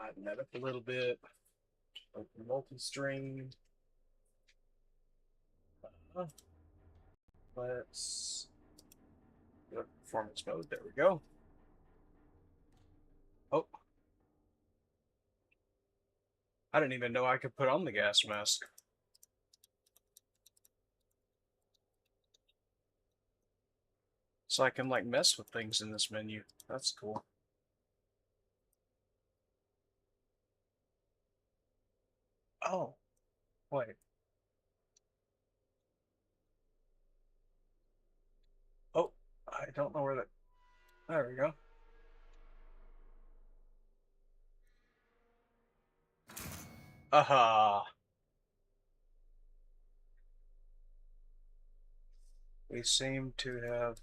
Widen that up a little bit. Open multi-string. Let's go to performance mode. There we go. Oh, I didn't even know I could put on the gas mask. So I can like mess with things in this menu. That's cool. Oh, wait. Oh, I don't know where that. There we go. Aha. We seem to have.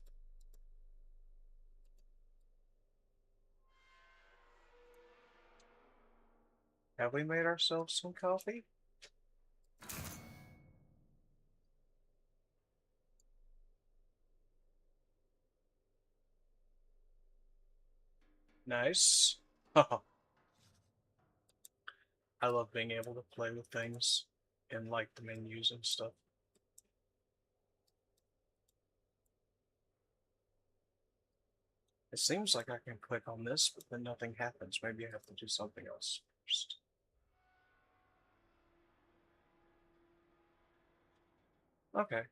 Have we made ourselves some coffee? Nice. I love being able to play with things in like the menus and stuff. It seems like I can click on this, but then nothing happens. Maybe I have to do something else first. Okay.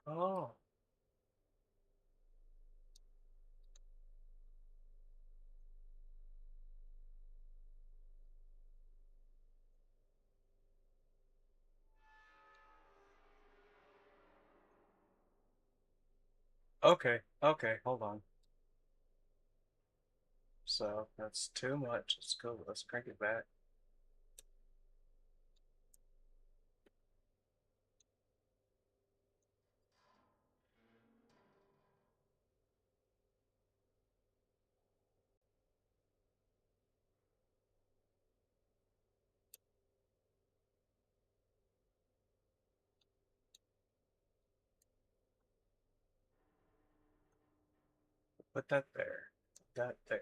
Oh, okay. Okay, hold on. So that's too much. Let's go. Let's crank it back. Put that there. Put that there.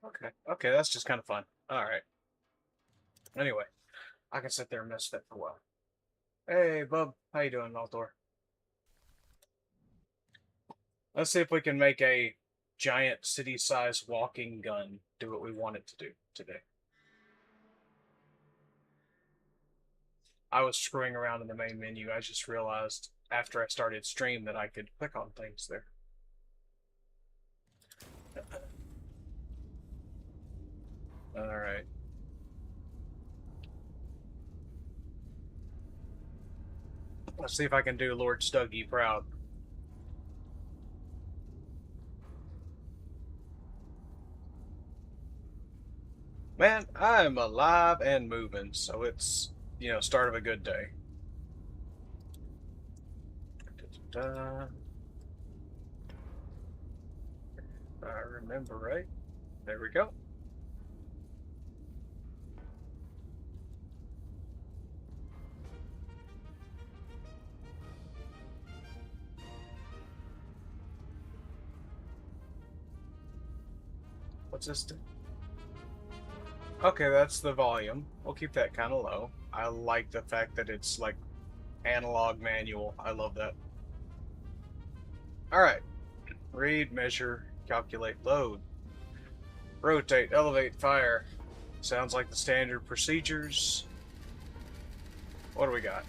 Okay. Okay, that's just kind of fun. All right. Anyway, I can sit there and mess with that for a while. Hey, bub. How you doing, Outdoor? Let's see if we can make a giant city-sized walking gun do what we want it to do today. I was screwing around in the main menu. I just realized after I started stream that I could click on things there. All right. Let's see if I can do Lord Stuggy proud. Man, I'm alive and moving, so it's, start of a good day. Da-da-da. If I remember right. There we go. What's this do? Okay, that's the volume. We'll keep that kind of low. I like the fact that it's like analog manual. I love that. All right. Read, measure, calculate, load. Rotate, elevate, fire. Sounds like the standard procedures. What do we got?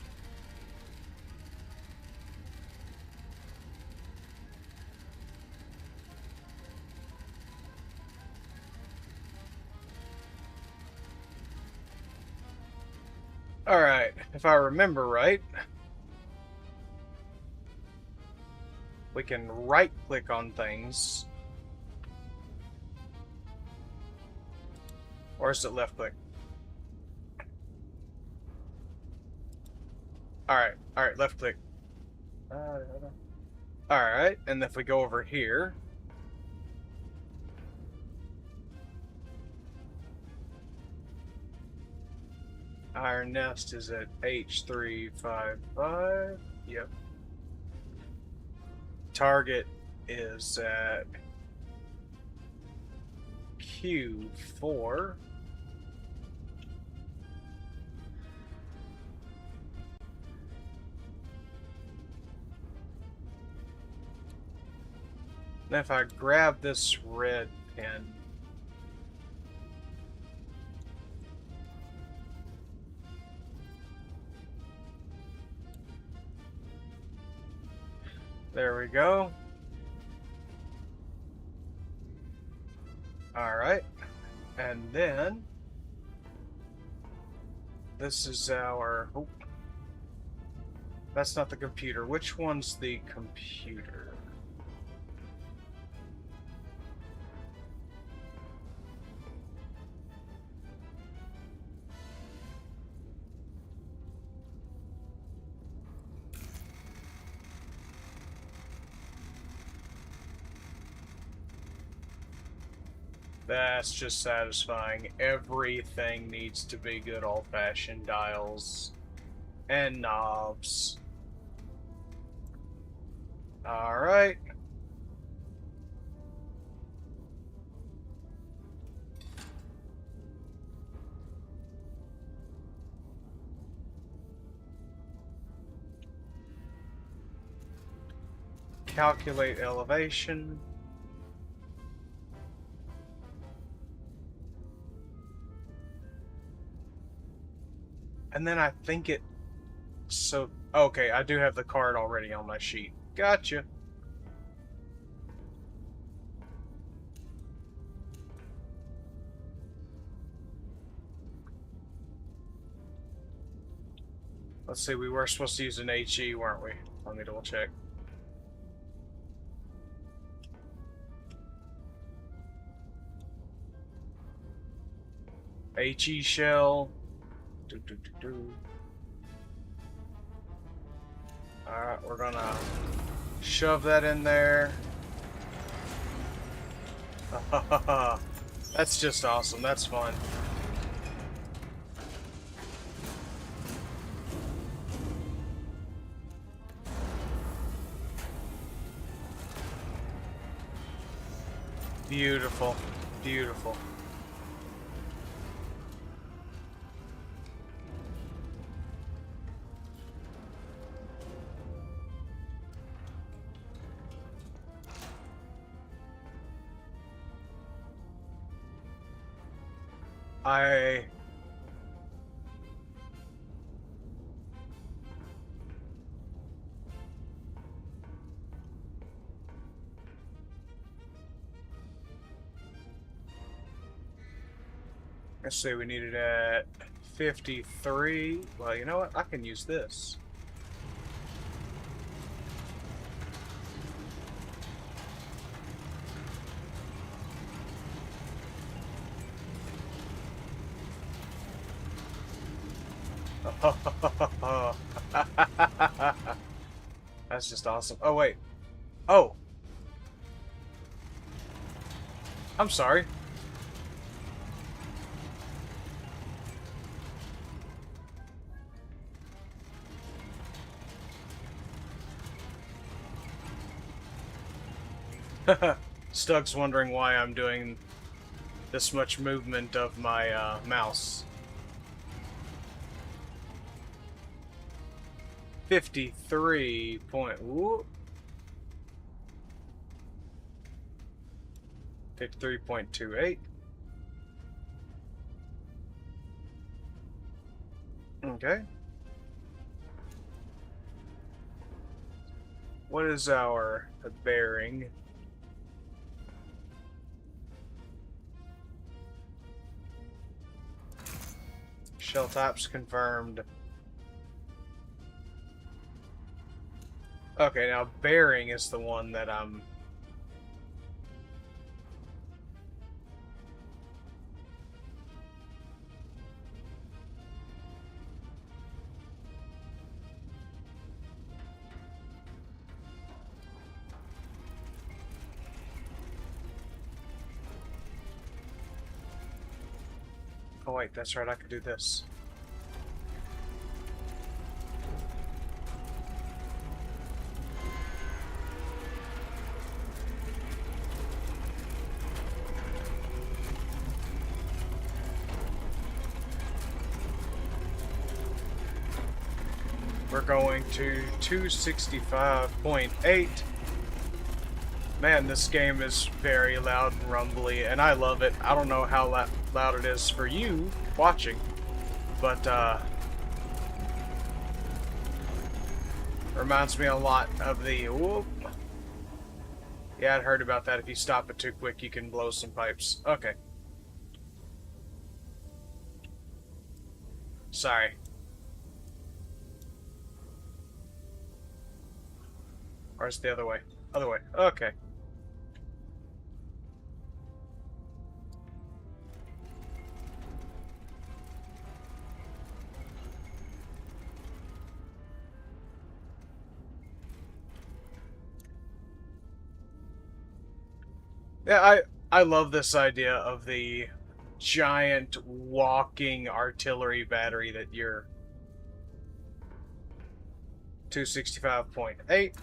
Alright, if I remember right, we can right-click on things. Or is it left-click? Alright, left-click. Alright, and if we go over here... Iron Nest is at H355. Yep. Target is at Q4. And if I grab this red pin, there we go. Alright. And then this is our... Oh, that's not the computer. Which one's the computer? That's just satisfying. Everything needs to be good old-fashioned dials and knobs. Alright. Calculate elevation. And then I think it... So, okay, I do have the card already on my sheet. Gotcha. Let's see, we were supposed to use an HE, weren't we? Let me double check. HE shell. Alright, we're gonna shove that in there. That's just awesome. That's fun. Beautiful. Beautiful. Let's see, we need it at 53. Well, you know what? I can use this. That's just awesome. Oh, wait. Oh! I'm sorry. Stug's wondering why I'm doing this much movement of my mouse. 53 point... Whoop. 53.28. Okay. What is our bearing? Shell types confirmed. Okay, now bearing is the one that I'm... Oh wait, that's right, I could do this. We're going to 265.8. Man, this game is very loud and rumbly, and I love it. I don't know how loud it is for you watching, but reminds me a lot of the... Whoop. Yeah, I'd heard about that. If you stop it too quick, you can blow some pipes. Okay. Sorry. Or it's the other way. Other way. Okay. Yeah, I love this idea of the giant walking artillery battery that you're 265.8.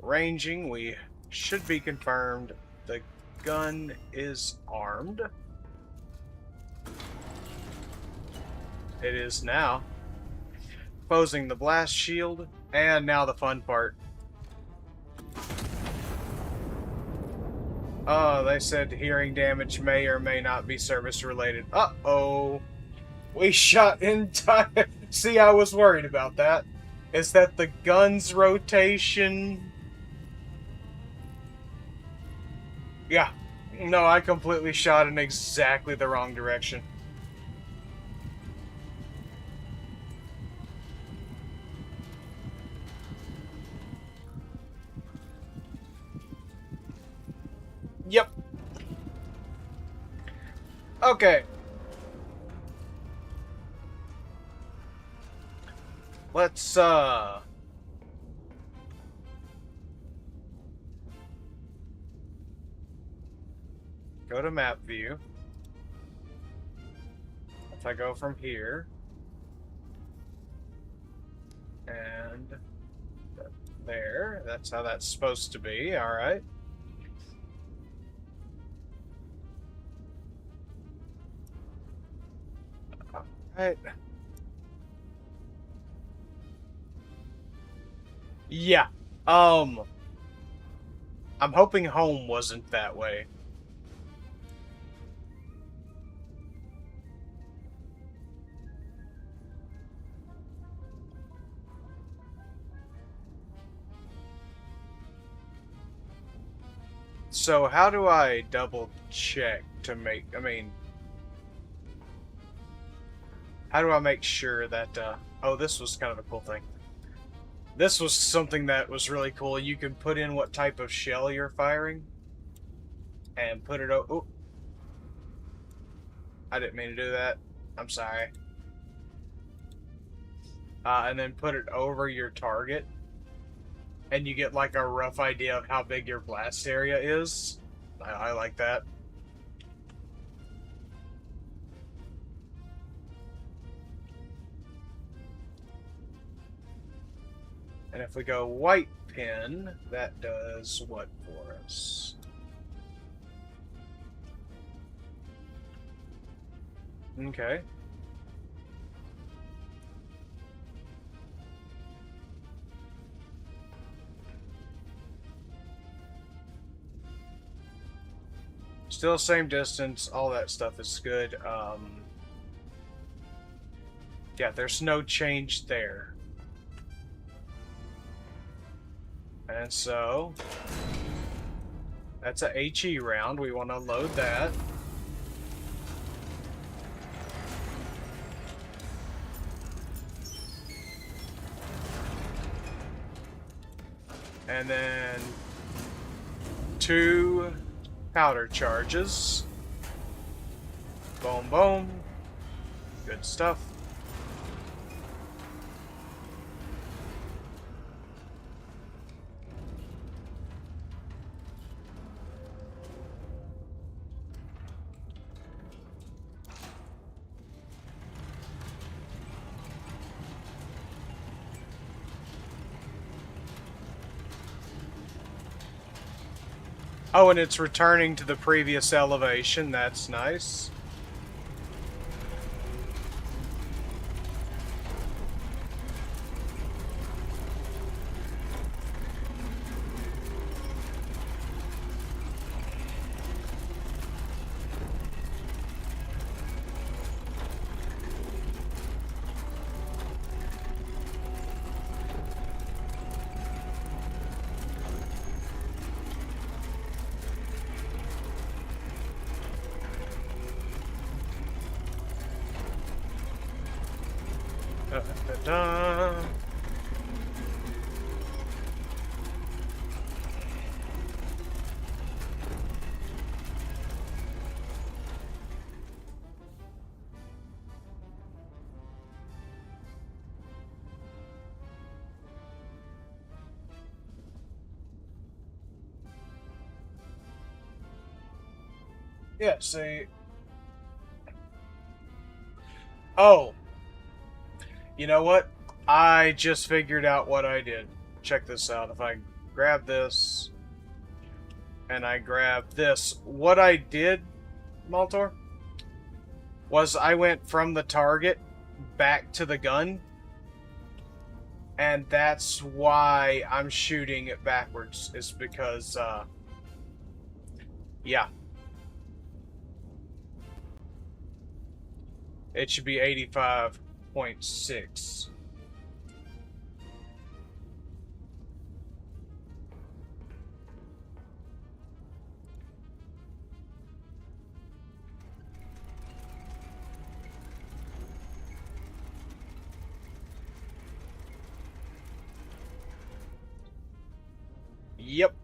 Ranging, we should be confirmed. The gun is armed. It is now. Posing the blast shield, and now the fun part. Oh, they said hearing damage may or may not be service related. Uh-oh. We shot in time. See, I was worried about that. Is that the gun's rotation? Yeah. No, I completely shot in exactly the wrong direction. Yep. Okay. Let's, go to map view. If I go from here, and there, that's how that's supposed to be, alright. Alright. Yeah. I'm hoping home wasn't that way. So how do I double check to make, how do I make sure that, oh, this was kind of a cool thing. This was something that was really cool. You can put in what type of shell you're firing, and put it, oh, I didn't mean to do that. I'm sorry. And then put it over your target, and you get like a rough idea of how big your blast area is. I like that. And if we go white pin, that does what for us? Okay. Still same distance, all that stuff is good. Yeah, there's no change there. And so, that's a HE round. We want to load that. And then 2 powder charges. Boom, boom. Good stuff. Oh, and it's returning to the previous elevation. That's nice. Da-da-da. Yeah, see. Oh, you know what? I just figured out what I did. Check this out. If I grab this and I grab this, what I did, Maltor, was I went from the target back to the gun, and that's why I'm shooting it backwards, is because, yeah. It should be 85.6. Yep.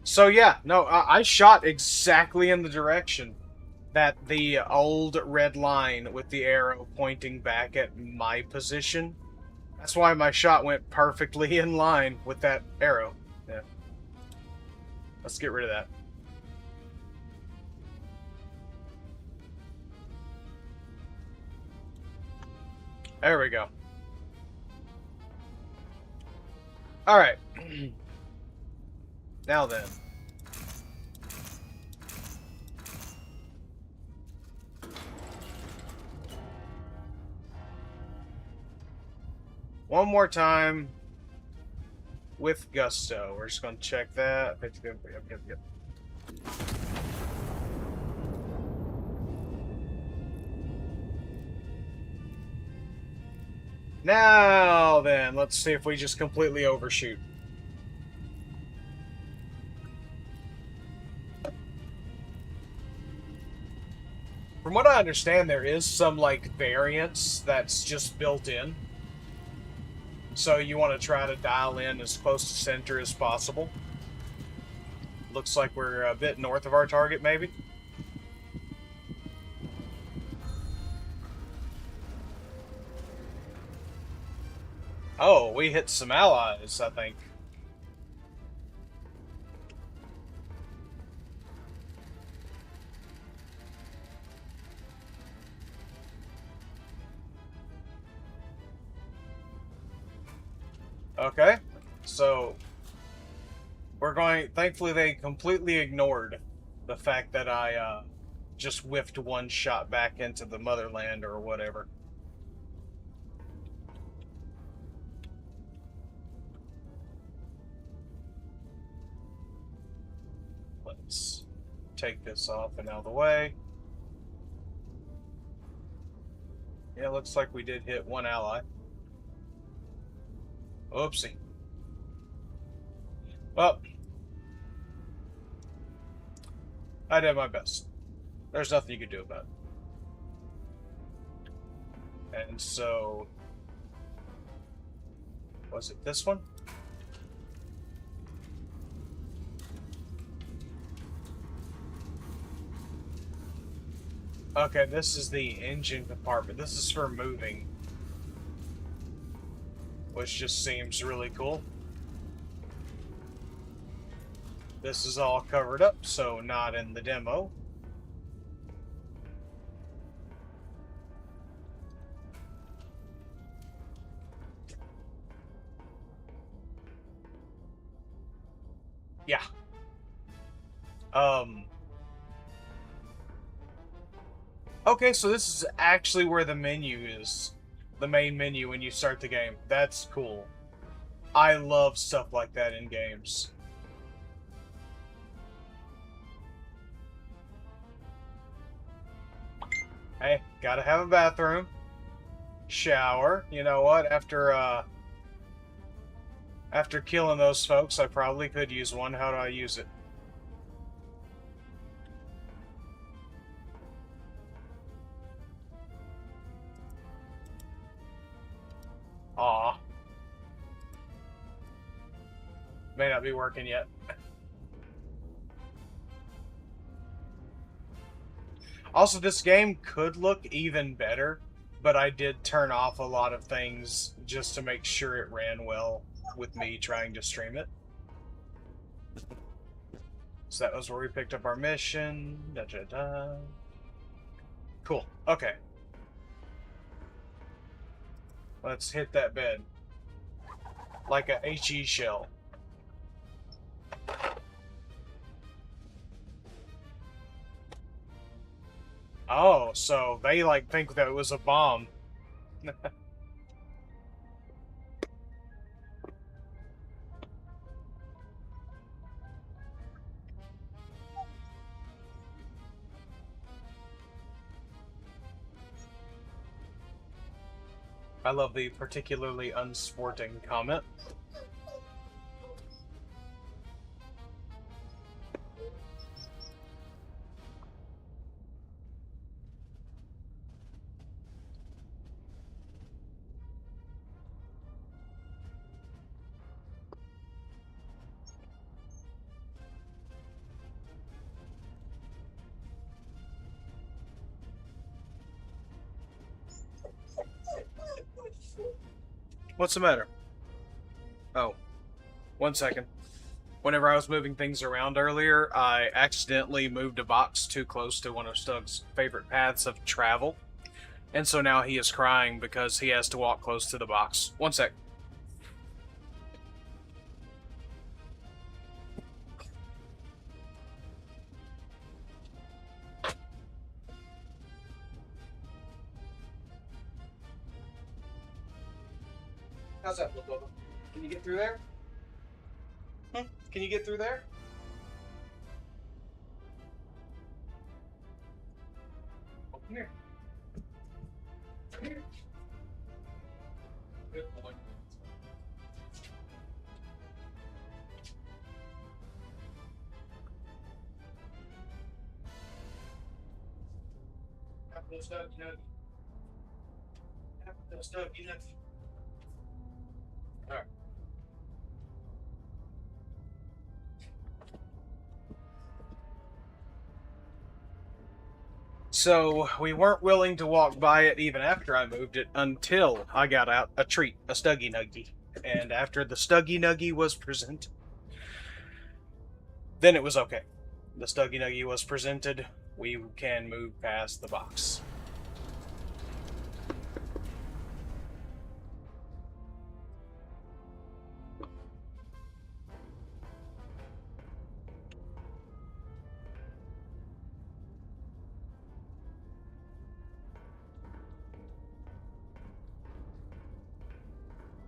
So yeah, no, I shot exactly in the direction that the old red line with the arrow pointing back at my position. That's why my shot went perfectly in line with that arrow. Yeah. Let's get rid of that. There we go. Alright. Now then. One more time with gusto. We're just going to check that. Yep. Now then, let's see if we just completely overshoot. From what I understand, there is some, like, variance that's just built in. So you want to try to dial in as close to center as possible. Looks like we're a bit north of our target, maybe. Oh, we hit some allies, I think. Okay, so we're going. Thankfully, they completely ignored the fact that I just whiffed one shot back into the motherland or whatever. Let's take this off and out of the way. Yeah, looks like we did hit one ally. Oopsie. Well, I did my best. There's nothing you can do about it. And so, was it this one? Okay, this is the engine compartment. This is for moving, which just seems really cool. This is all covered up, so not in the demo. Yeah. Okay, so this is actually where the menu is. The main menu when you start the game. That's cool. I love stuff like that in games. Hey, gotta have a bathroom. Shower. You know what? After killing those folks, I probably could use one. How do I use it? Aw. May not be working yet. Also, this game could look even better, but I did turn off a lot of things just to make sure it ran well with me trying to stream it. So that was where we picked up our mission. Da, da, da. Cool. Okay. Let's hit that bed. Like a HE shell. Oh, so they like think that it was a bomb. I love the particularly unsporting comment. What's the matter? Oh, 1 second. Whenever I was moving things around earlier, I accidentally moved a box too close to one of Stug's favorite paths of travel. And so now he is crying because he has to walk close to the box. 1 sec. How's that look, Lobo? Can you get through there? Can you get through there? Oh, come here. Come here. Good boy. Apple stuff, you know. Apple stuff, you know. All right. So, we weren't willing to walk by it even after I moved it until I got out a treat, a Stuggy Nuggy. And after the Stuggy Nuggy was present, then it was okay. The Stuggy Nuggy was presented, we can move past the box.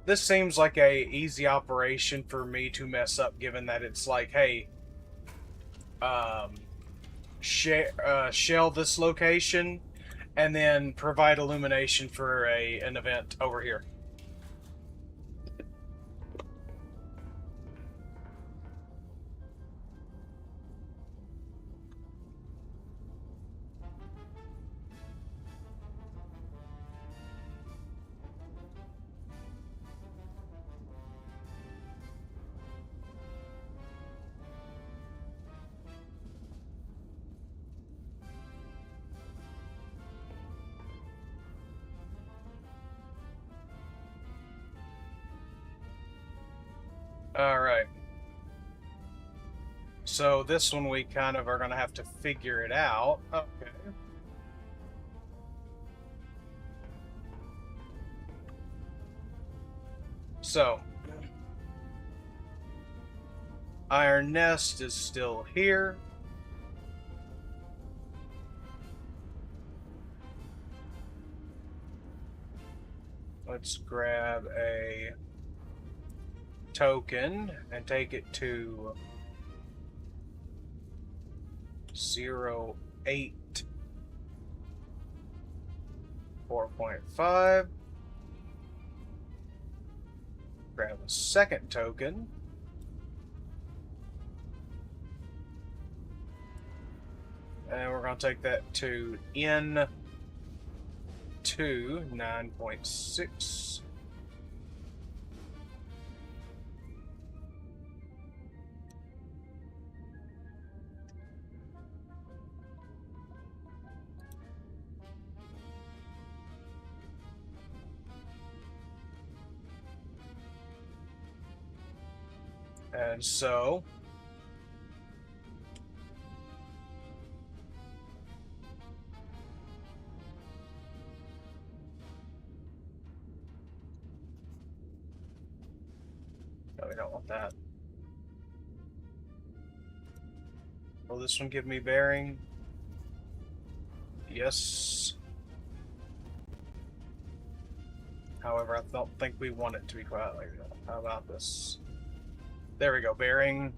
This seems like a easy operation for me to mess up, given that it's like, hey, um, shell this location, and then provide illumination for an event over here. Alright. So this one we kind of are going to have to figure it out. Okay. So, Iron Nest is still here. Let's grab a token and take it to 08 4.5. Grab a second token. And we're going to take that to N2 9.6. And so no, we don't want that. Will this one give me bearing? Yes. However, I don't think we want it to be quite like that. How about this? There we go, bearing.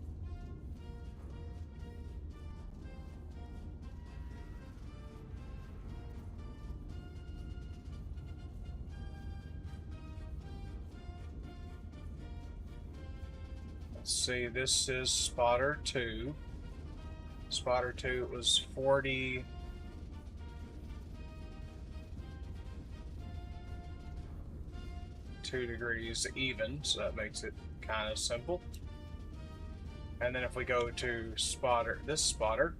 Let's see, this is spotter 2. Spotter 2 was 40. Degrees even, so that makes it kind of simple. And then if we go to spotter, this spotter,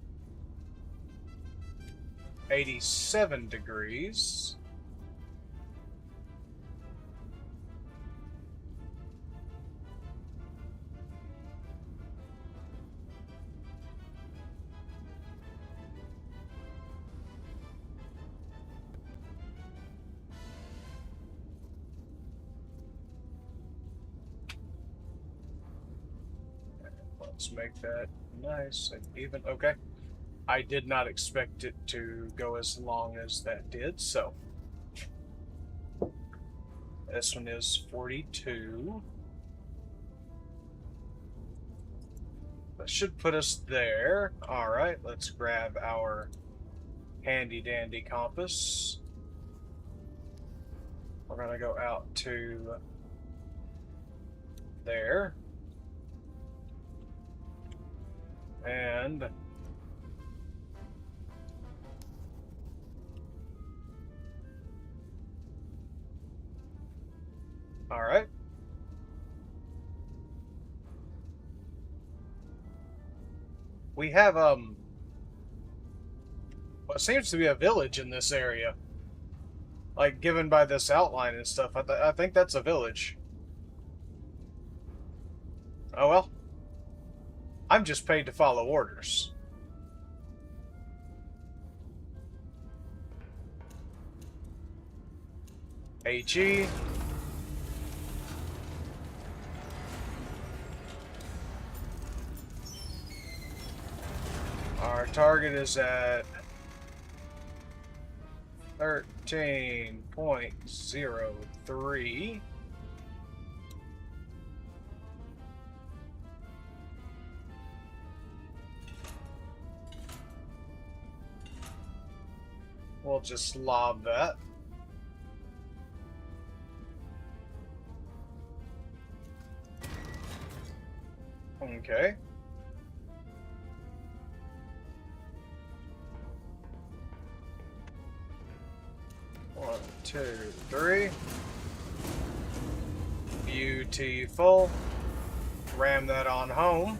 87 degrees. Let's make that nice and even. Okay. I did not expect it to go as long as that did, so. This one is 42. That should put us there. Alright, let's grab our handy dandy compass. We're going to go out to there. And all right. We have what seems to be a village in this area. Like given by this outline and stuff. I think that's a village. Oh well. I'm just paid to follow orders. HE. Our target is at 13.03. We'll just lob that. Okay. One, two, three. Beautiful. Ram that on home.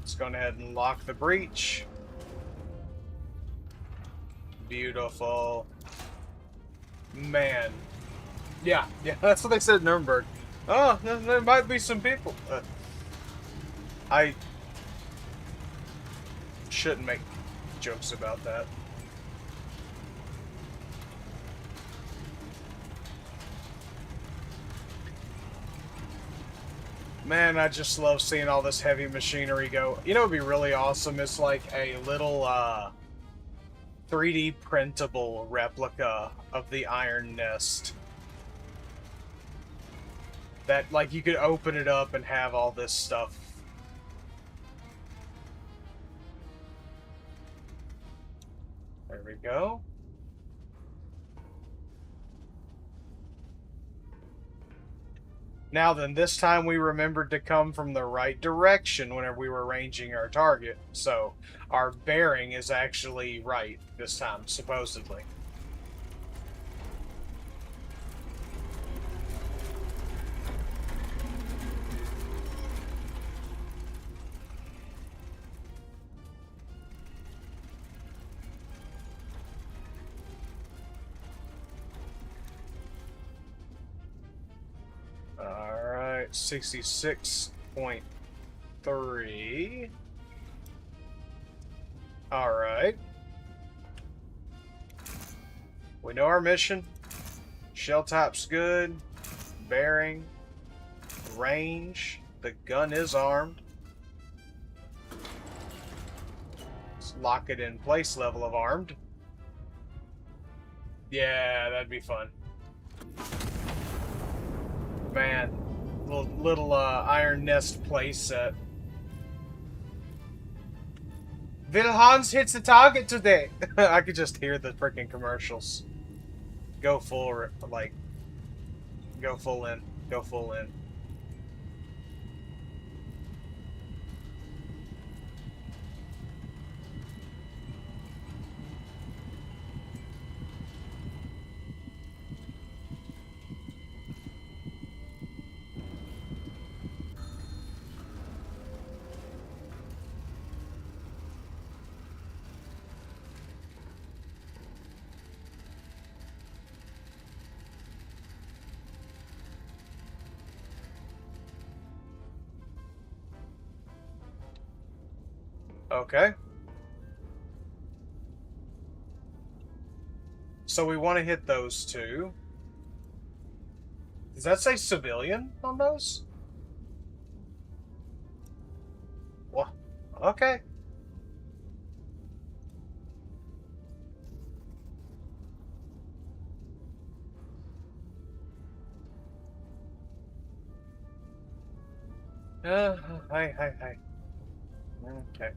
Let's go ahead and lock the breach. beautiful. Man. Yeah, that's what they said in Nuremberg. Oh, there might be some people. I shouldn't make jokes about that. Man, I just love seeing all this heavy machinery go. You know what would be really awesome? It's like a little 3D printable replica of the Iron Nest. That, like, you could open it up and have all this stuff. There we go. Now then, this time we remembered to come from the right direction whenever we were ranging our target. So, our bearing is actually right this time, supposedly. Alright, 66.3. Alright. We know our mission. Shell type's good. Bearing. Range. The gun is armed. Let's lock it in place level of armed. Yeah, that'd be fun. Man, little Iron Nest playset. Wilhans hits the target today. I could just hear the freaking commercials. Go full, like, go full in, go full in. Okay. So we want to hit those two. Does that say civilian on those? Well, okay. Hi. Okay.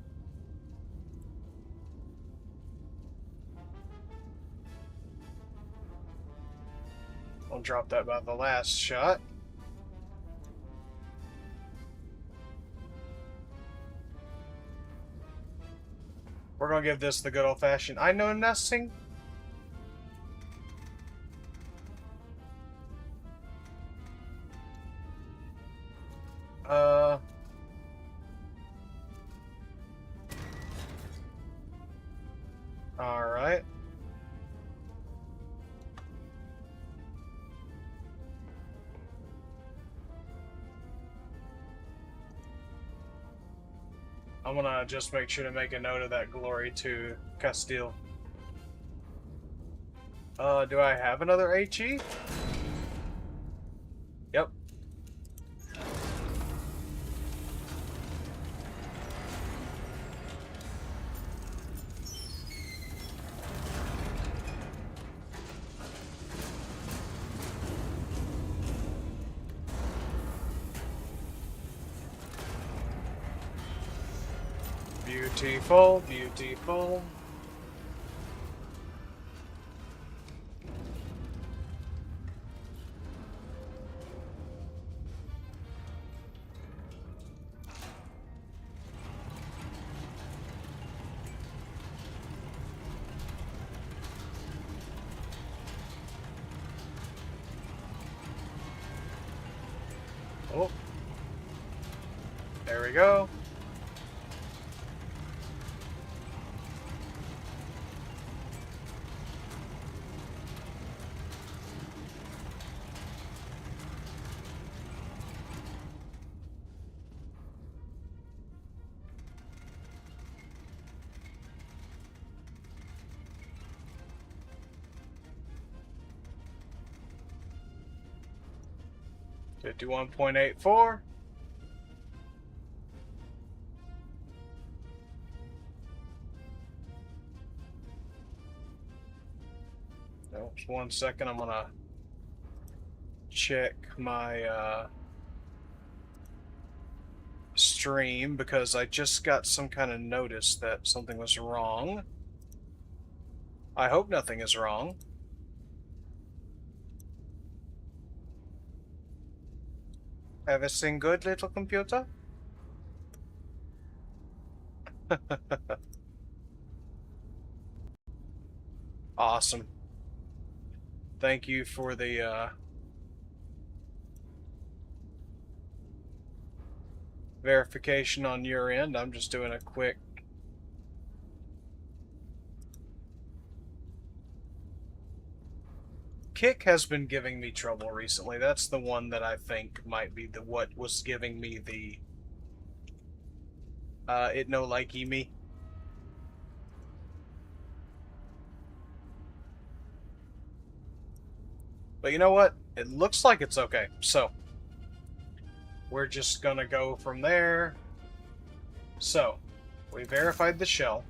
I'll drop that by the last shot. We're gonna give this the good old-fashioned I know nothing. Alright. I'm gonna just make sure to make a note of that glory to Castile. Do I have another HE? Yep. Beautiful, beautiful. Oh. There we go. 51.84. No, just 1 second. I'm gonna check my stream because I just got some kind of notice that something was wrong. I hope nothing is wrong. Everything good, little computer? Awesome. Thank you for the verification on your end. I'm just doing a quick Kick has been giving me trouble recently. That's the one that I think might be the what was giving me the it no likey me. But you know what? It looks like it's okay. So we're just gonna go from there. So we verified the shell.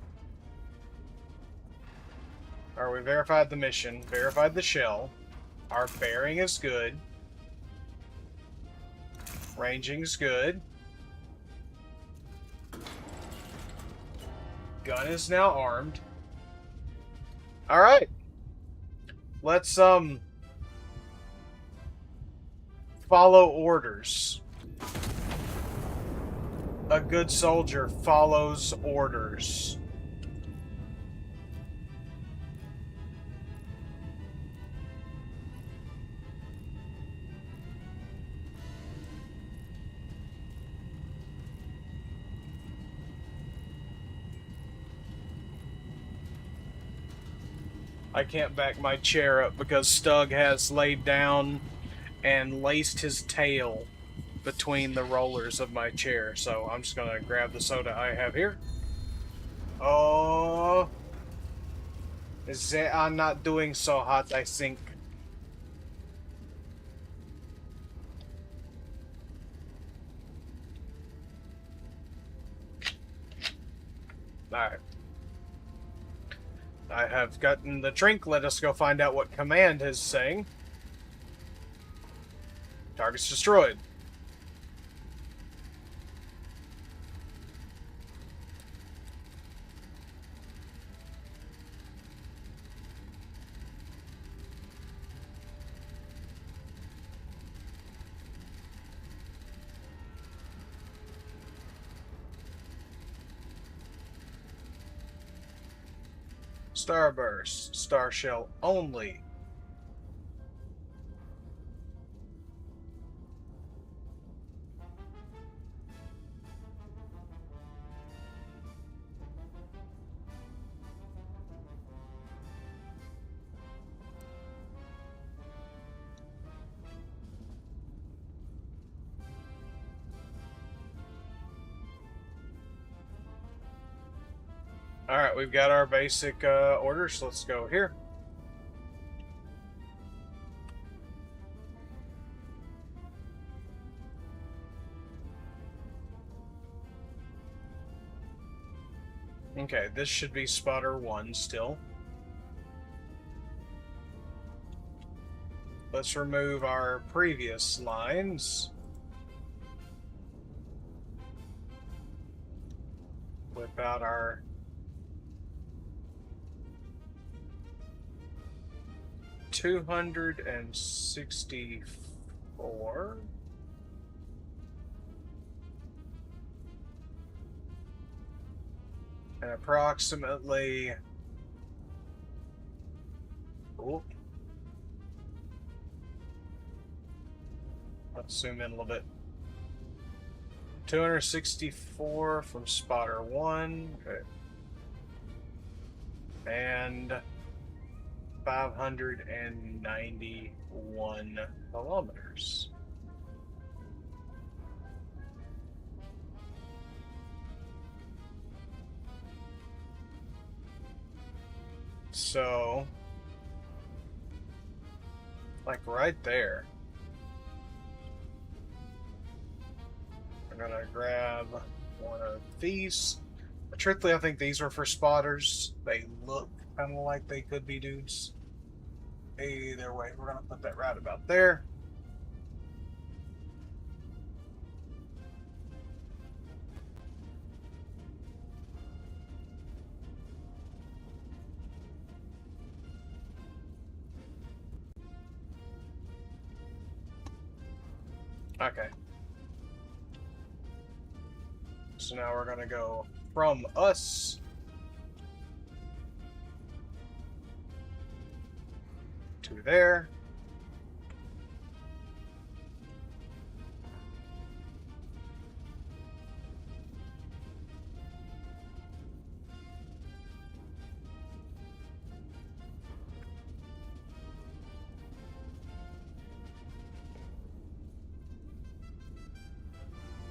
Or we verified the mission, verified the shell. Our bearing is good. Ranging's good. Gun is now armed. Alright. Let's follow orders. A good soldier follows orders. I can't back my chair up because Stug has laid down and laced his tail between the rollers of my chair. So I'm just gonna grab the soda I have here. Oh, they are not doing so hot, I think. Alright. I have gotten the drink. Let us go find out what command is saying. Target's destroyed. Starburst. Star shell only. Alright, we've got our basic orders. Let's go here. Okay, this should be spotter 1 still. Let's remove our previous lines. Whip out our $264. And approximately... Ooh. Let's zoom in a little bit. 264 from spotter 1. Okay. And 591 kilometers. So, like right there. We're gonna grab one of these. But truthfully, I think these are for spotters. They look kind of like they could be dudes. Either way, we're gonna put that right about there. Okay. So now we're gonna go from us to there.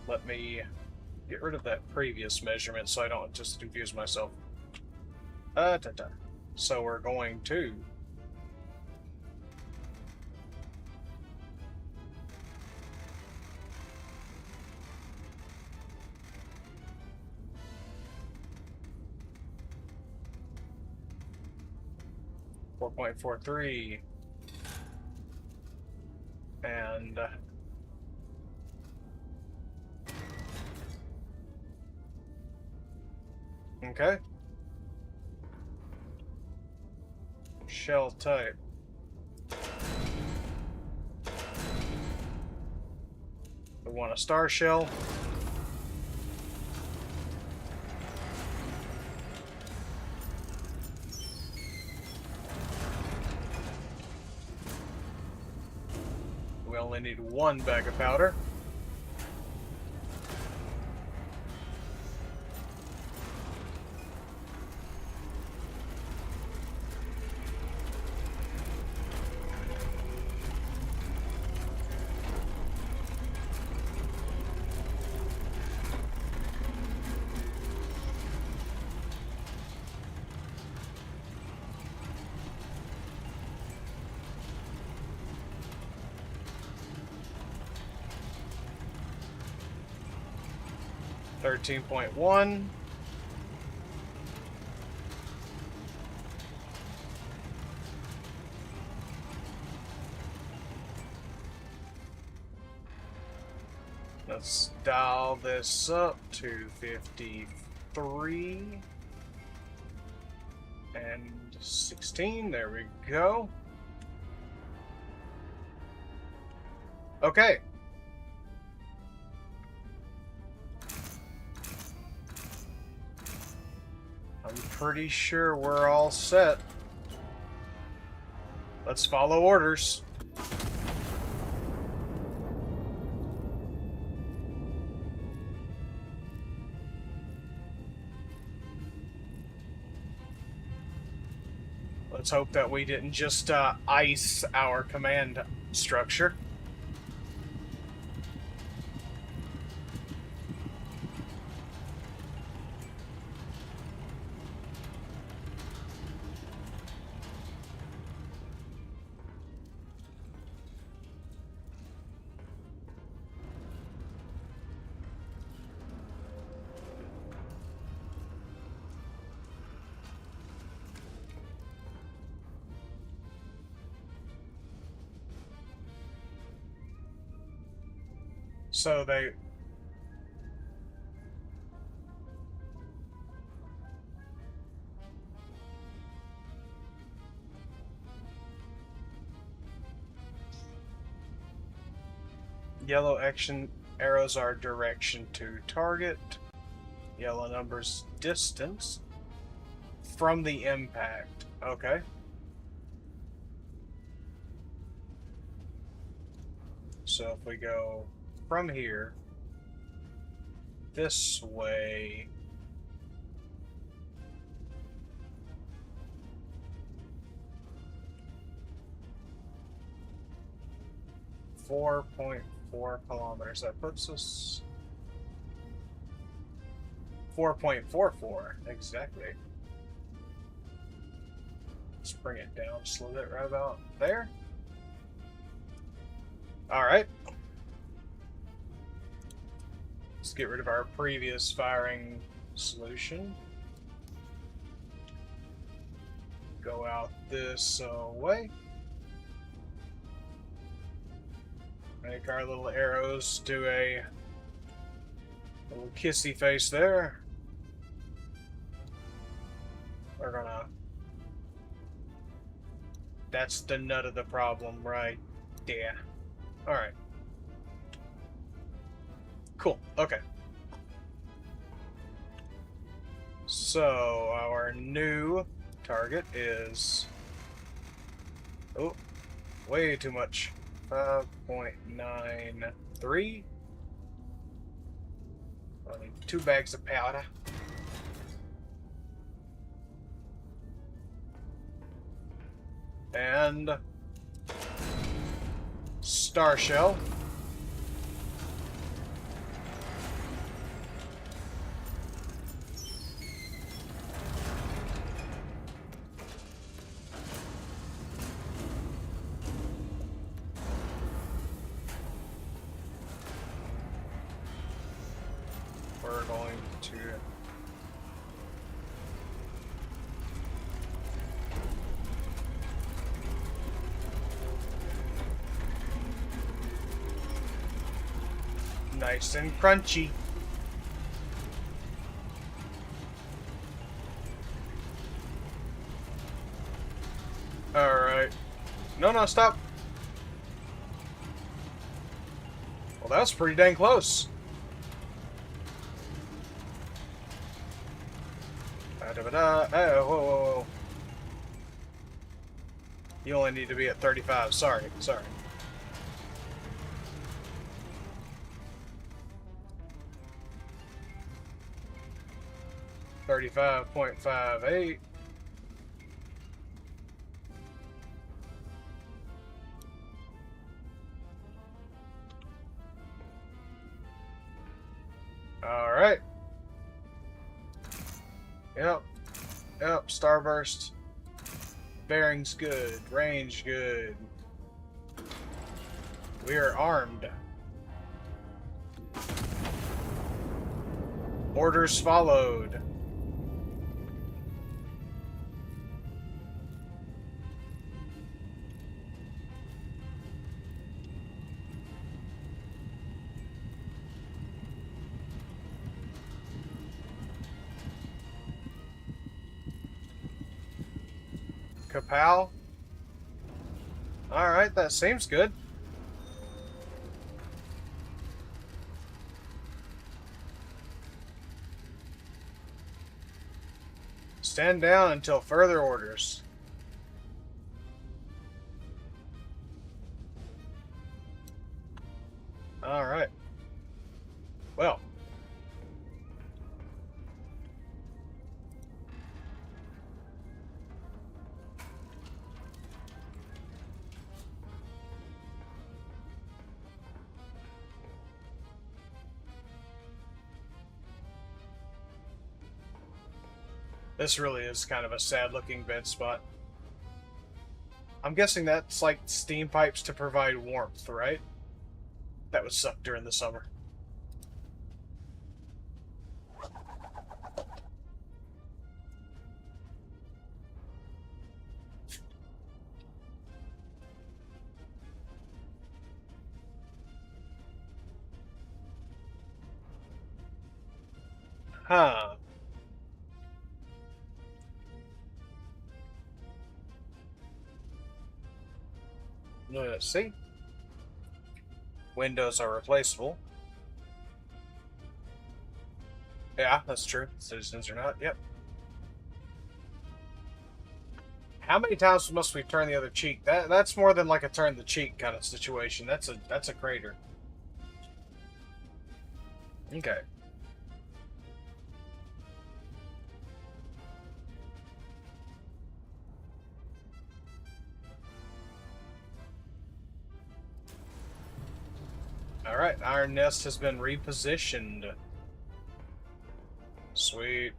Let me get rid of that previous measurement so I don't just confuse myself. So we're going to .43 and okay. Shell type. We want a star shell. We only need one bag of powder. $13.1. Let's dial this up to 53 and 16. There we go. Okay. I'm pretty sure we're all set. Let's follow orders. Let's hope that we didn't just ice our command structure. So they... Yellow action arrows are direction to target. Yellow numbers distance from the impact. Okay. So if we go from here this way, .4 kilometers. That puts us 4.44 exactly. Let's bring it down just a little bit, right about there. All right. Let's get rid of our previous firing solution. Go out this way. Make our little arrows do a little kissy face there. We're gonna... That's the nut of the problem right there. Alright. Cool. Okay. So, our new target is... Oh, way too much. 5.93. Only 2 bags of powder. And... Star Shell. We're going to... Nice and crunchy. Alright. No, stop. Well, that was pretty dang close. Oh, whoa. You only need to be at 35. Sorry. 35.58. Alright. Yep. Starburst. Bearings good. Range good. We are armed. Orders followed. Kapow. Alright, that seems good. Stand down until further orders. Alright. Well. This really is kind of a sad-looking bed spot. I'm guessing that's like steam pipes to provide warmth, right? That would suck during the summer. Huh. Let's see. Windows are replaceable. Yeah, that's true. Citizens are not. Yep. How many times must we turn the other cheek? That's more than like a turn the cheek kind of situation. That's a crater. Okay. Alright, Iron Nest has been repositioned. Sweet.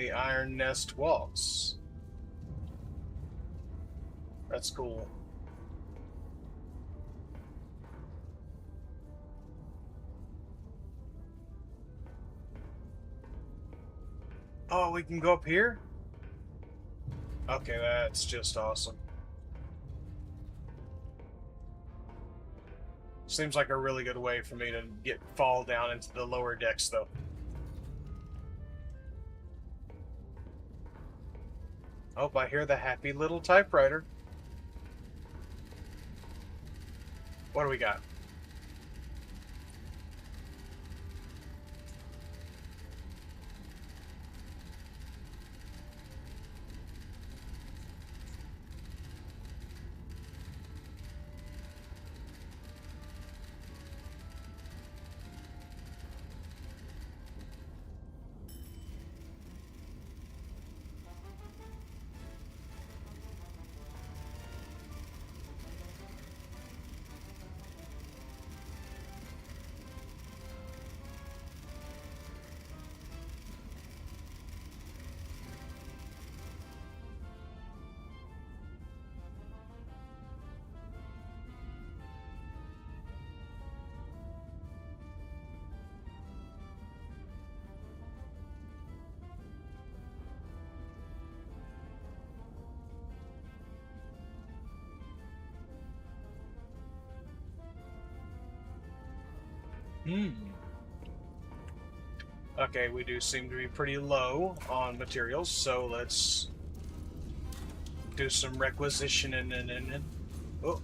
The Iron Nest Waltz. That's cool. Oh, we can go up here? Okay, that's just awesome. Seems like a really good way for me to fall down into the lower decks, though. Oh, I hear the happy little typewriter. What do we got? Okay, we do seem to be pretty low on materials, so let's do some requisitioning and oh.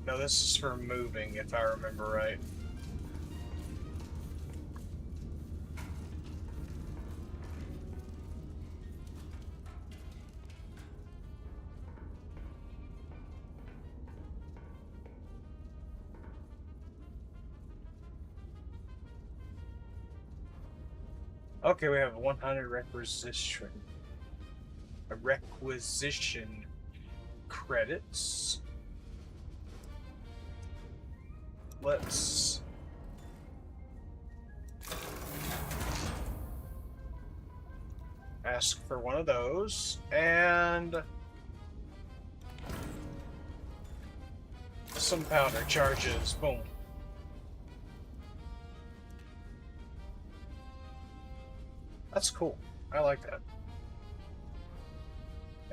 No, this is for moving, if I remember right. Okay, we have 100 requisition credits. Let's ask for one of those, and some powder charges. Boom. That's cool. I like that.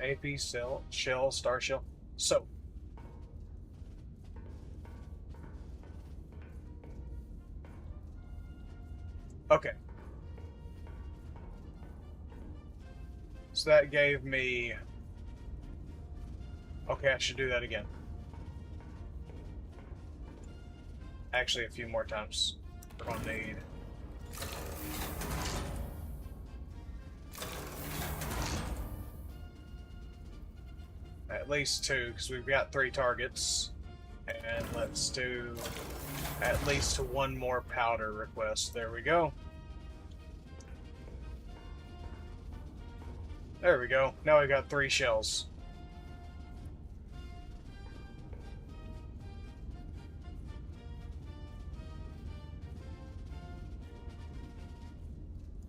AP, shell, star shell. So, okay. So that gave me... Okay, I should do that again. Actually, a few more times. We're gonna need... at least 2, because we've got 3 targets. And let's do at least 1 more powder request. There we go. There we go. Now we got 3 shells.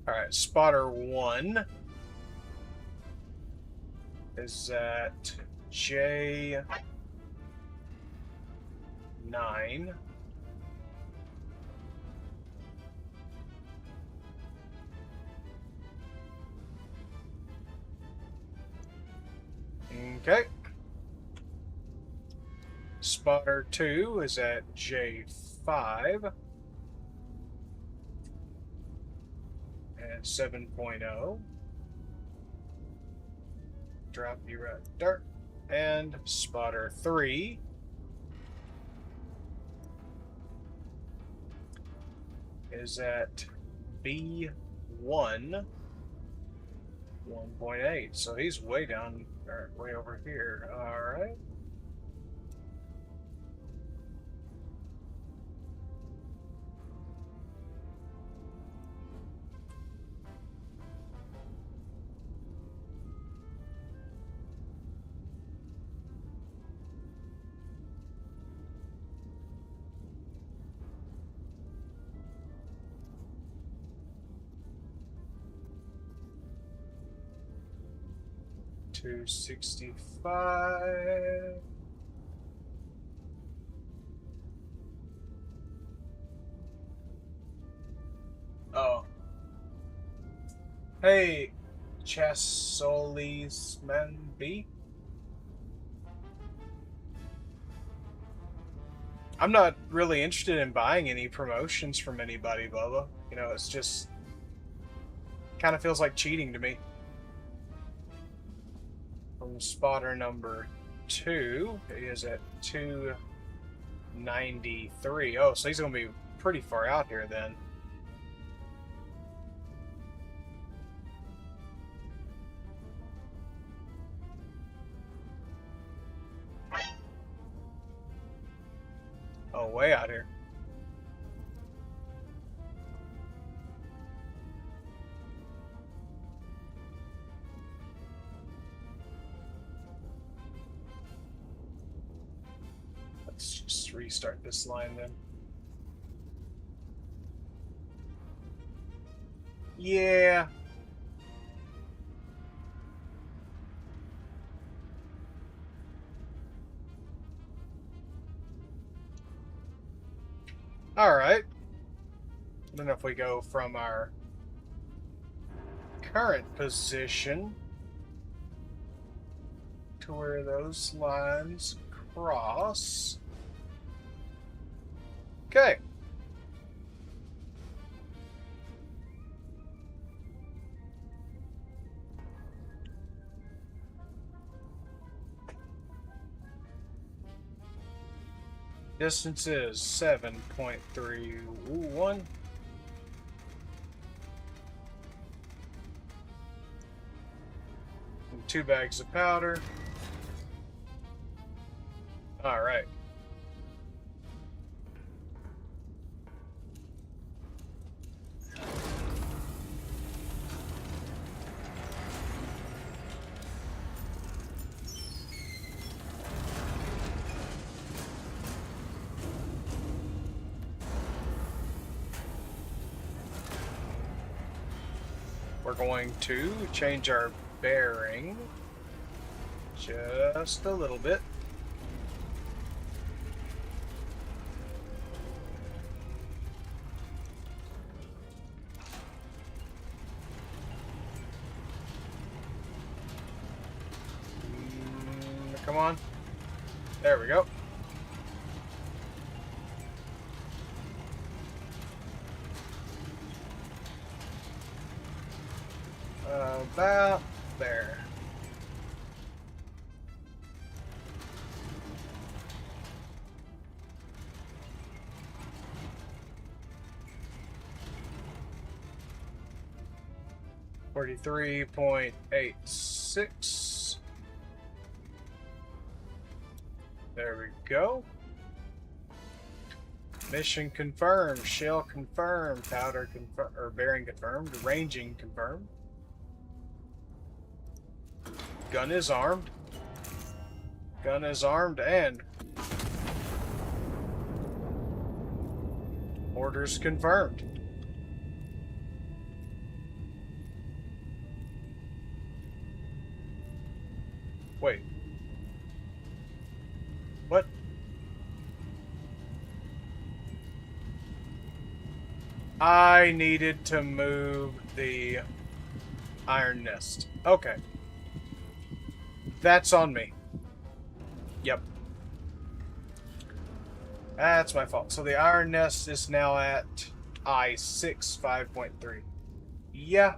Alright, spotter 1 is at J9. Okay. Spotter 2 is at J5 and 7.0. Drop you right there. And spotter 3 is at B1 1.8. So he's way down, or way over here. All right. 265. Oh. Hey, Chassolisman B. I'm not really interested in buying any promotions from anybody, Bubba. You know, it's just kind of feels like cheating to me. From spotter number 2, he is at 293. Oh, so he's going to be pretty far out here then. Oh, way out here. Let's just restart this line then. Yeah. Alright. Then if we go from our current position to where those lines cross. Okay. Distance is 7.31. And 2 bags of powder. All right. We're going to change our bearing just a little bit. Come on. There we go. About there. $43.86. There we go. Mission confirmed. Shell confirmed. Powder confirmed. Or bearing confirmed. Ranging confirmed. Gun is armed. Gun is armed and orders confirmed. Wait. What? I needed to move the iron nest. Okay. That's on me. Yep. That's my fault. So the iron nest is now at I6 5.3. Yeah.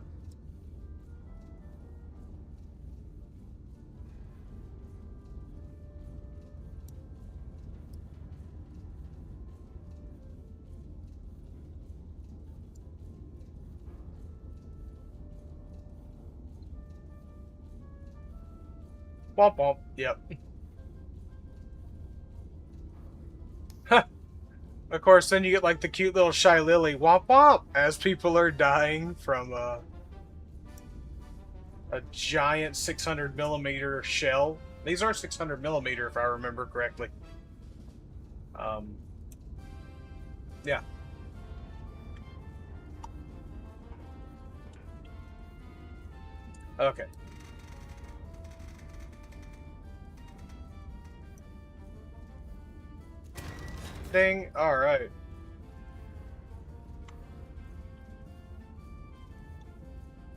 Womp womp. Yep. Of course, then you get like the cute little shy lily womp womp as people are dying from a giant 600 millimeter shell. These are 600 millimeter if I remember correctly. Yeah. Okay. Ding. All right.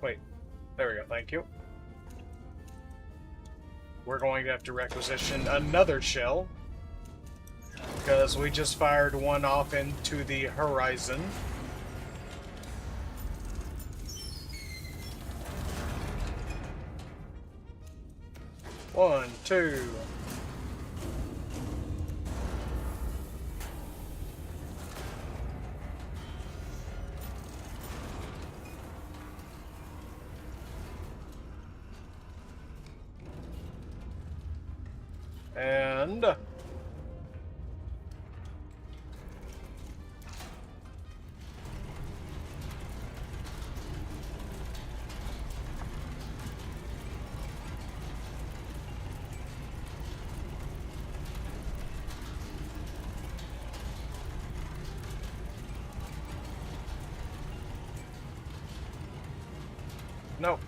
Wait. There we go. Thank you. We're going to have to requisition another shell, because we just fired one off into the horizon. One, two. And nope.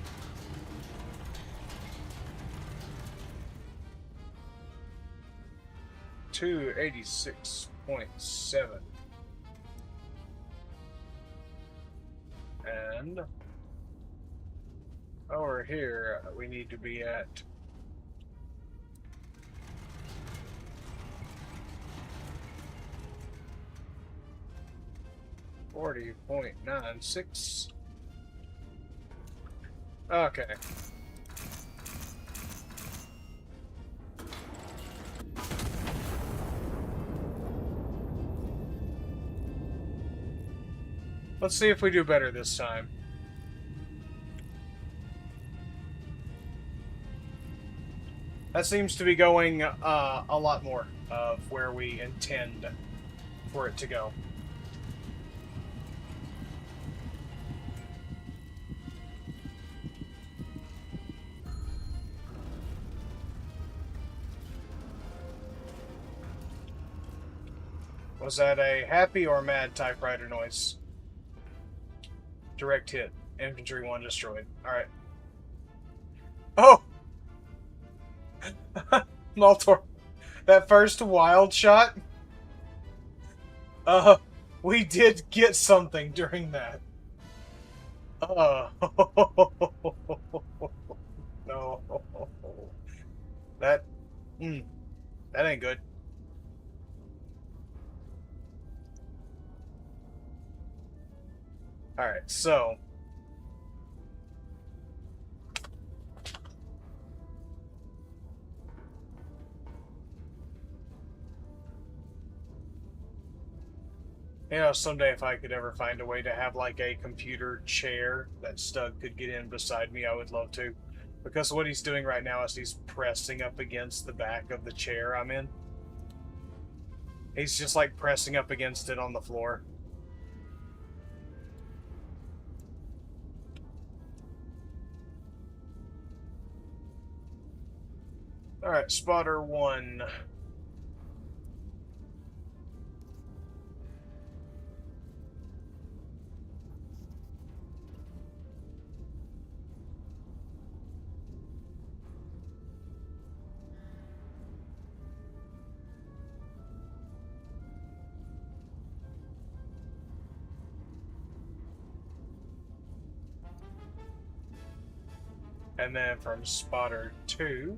$286.7. And over here we need to be at 40.96. Okay. Let's see if we do better this time. That seems to be going a lot more of where we intend for it to go. Was that a happy or mad typewriter noise? Direct hit. Infantry 1 destroyed. Alright. Oh! Maltor. That first wild shot? We did get something during that. No. That... that ain't good. Alright, so... you know, someday if I could ever find a way to have, like, a computer chair that Stug could get in beside me, I would love to. Because what he's doing right now is he's pressing up against the back of the chair I'm in. He's just, like, pressing up against it on the floor. Alright, spotter 1. And then from spotter 2...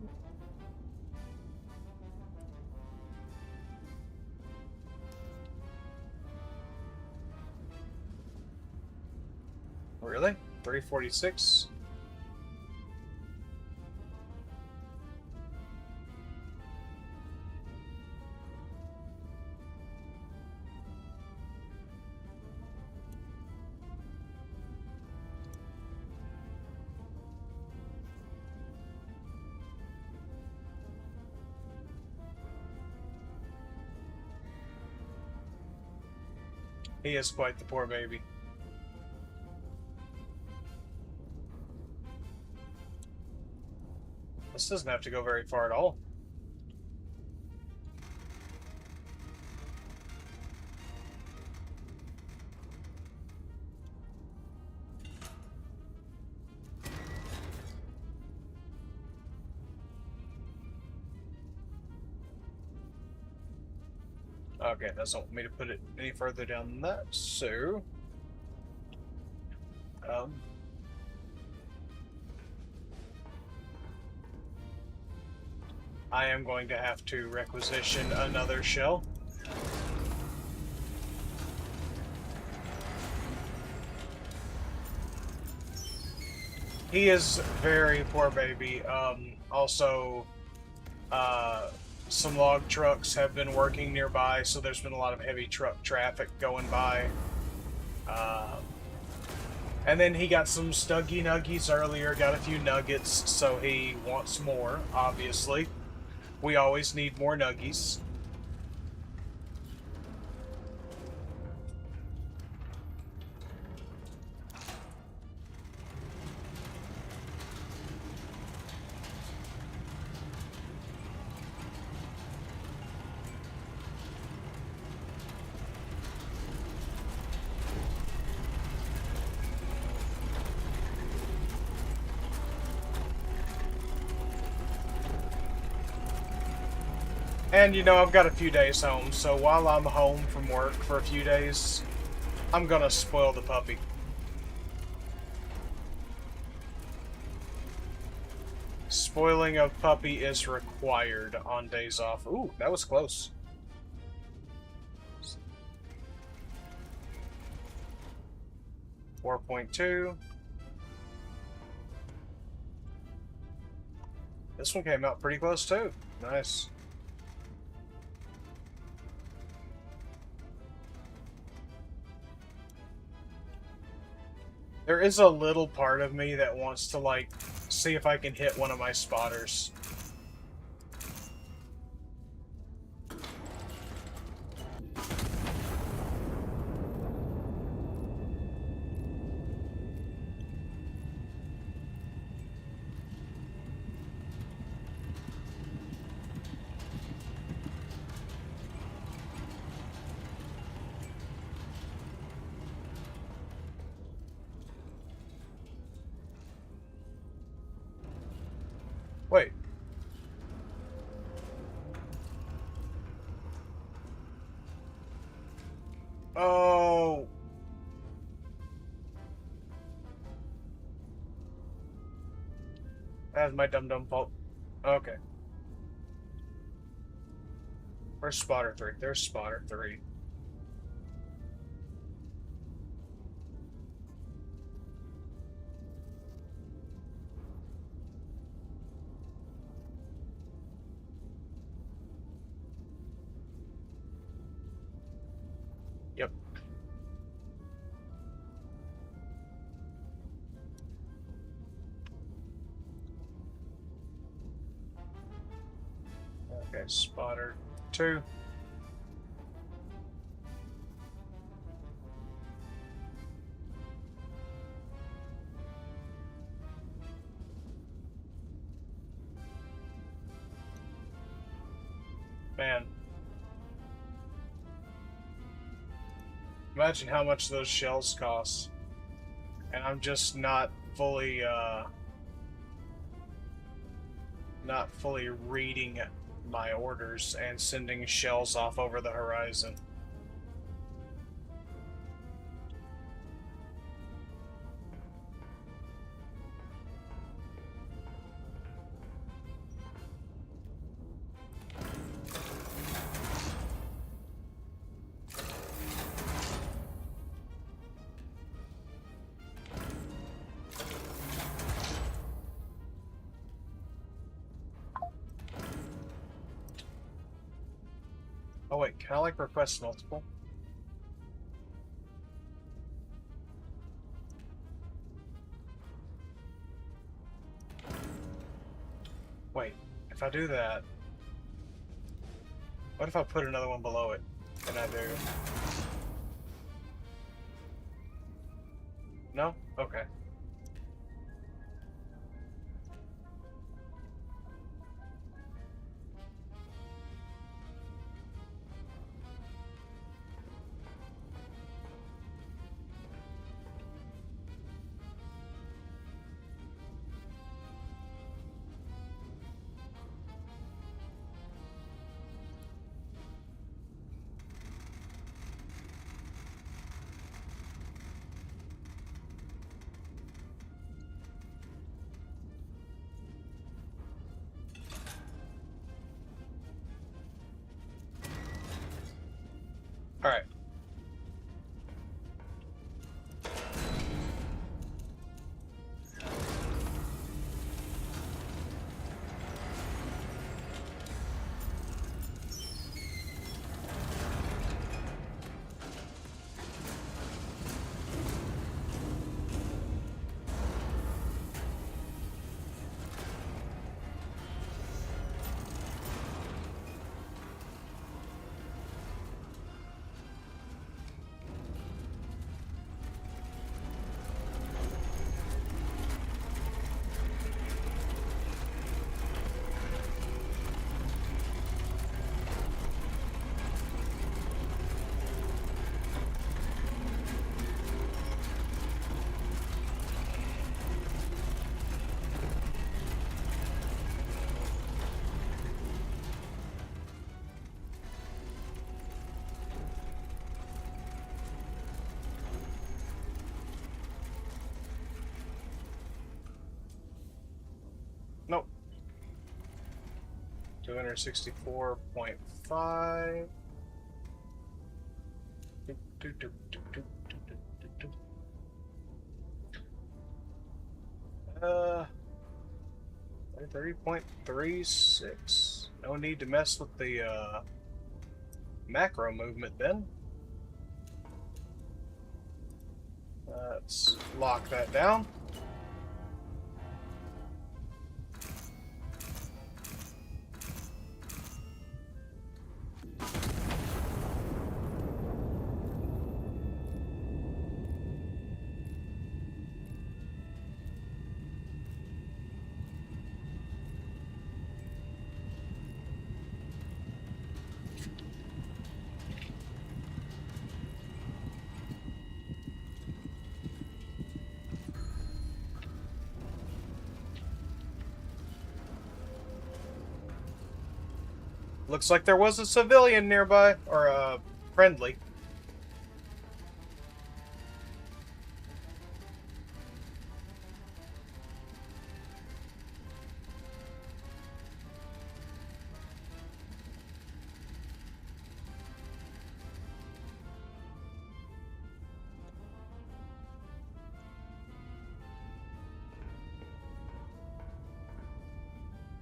Really? 346? He is quite the poor baby. This doesn't have to go very far at all. Okay, it doesn't want me to put it any further down than that, so... Um... I am going to have to requisition another shell. He is very poor baby. Also, uh, some log trucks have been working nearby, so there's been a lot of heavy truck traffic going by. And then he got some Stuggy Nuggies earlier, got a few nuggets, so he wants more, obviously. We always need more nuggies. And, you know, I've got a few days home, so while I'm home from work for a few days, I'm gonna spoil the puppy. Spoiling a puppy is required on days off. Ooh, that was close. .2. This one came out pretty close too. Nice. There is a little part of me that wants to, like, see if I can hit one of my spotters. Wait. Oh. That's my dumb fault. Okay. Where's spotter 3? There's spotter 3. Yep. Okay, spotter 2. Man. Imagine how much those shells cost. And I'm just not fully reading my orders and sending shells off over the horizon. Oh wait, can I, like, request multiple? Wait, if I do that, what if I put another one below it? Can I do? No? Okay. All right. Nope. 264.5. Uh, 30.36. No need to mess with the macro movement then. Let's lock that down. Looks like there was a civilian nearby, or a friendly.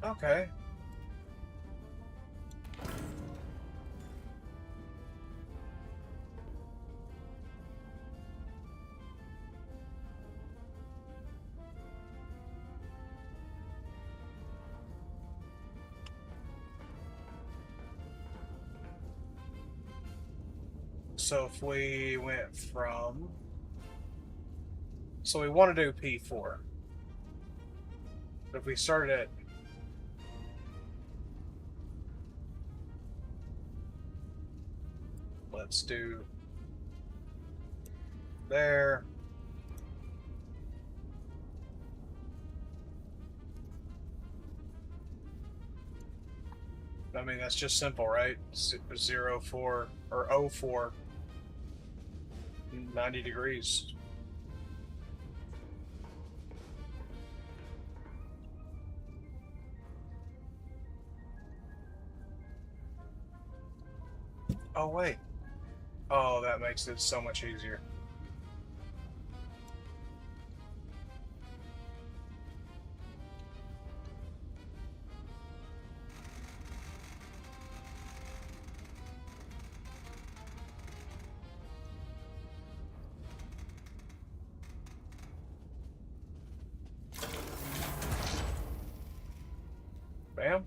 Okay. So if we went from... So we want to do P4. But if we started at... Let's do... There. I mean, that's just simple, right? 0, 4, or 0, 4. 90 degrees. Oh, wait. Oh, that makes it so much easier. Bam.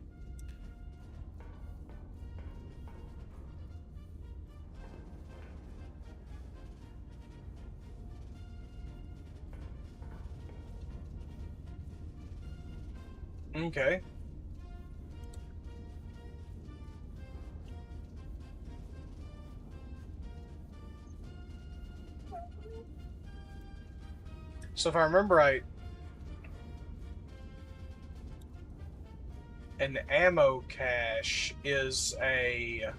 Okay. So if I remember right, an ammo cache is a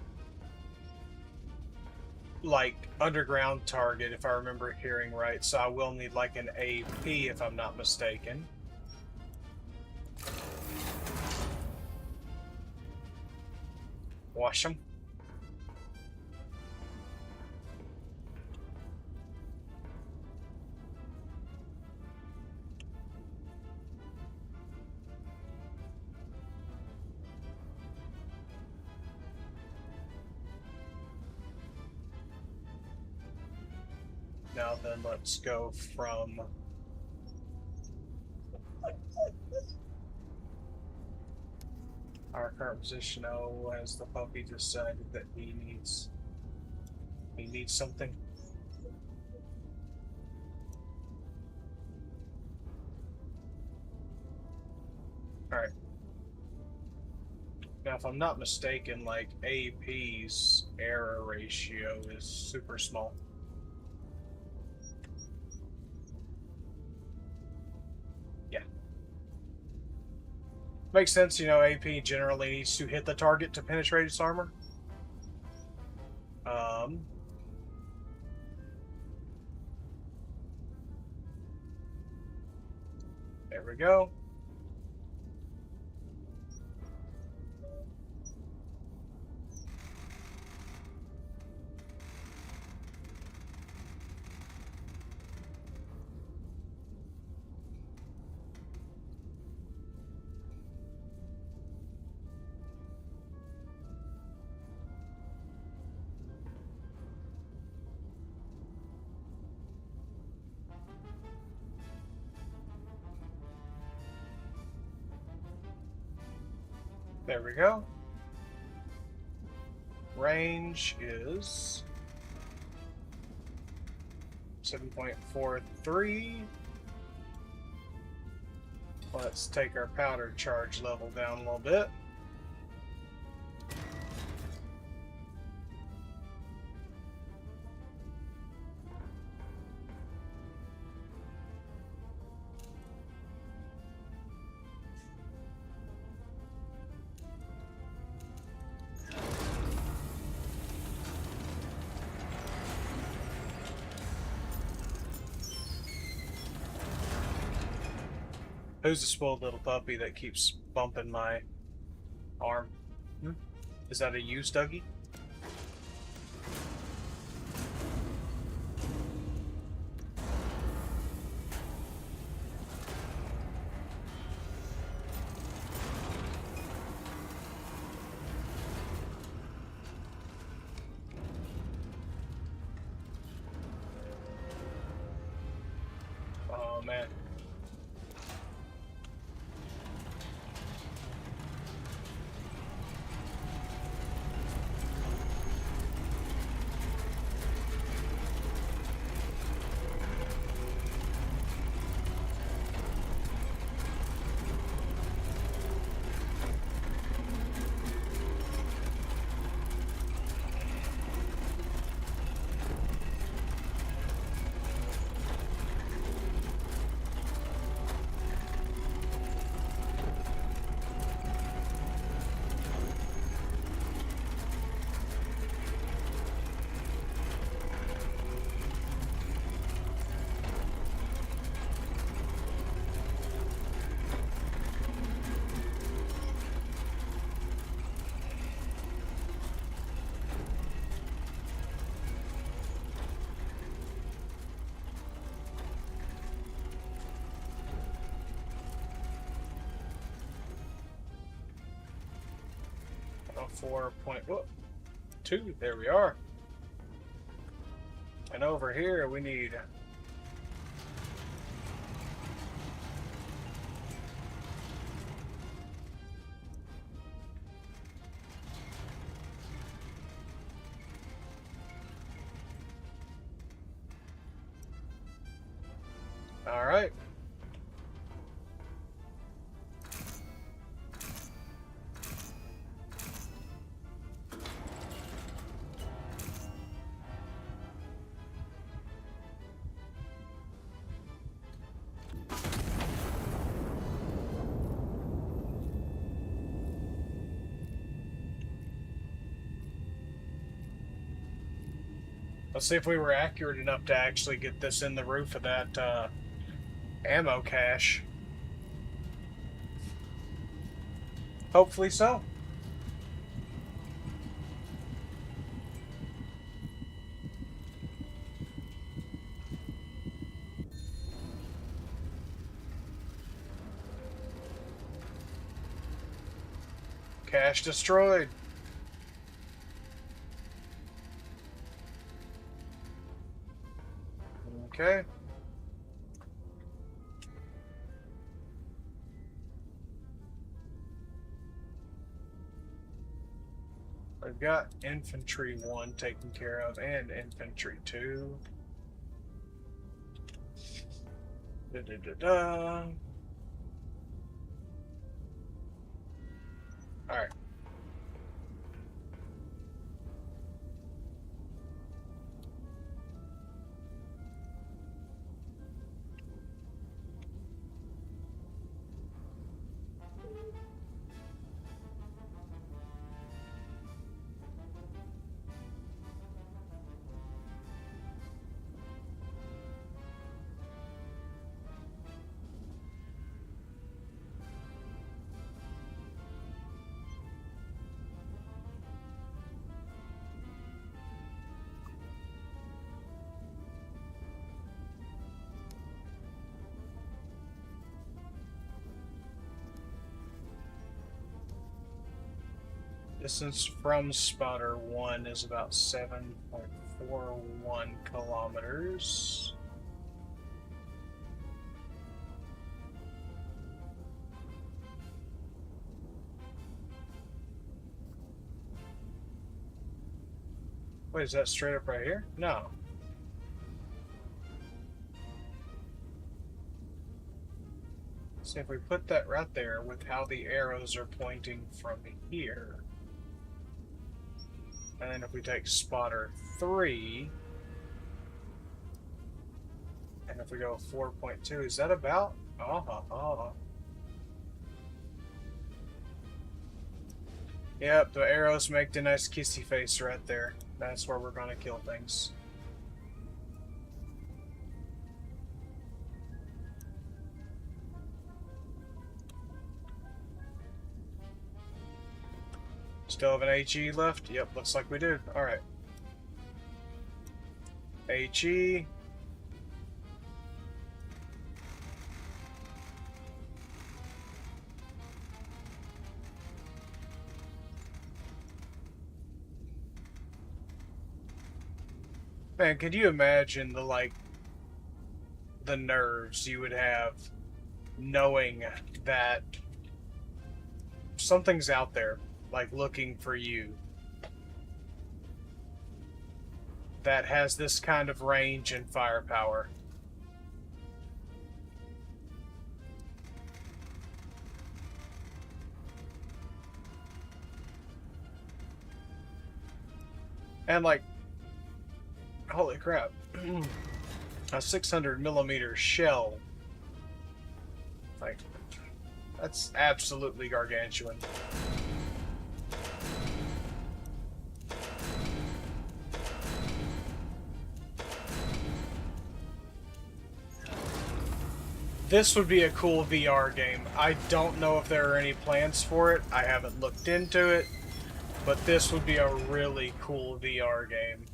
like underground target, if I remember hearing right. So I will need like an AP if I'm not mistaken. Wash them. Now then, let's go from our current position. Oh, has the puppy decided that he needs something? All right. Now, if I'm not mistaken, like AP's error ratio is super small. Yeah. Makes sense, you know, AP generally needs to hit the target to penetrate its armor. There we go. There we go. Range is 7.43. Let's take our powder charge level down a little bit. Who's the spoiled little puppy that keeps bumping my arm? Is that a you, Stuggy? Oh, man. Oh, 4.2. There we are. And over here we need all right. Let's see if we were accurate enough to actually get this in the roof of that ammo cache. Hopefully so. Cache destroyed. Okay. I've got infantry 1 taken care of and infantry 2. Da-da-da-da. Alright. Distance from spotter 1 is about 7.41 kilometers. Wait, is that straight up right here? No. See, if we put that right there with how the arrows are pointing from here, and then if we take spotter 3, and if we go 4.2, is that about? Yep, the arrows make the nice kissy face right there. That's where we're gonna kill things. Still have an HE left? Yep, looks like we do. Alright. HE. Man, could you imagine the nerves you would have knowing that something's out there, like looking for you, that has this kind of range and firepower? And like, holy crap, a 600 millimeter shell, like, that's absolutely gargantuan. This would be a cool VR game. I don't know if there are any plans for it. I haven't looked into it, but this would be a really cool VR game.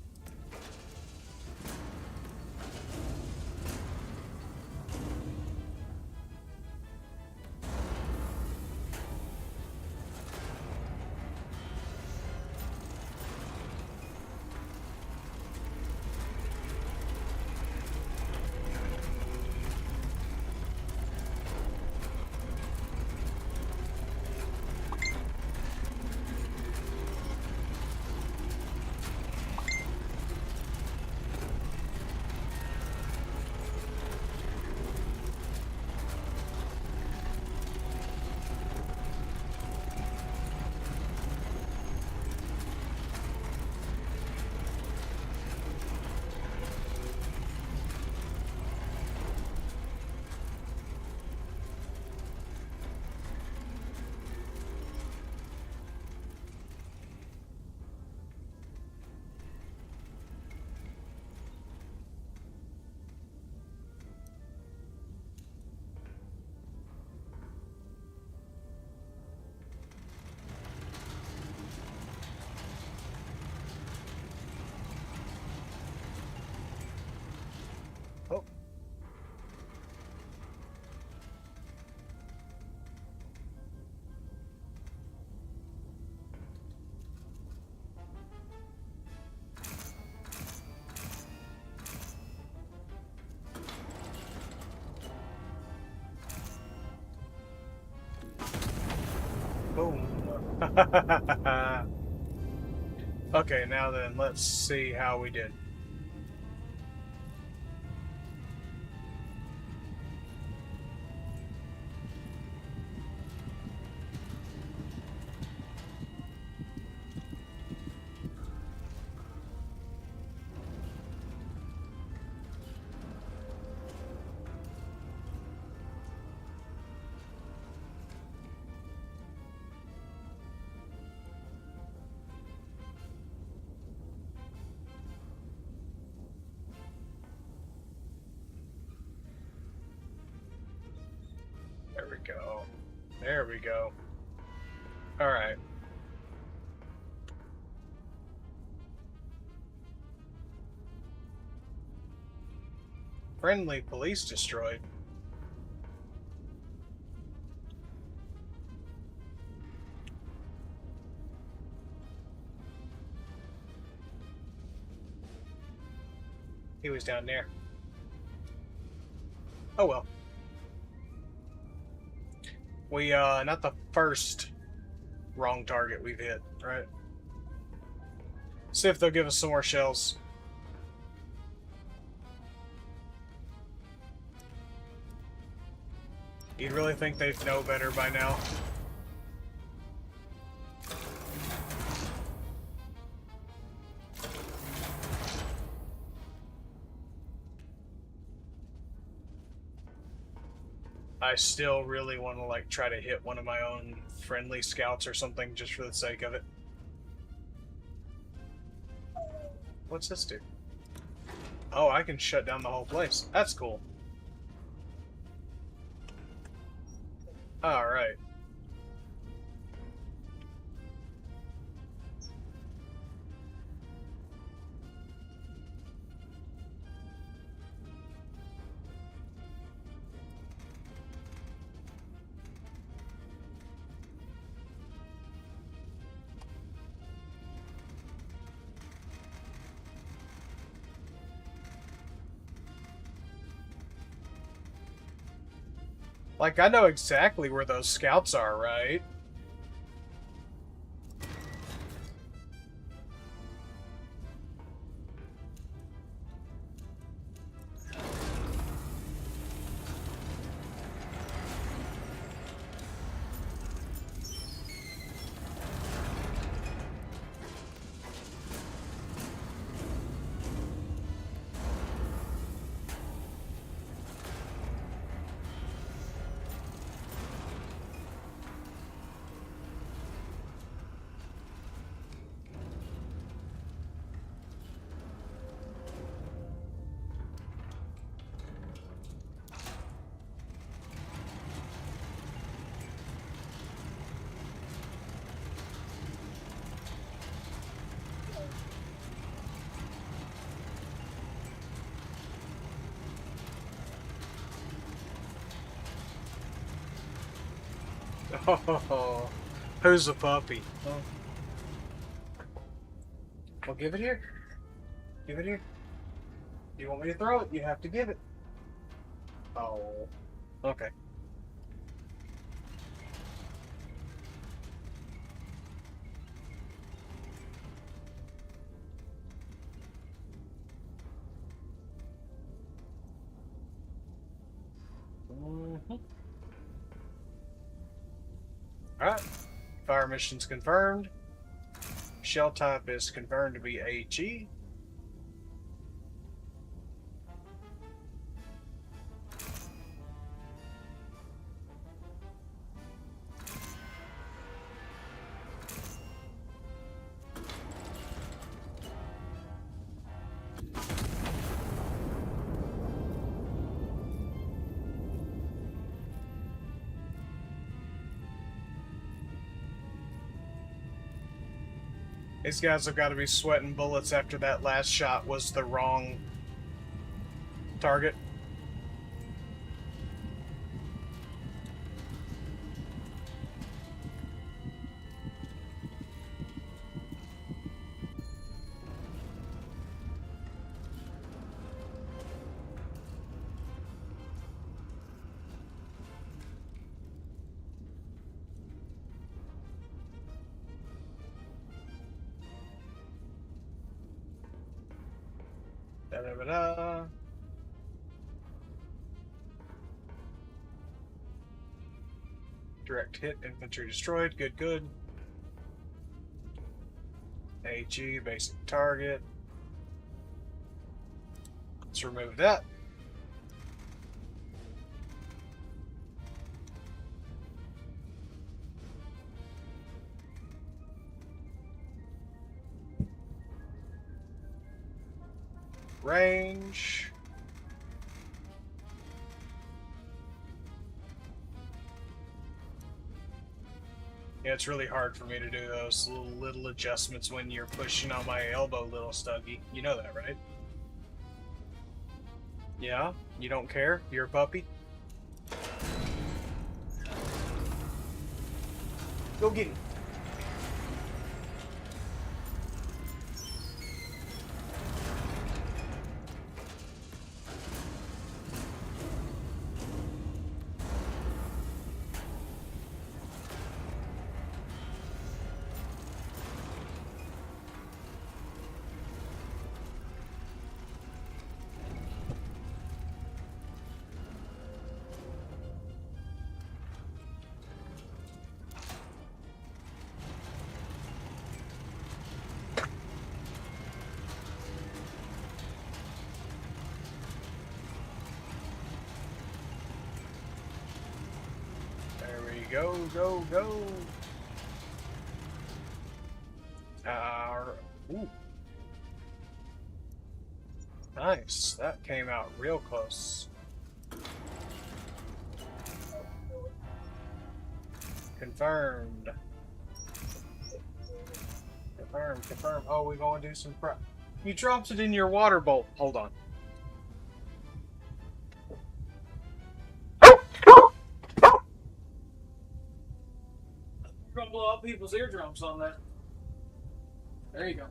Okay, now then, let's see how we did. There we go. There we go. All right. Friendly police destroyed. He was down there. Oh well. We, not the first wrong target we've hit, right? See if they'll give us some more shells. You'd really think they'd know better by now. I still really want to, like, try to hit one of my own friendly scouts or something just for the sake of it. What's this do? Oh, I can shut down the whole place. That's cool. Alright. Like, I know exactly where those scouts are, right? Oh, who's a puppy? Oh. Well, give it here. Give it here. You want me to throw it? You have to give it. Oh. Okay. Alright. Fire mission's confirmed. Shell type is confirmed to be HE. These guys have got to be sweating bullets after that last shot was the wrong target. Da-ba-da. Direct hit, infantry destroyed. Good, good. AG, basic target. Let's remove that. Range. Yeah, it's really hard for me to do those little adjustments when you're pushing on my elbow, little Stuggy. You know that, right? Yeah? You don't care? You're a puppy? Go get him. Go, go, go. Ooh. Nice. That came out real close. Confirmed. Confirm, confirm. Oh, we're going to do some prep. You dropped it in your water bowl. Hold on. We're gonna blow out people's eardrums on that. There you go.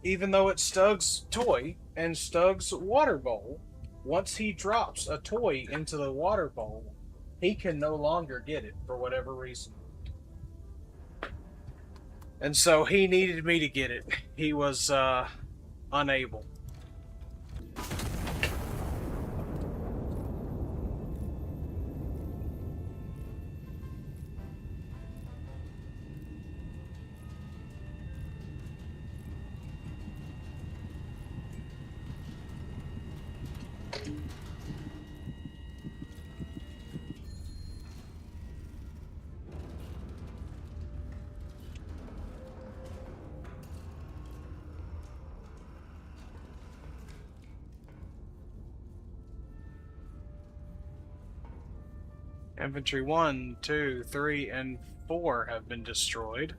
Even though it's Stug's toy and Stug's water bowl, once he drops a toy into the water bowl, he can no longer get it for whatever reason. And so he needed me to get it. He was unable. Infantry 1, 2, 3, and 4 have been destroyed.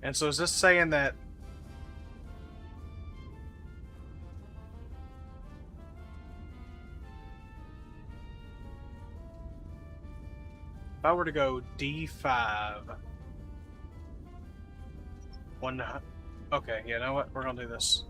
And so is this saying that if I were to go D5, okay, you know what? We're gonna do this.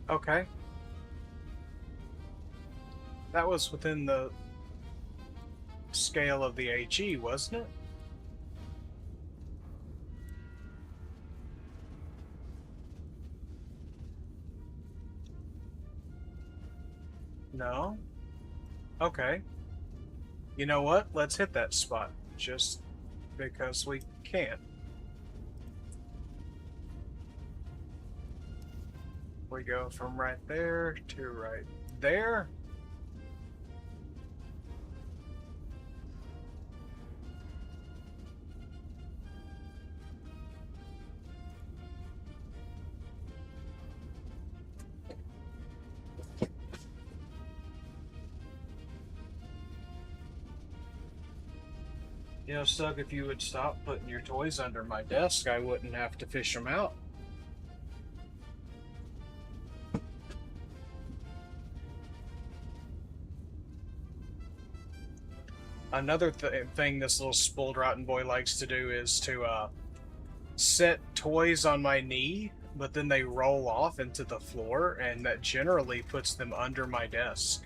Okay. That was within the scale of the HE, wasn't it? No? Okay. You know what? Let's hit that spot. Just because we can. We go from right there to right there. You know, Stug, if you would stop putting your toys under my desk, I wouldn't have to fish them out. Another thing this little spoiled rotten boy likes to do is to set toys on my knee, but then they roll off into the floor, and that generally puts them under my desk.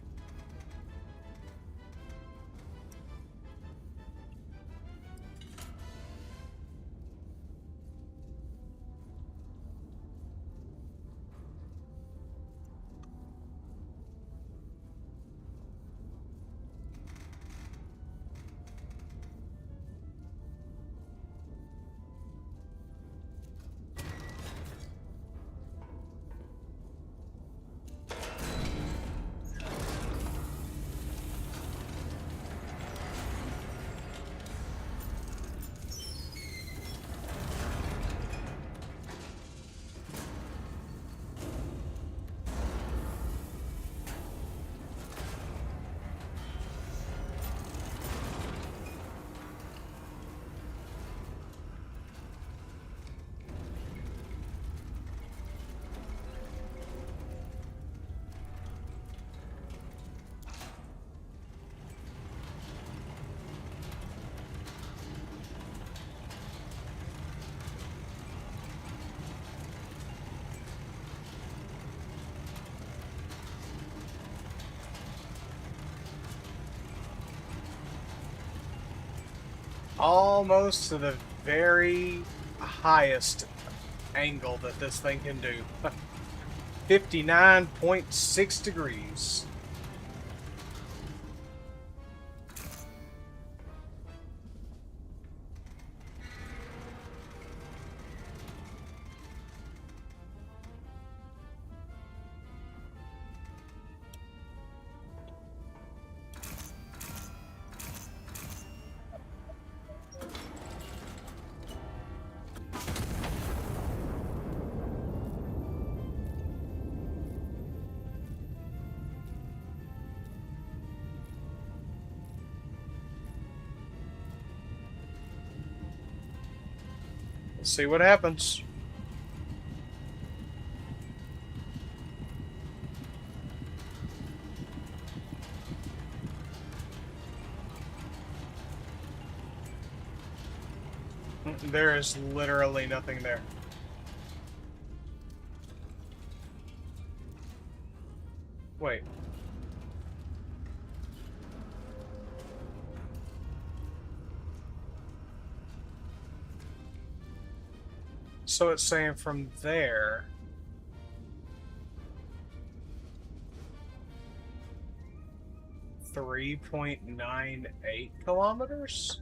Almost to the very highest angle that this thing can do. 59.6 degrees. Let's see what happens. There is literally nothing there. Wait. So it's saying from there. .98 kilometers?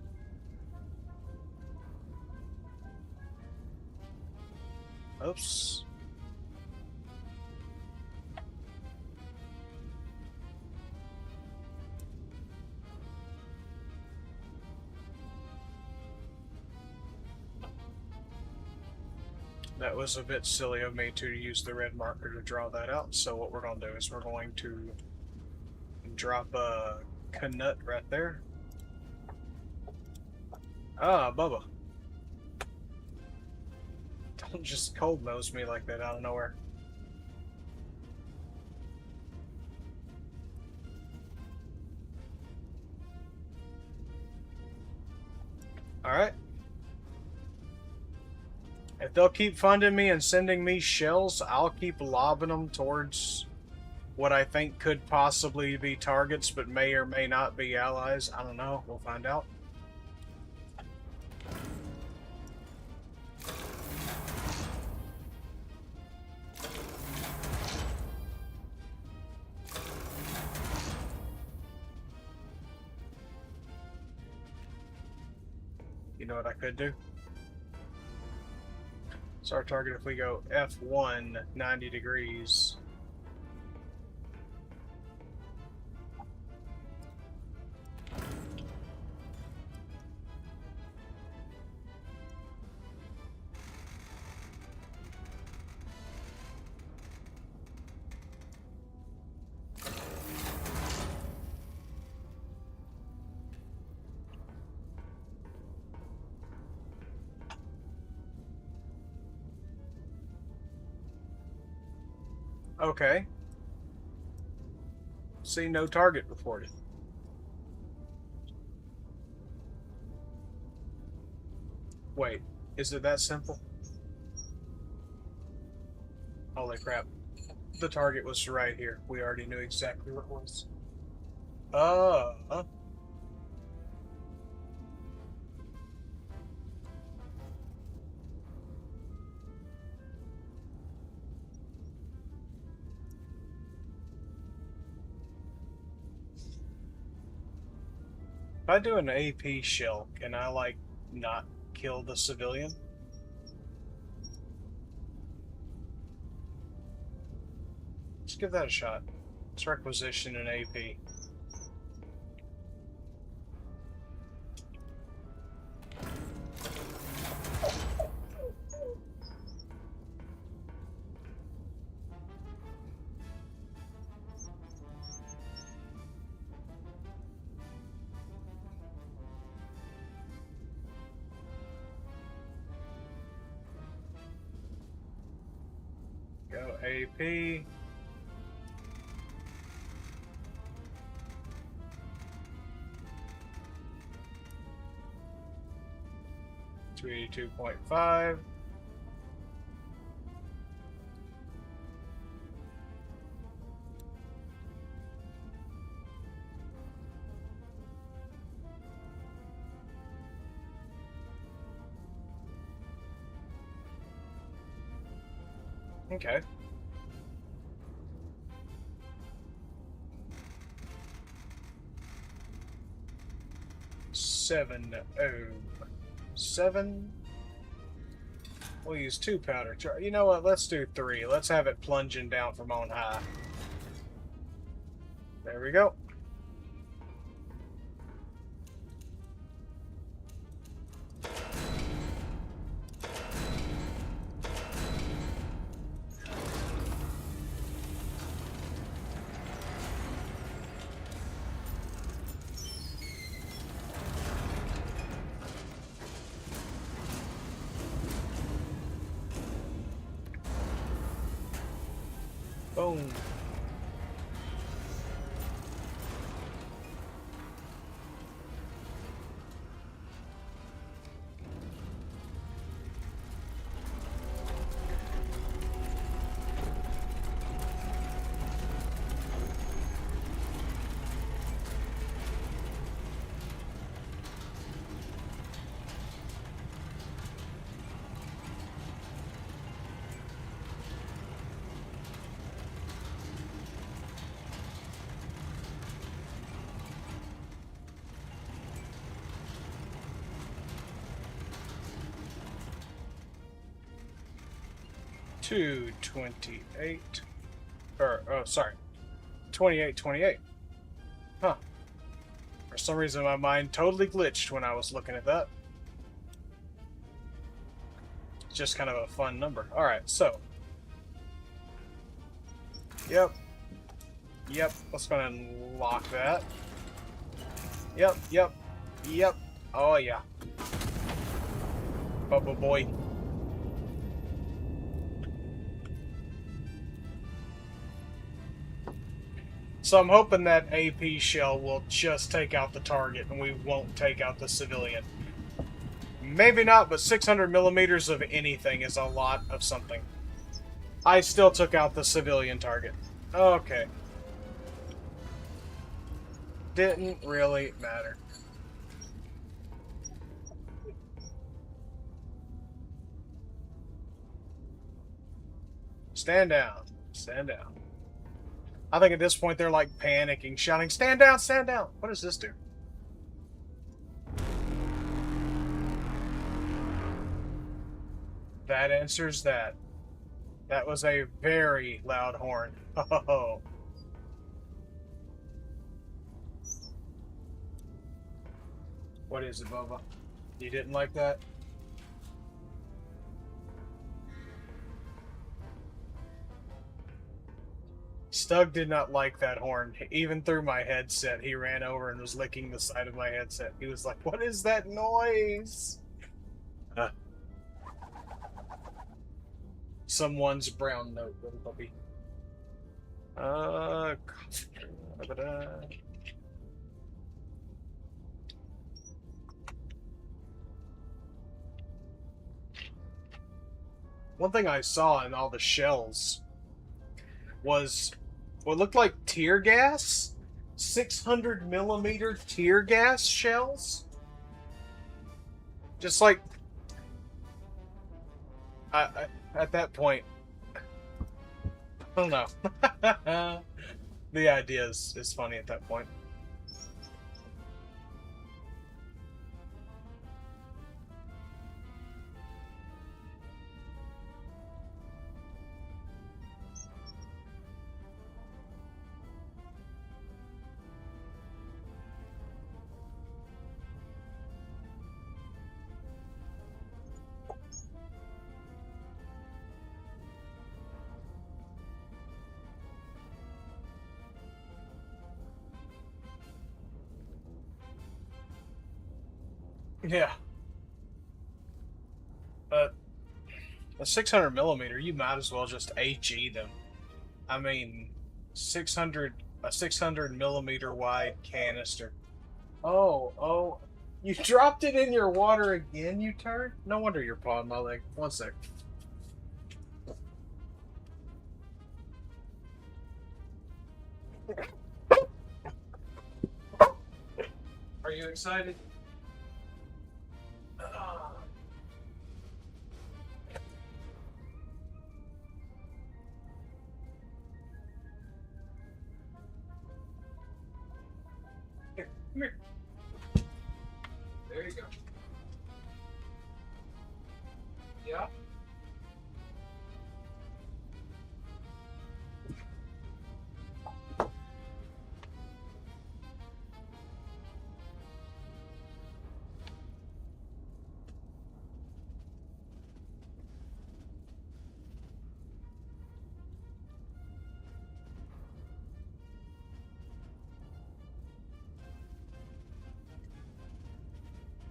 Oops. That was a bit silly of me to use the red marker to draw that out. So what we're going to do is we're going to drop a Knut right there. Ah, Bubba. Don't just cold nose me like that out of nowhere. Alright. If they'll keep funding me and sending me shells, I'll keep lobbing them towards what I think could possibly be targets, but may or may not be allies. I don't know. We'll find out. You know what I could do? So our target, if we go F1, 90 degrees. Okay. See, no target reported. Wait, is it that simple? Holy crap. The target was right here. We already knew exactly what it was. If I do an AP shell, can I, like, not kill the civilian? Let's give that a shot. Let's requisition an AP. Go AP. $282.5. Okay. $707. We'll use 2 powder charge. You know what? Let's do 3. Let's have it plunging down from on high. There we go. Boom. $228. Or, oh, sorry. 2828. Huh. For some reason, my mind totally glitched when I was looking at that. It's just kind of a fun number. Alright, so. Yep. Yep. Let's go ahead and lock that. Yep, yep, yep. Oh, yeah. Bubba boy. So I'm hoping that AP shell will just take out the target and we won't take out the civilian. Maybe not, but 600 millimeters of anything is a lot of something. I still took out the civilian target. Okay. Didn't really matter. Stand down. Stand down. I think at this point they're like panicking, shouting, "Stand down, stand down!" What does this do? That answers that. That was a very loud horn. Oh. What is it, Bubba? You didn't like that? Stug did not like that horn. Even through my headset, he ran over and was licking the side of my headset. He was like, "What is that noise?" Someone's brown note, little puppy. One thing I saw in all the shells was what looked like tear gas. 600 millimeter tear gas shells. Just like, at that point, I don't know. The idea is funny at that point. Yeah. But a 600 millimeter, you might as well just HE them. I mean, 600 a 600 millimeter wide canister. Oh, you dropped it in your water again, you turd? No wonder you're pawing my leg. One sec. Are you excited? Here, come here. There you go. Yeah.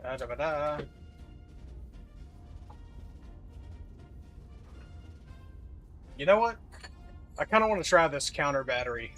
Da-da-ba-da. You know what? I kind of want to try this counter battery.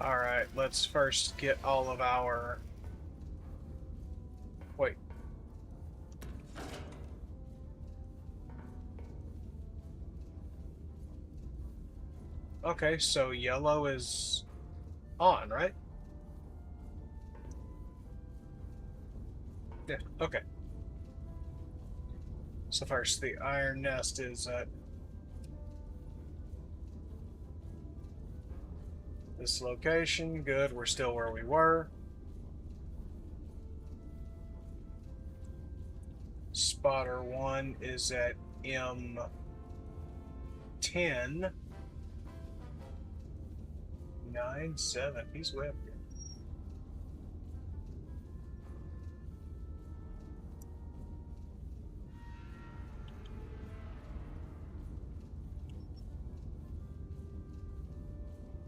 Alright, let's first get all of our... Wait. Okay, so yellow is on, right? Yeah, okay. So first, the iron nest is at this location. Good, we're still where we were. spotter 1 is at M10. 9-7. He's way up here.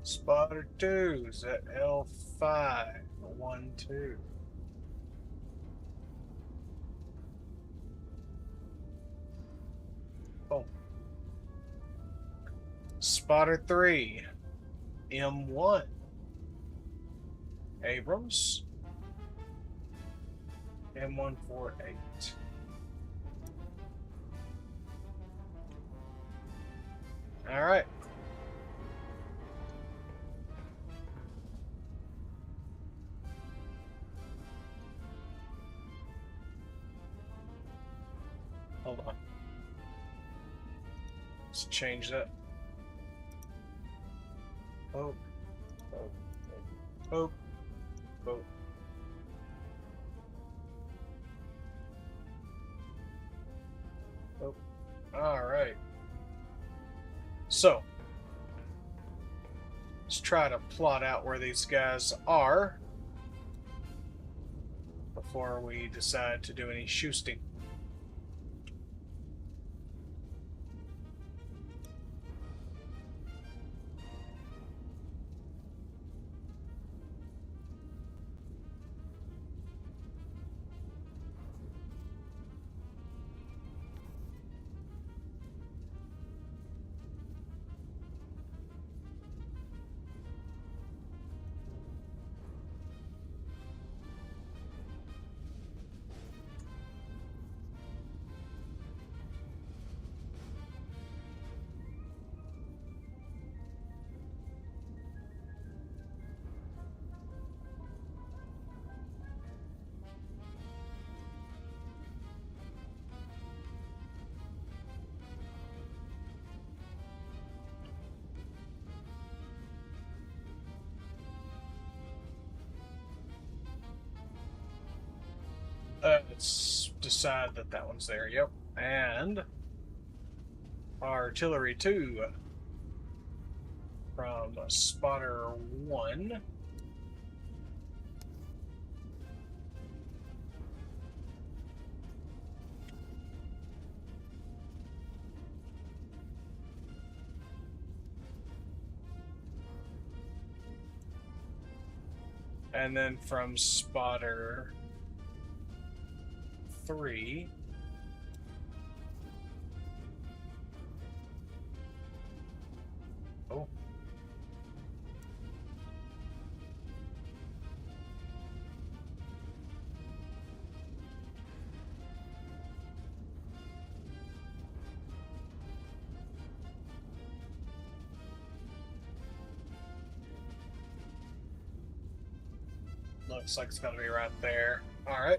Spotter 2 is at L5. 1-2. Boom. Spotter 3, M1. Abrams, M148. All right. Hold on. Let's change that. Oh, oh, oh, oh. Oh. All right. So, let's try to plot out where these guys are before we decide to do any shooting. Let's decide that that one's there. Yep. And artillery 2 from spotter 1. And then from spotter 3. Oh. Looks like it's gonna be right there. All right.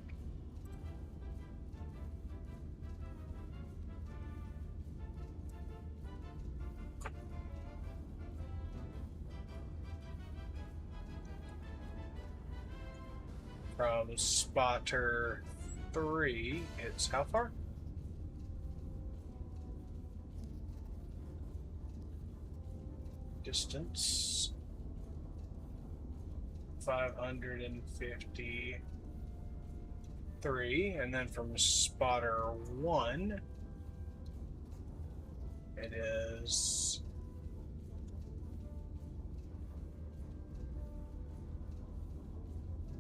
From spotter 3, it's how far? Distance 553, and then from spotter 1, it is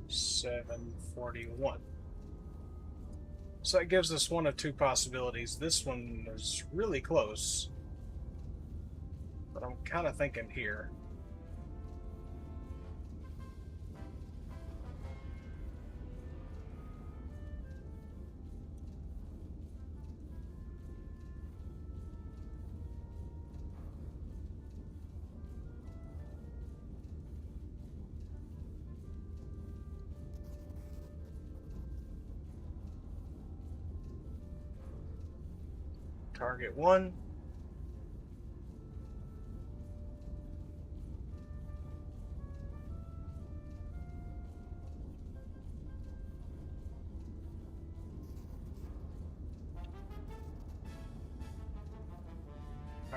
741. So that gives us one of two possibilities. This one is really close, but I'm kind of thinking here. Target 1.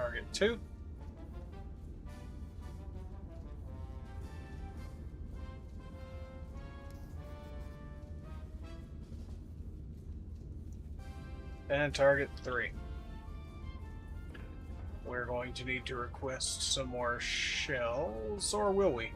Target 2. And target 3. We're going to need to request some more shells, or will we?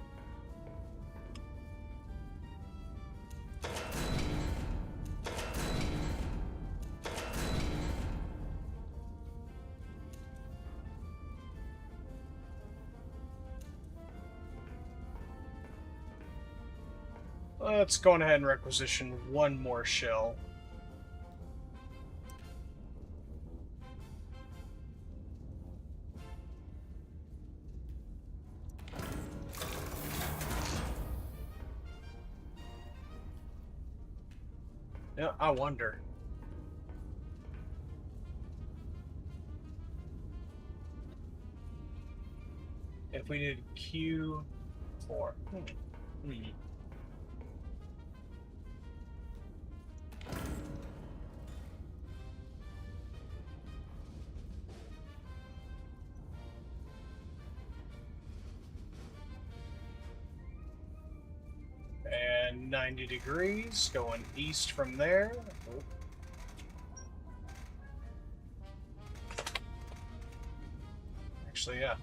Let's go ahead and requisition one more shell. Yeah, I wonder. If we did Q4. Hmm. And 90 degrees, going east from there. Oh. Actually, yeah.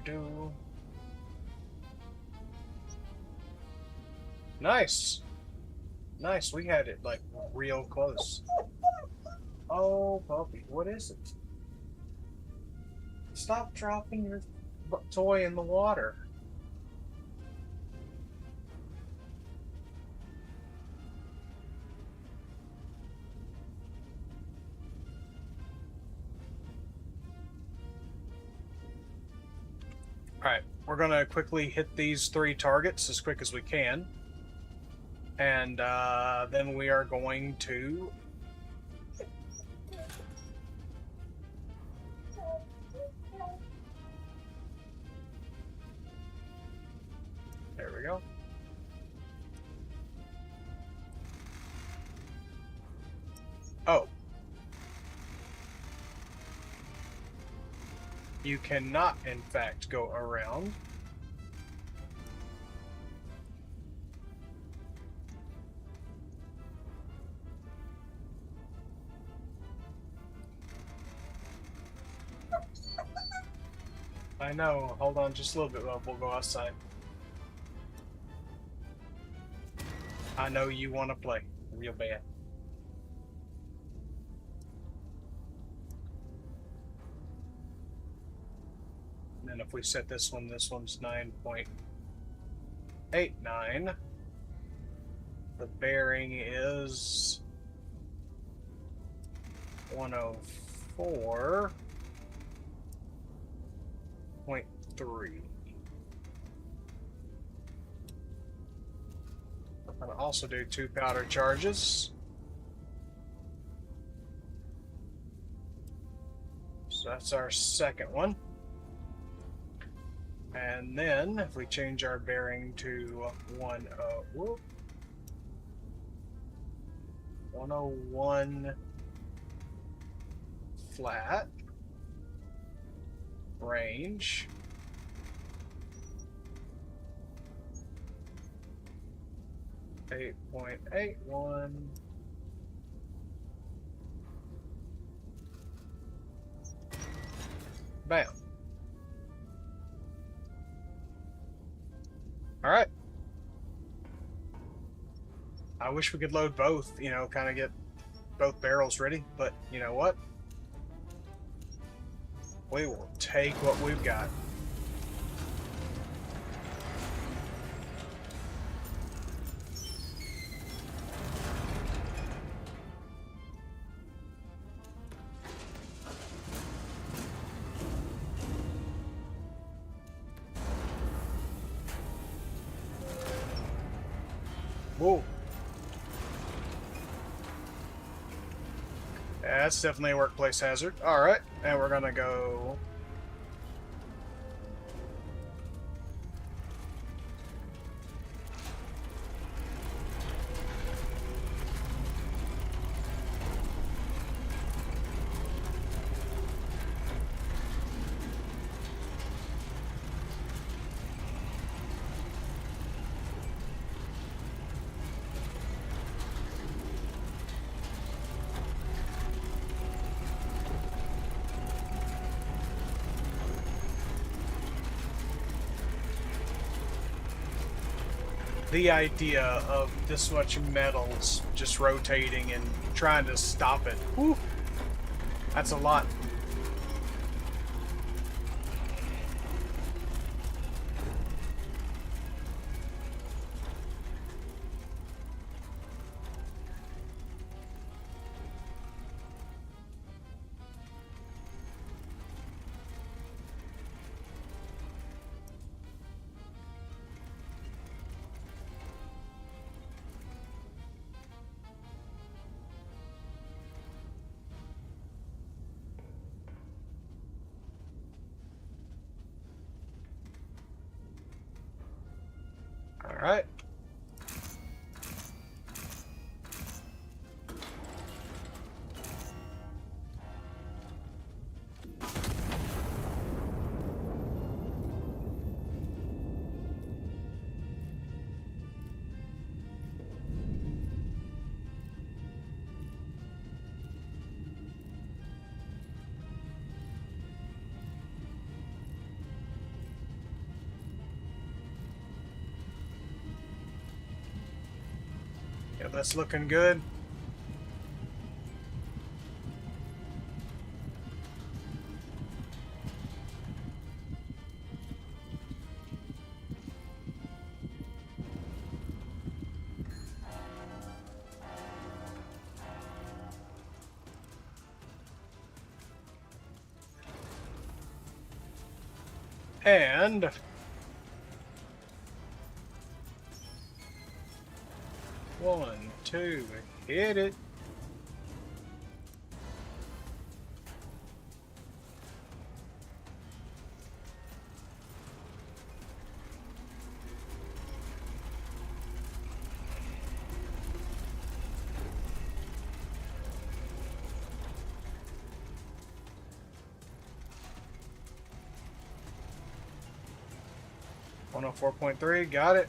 Do. Nice. Nice, we had it like real close. Oh, puppy, what is it? Stop dropping your toy in the water. Alright, we're going to quickly hit these 3 targets as quick as we can. And then we are going to... There we go. Oh. You cannot, in fact, go around. I know. Hold on just a little bit while we'll go outside. I know you want to play real bad. And then if we set this one's 9.89. The bearing is 104.3. I'm gonna also do 2 powder charges. So that's our second one. And then if we change our bearing to 101 flat, range, .81. Bam. All right. I wish we could load both, you know, kind of get both barrels ready, but you know what? We will take what we've got. Whoa. Yeah, that's definitely a workplace hazard. Alright, and we're gonna go... the idea of this much metals just rotating and trying to stop it. Whew, that's a lot. All right. Yeah, that's looking good. And one, two, hit it. One oh 4.3, got it.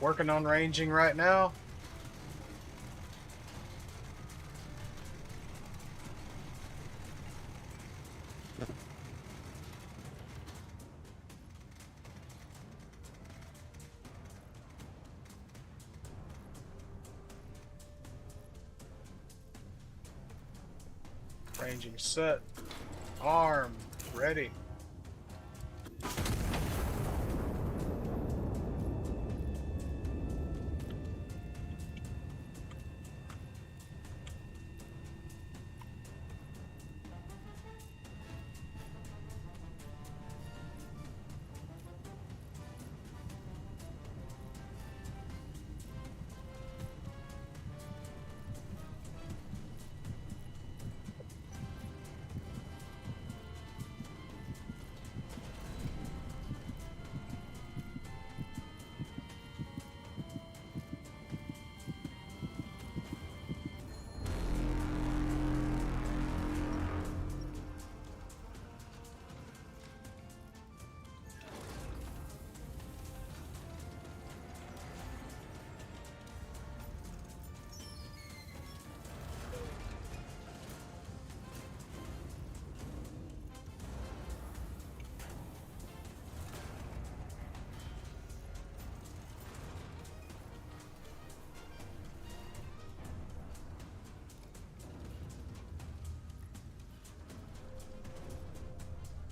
Working on ranging right now. Ranging set. Arm ready.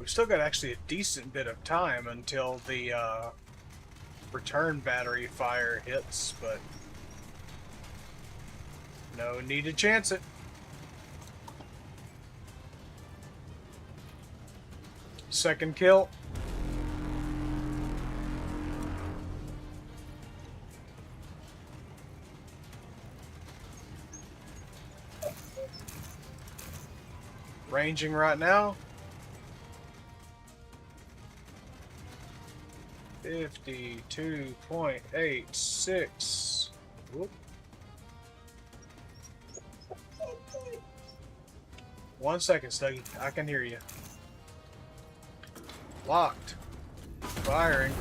We've still got actually a decent bit of time until the return battery fire hits, but no need to chance it. Second kill. Ranging right now. 52.86. Whoop. 1 second, Stuggy. I can hear you. Locked. Firing.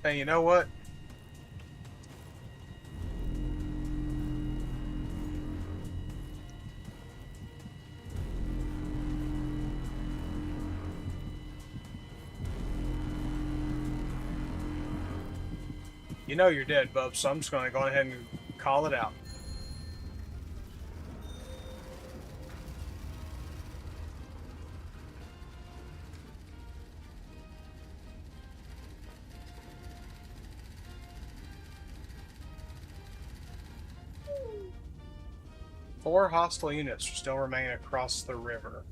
And you know what? You know you're dead, bub, so I'm just going to go ahead and call it out. Four hostile units still remain across the river.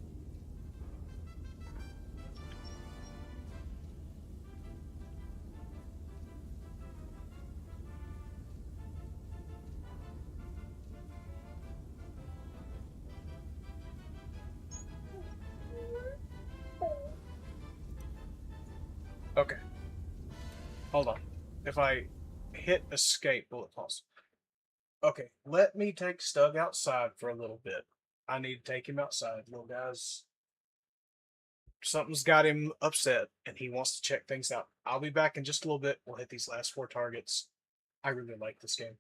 Okay, hold on. If I hit escape, will it pause? Okay, let me take Stug outside for a little bit. I need to take him outside, little guys. Something's got him upset, and he wants to check things out. I'll be back in just a little bit. We'll hit these last four targets. I really like this game.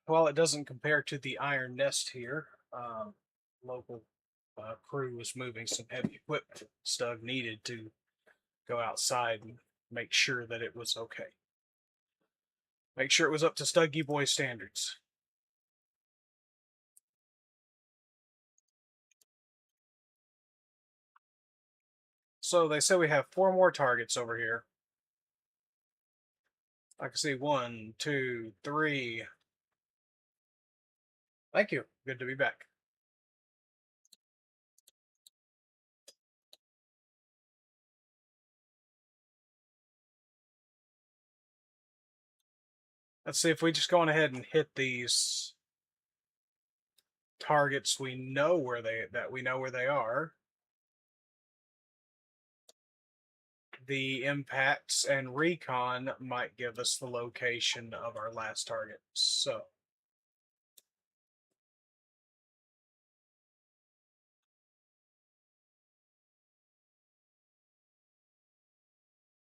While it doesn't compare to the Iron Nest here, local crew was moving some heavy equipment. Stug needed to go outside and make sure that it was okay. Make sure it was up to Stuggy Boy standards. So they say we have 4 more targets over here. I can see 1, 2, 3. Thank you. Good to be back. Let's see if we just go on ahead and hit these targets we know where they are. The impacts and recon might give us the location of our last target. So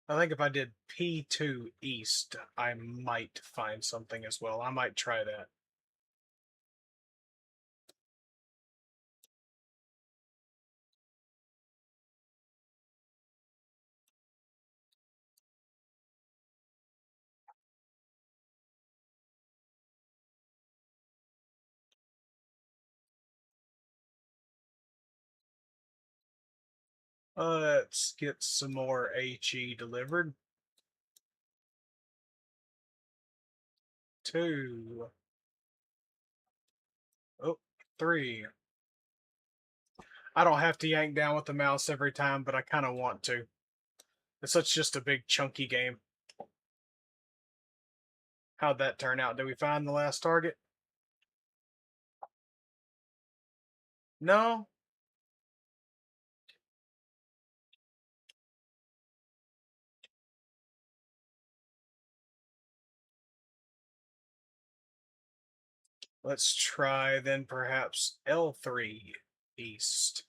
I think if I did P2 East, I might find something as well. I might try that. Let's get some more HE delivered. 2. Oh, 3. I don't have to yank down with the mouse every time, but I kind of want to. It's such just a big chunky game. How'd that turn out? Did we find the last target? No? Let's try then perhaps L3 East.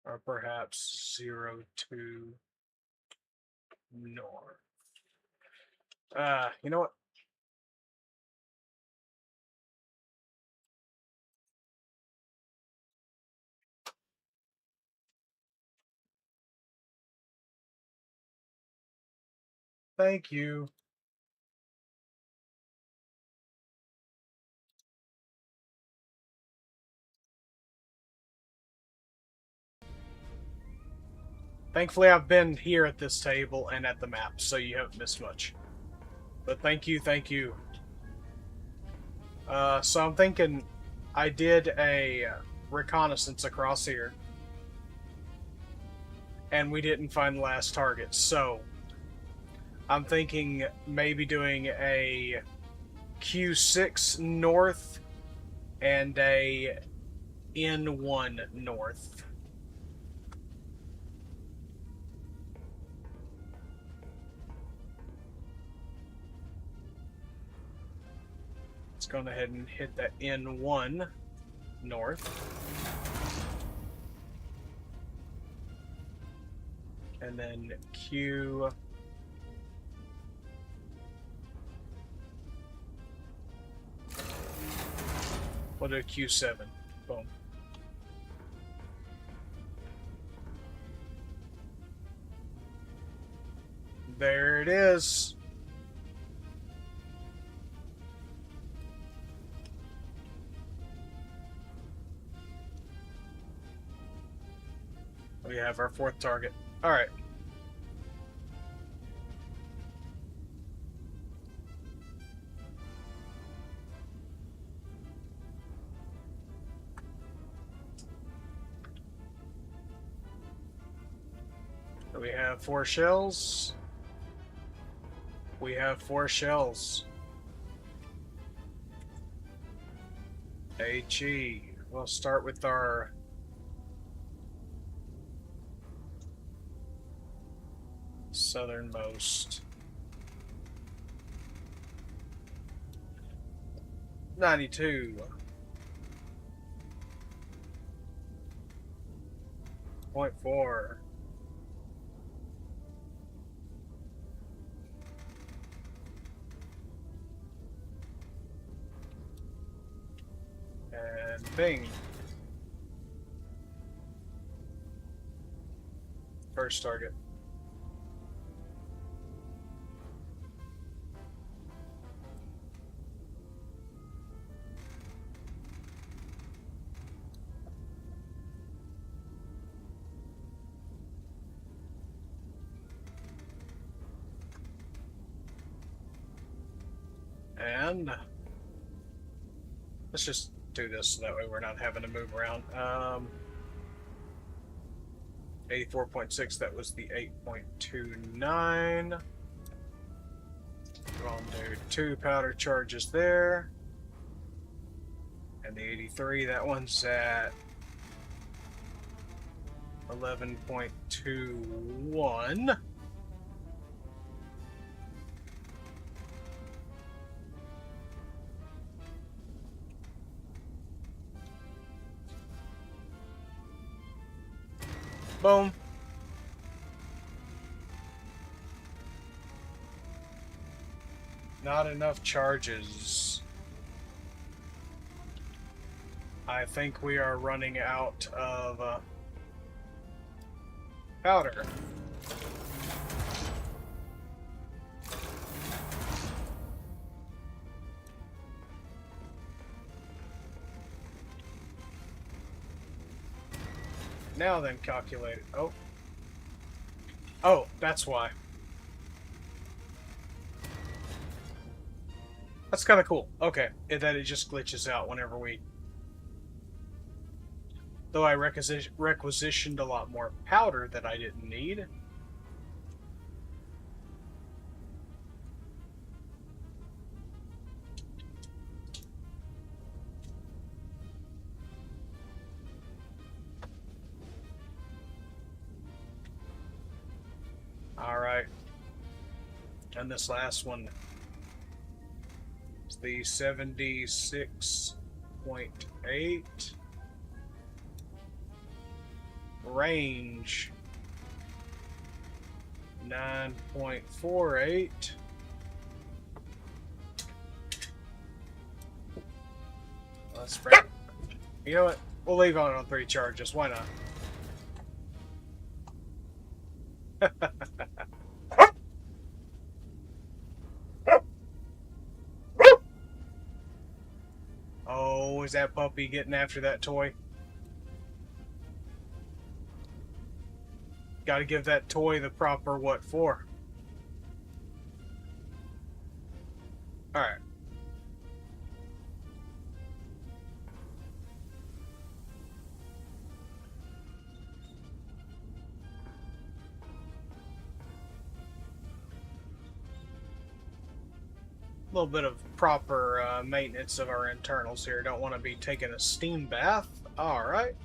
Or perhaps 02 North. You know what? Thank you. Thankfully, I've been here at this table and at the map, so you haven't missed much. But thank you, thank you. So I'm thinking I did a reconnaissance across here, and we didn't find the last target. So I'm thinking maybe doing a Q6 north and a N1 north. Let's go ahead and hit that N1 north. And then Q. We'll do Q7. Boom. There it is. We have our 4th target. All right. We have 4 shells. We have 4 shells. HE. We'll start with our southernmost. 92. .4. And bing. First target. And let's just do this so that way we're not having to move around. 84.6, that was the 8.29. We'll do 2 powder charges there. And the 83, that one's at 11.21. Boom. Not enough charges. I think we are running out of powder. Now then, calculate it. Oh. Oh, that's why. That's kind of cool. Okay. That it just glitches out whenever we... Though I requisitioned a lot more powder that I didn't need. Alright. And this last one is the 76.8. Range 9.48. Let's bring it. You know what? We'll leave on 3 charges. Why not? Oh, is that puppy getting after that toy? Gotta give that toy the proper what for. Alright. A little bit of proper maintenance of our internals here. Don't want to be taking a steam bath. Alright.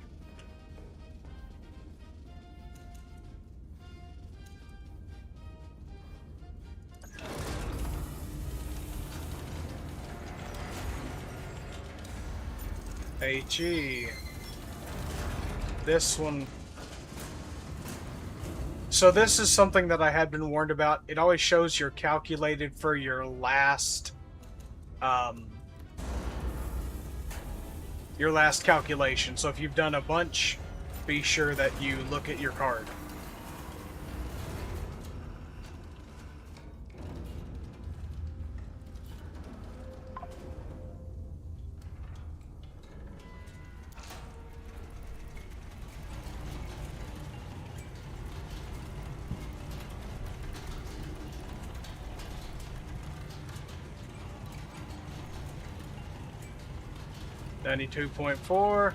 HE. This one. So this is something that I had been warned about. It always shows you're calculated for your last calculation. So if you've done a bunch, be sure that you look at your card. $92.4.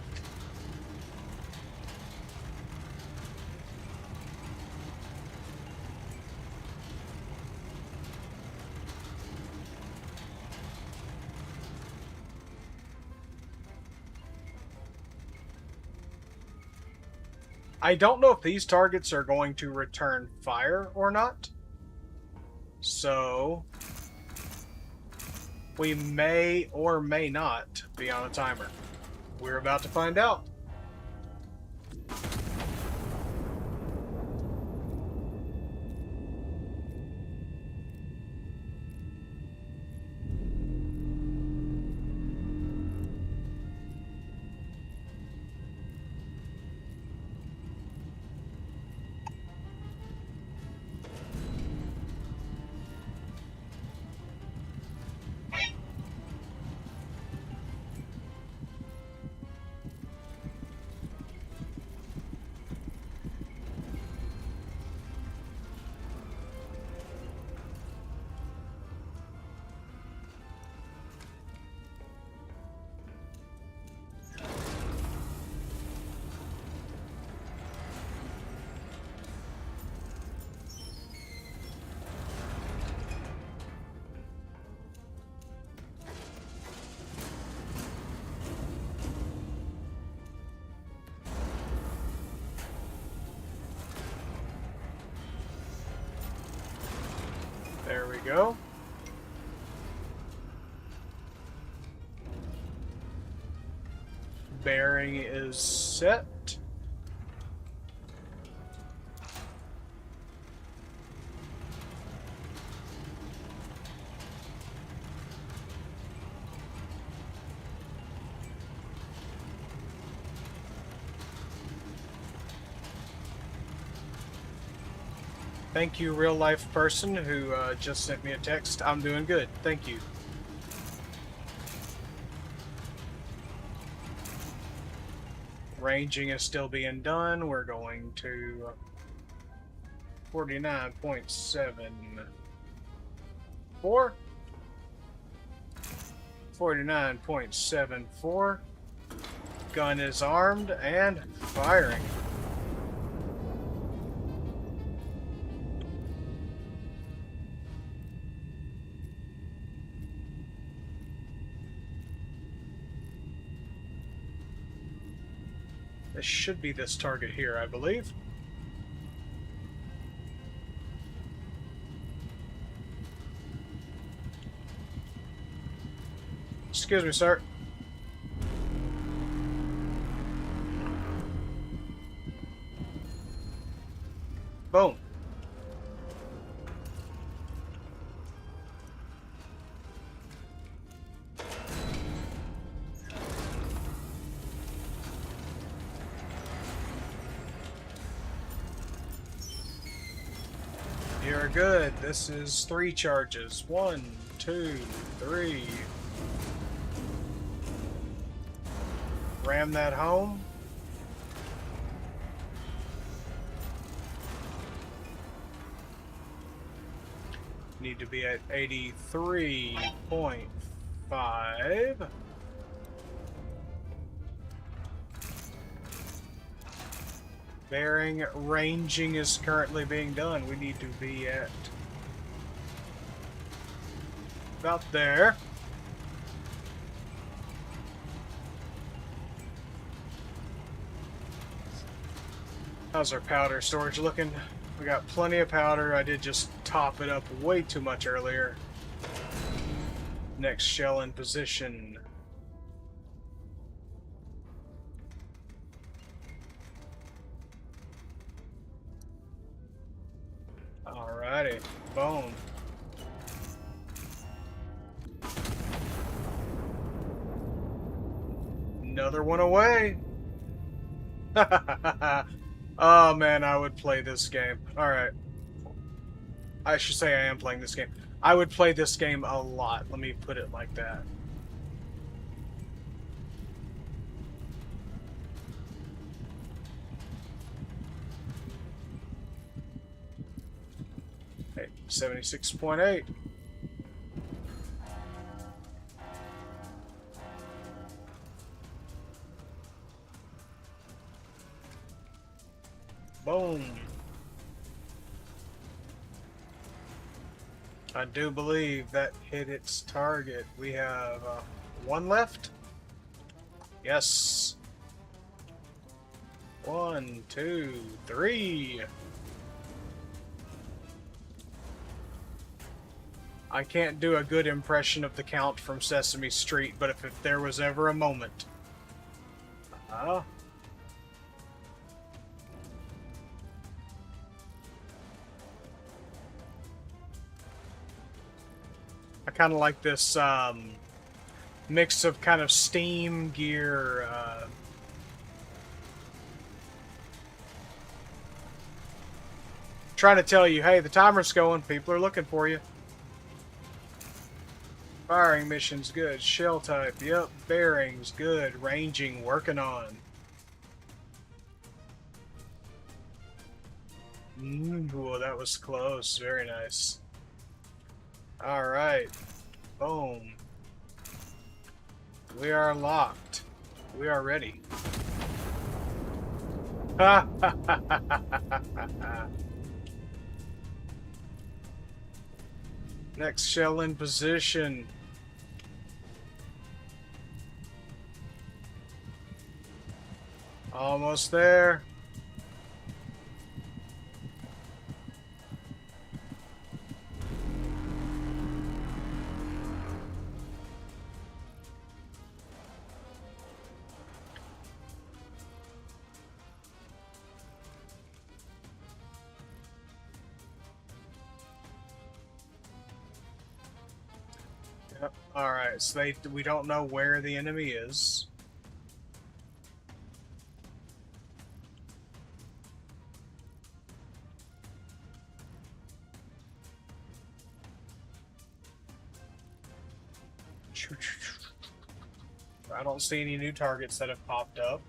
I don't know if these targets are going to return fire or not. So we may or may not be on a timer. We're about to find out. we go. Bearing is set. Thank you, real life person who just sent me a text. I'm doing good. Thank you. Ranging is still being done. We're going to 49.74. 49.74. Gun is armed and firing. This should be this target here, I believe. Excuse me, sir. Boom. You're good. This is 3 charges. 1, 2, 3. Ram that home. Need to be at 83.5. Bearing ranging is currently being done. We need to be at about there. How's our powder storage looking? We got plenty of powder. I did just top it up way too much earlier. Next shell in position. Alrighty, boom. Another one away. Oh man, I would play this game. Alright. I should say I am playing this game. I would play this game a lot. Let me put it like that. Okay, 76.8. Boom. I do believe that hit its target. We have 1 left. Yes. 1, 2, 3. I can't do a good impression of the Count from Sesame Street, but if there was ever a moment. I kind of like this mix of kind of steam gear. Trying to tell you, hey, the timer's going. People are looking for you. Firing mission's good. Shell type, yep. Bearings, good. Ranging, working on. Ooh, that was close. Very nice. Alright. Boom. We are locked. We are ready. Ha ha ha ha ha ha. Next shell in position. Almost there. Yep. Alright, so we don't know where the enemy is. I don't see any new targets that have popped up.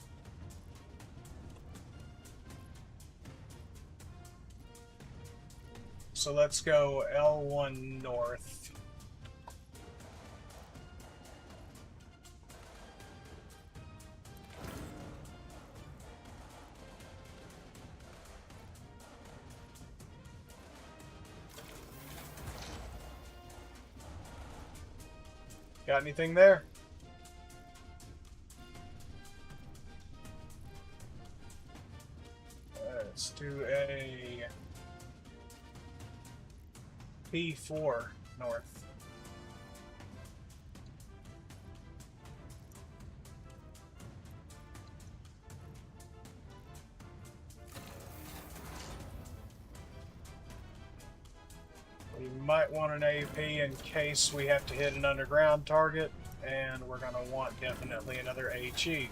So let's go L1 north. Got anything there? Let's do a P4 north. We might want an AP in case we have to hit an underground target, and we're going to want definitely another HE.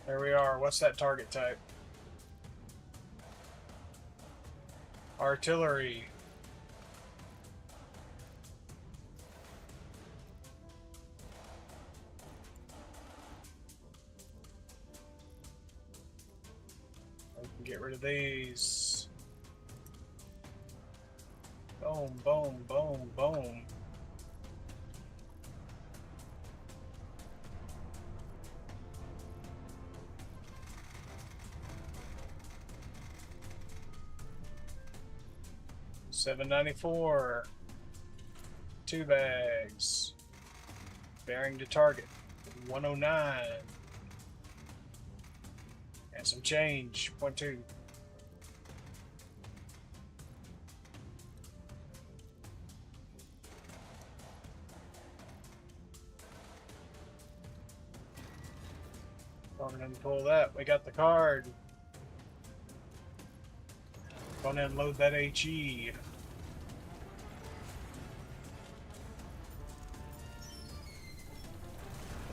There we are. What's that target type? Artillery. We can get rid of these. Boom, boom, boom, boom. $7.94. 2 bags. Bearing to target. 109. And some change. 0.2. Go ahead and pull that. We got the card. Go ahead and load that HE.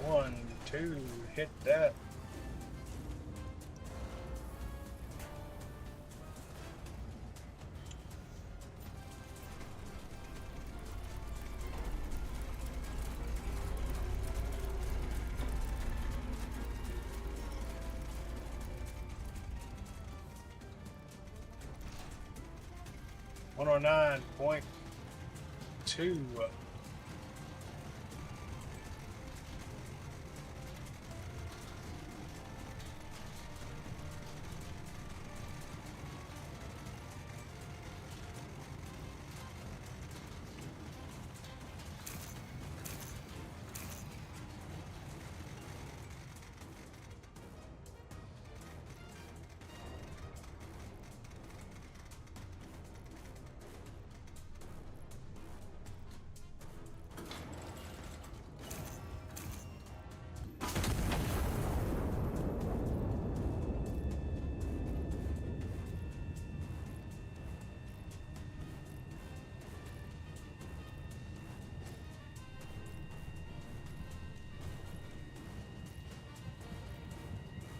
One, two, hit that. $109.2.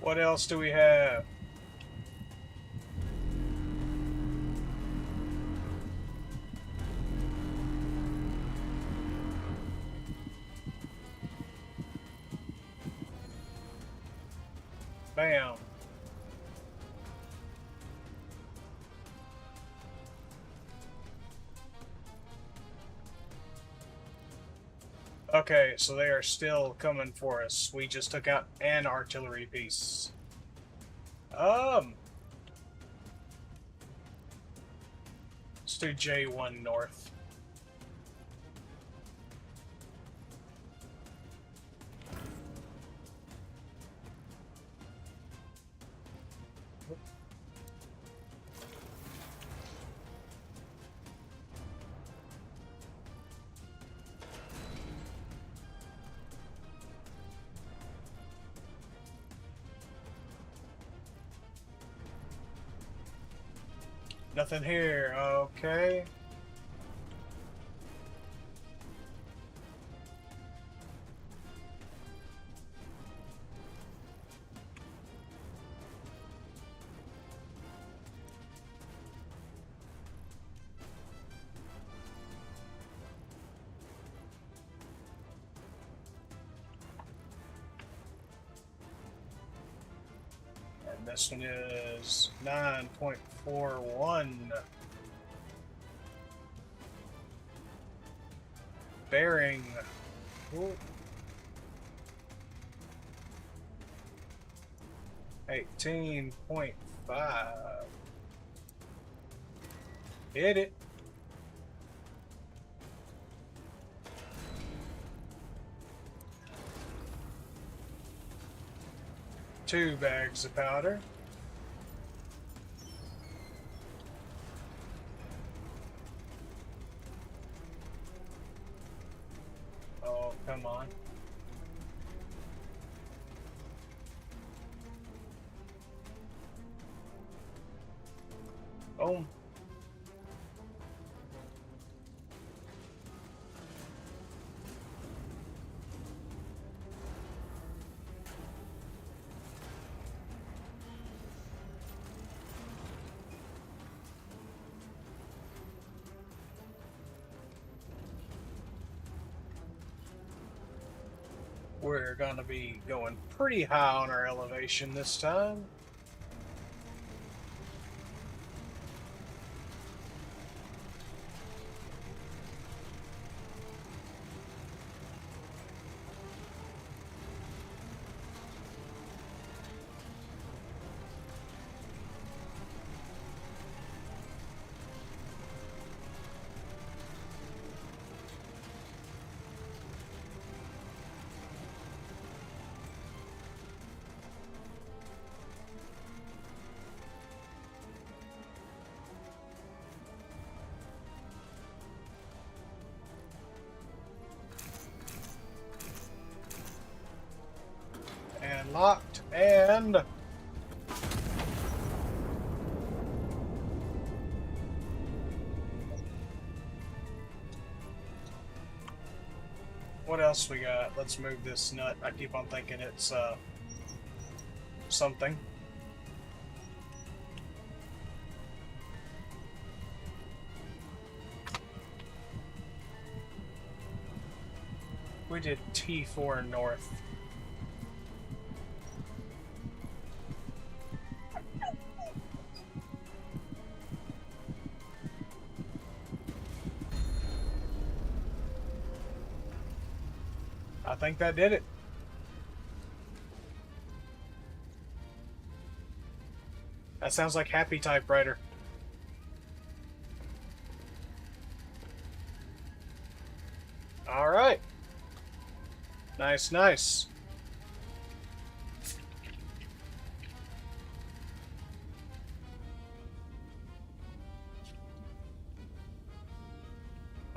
What else do we have? Bam. Okay, so they are still coming for us. We just took out an artillery piece. Let's do J1 north. Nothing here. Okay. And this one is 9.41. Bearing. Ooh. 18.5. Hit it. Two bags of powder. Oh, come on. Oh. We're gonna be going pretty high on our elevation this time. And locked, and what else we got? Let's move this nut. I keep on thinking it's something. We did T4 north. I think that did it. That sounds like happy typewriter. All right. Nice, nice.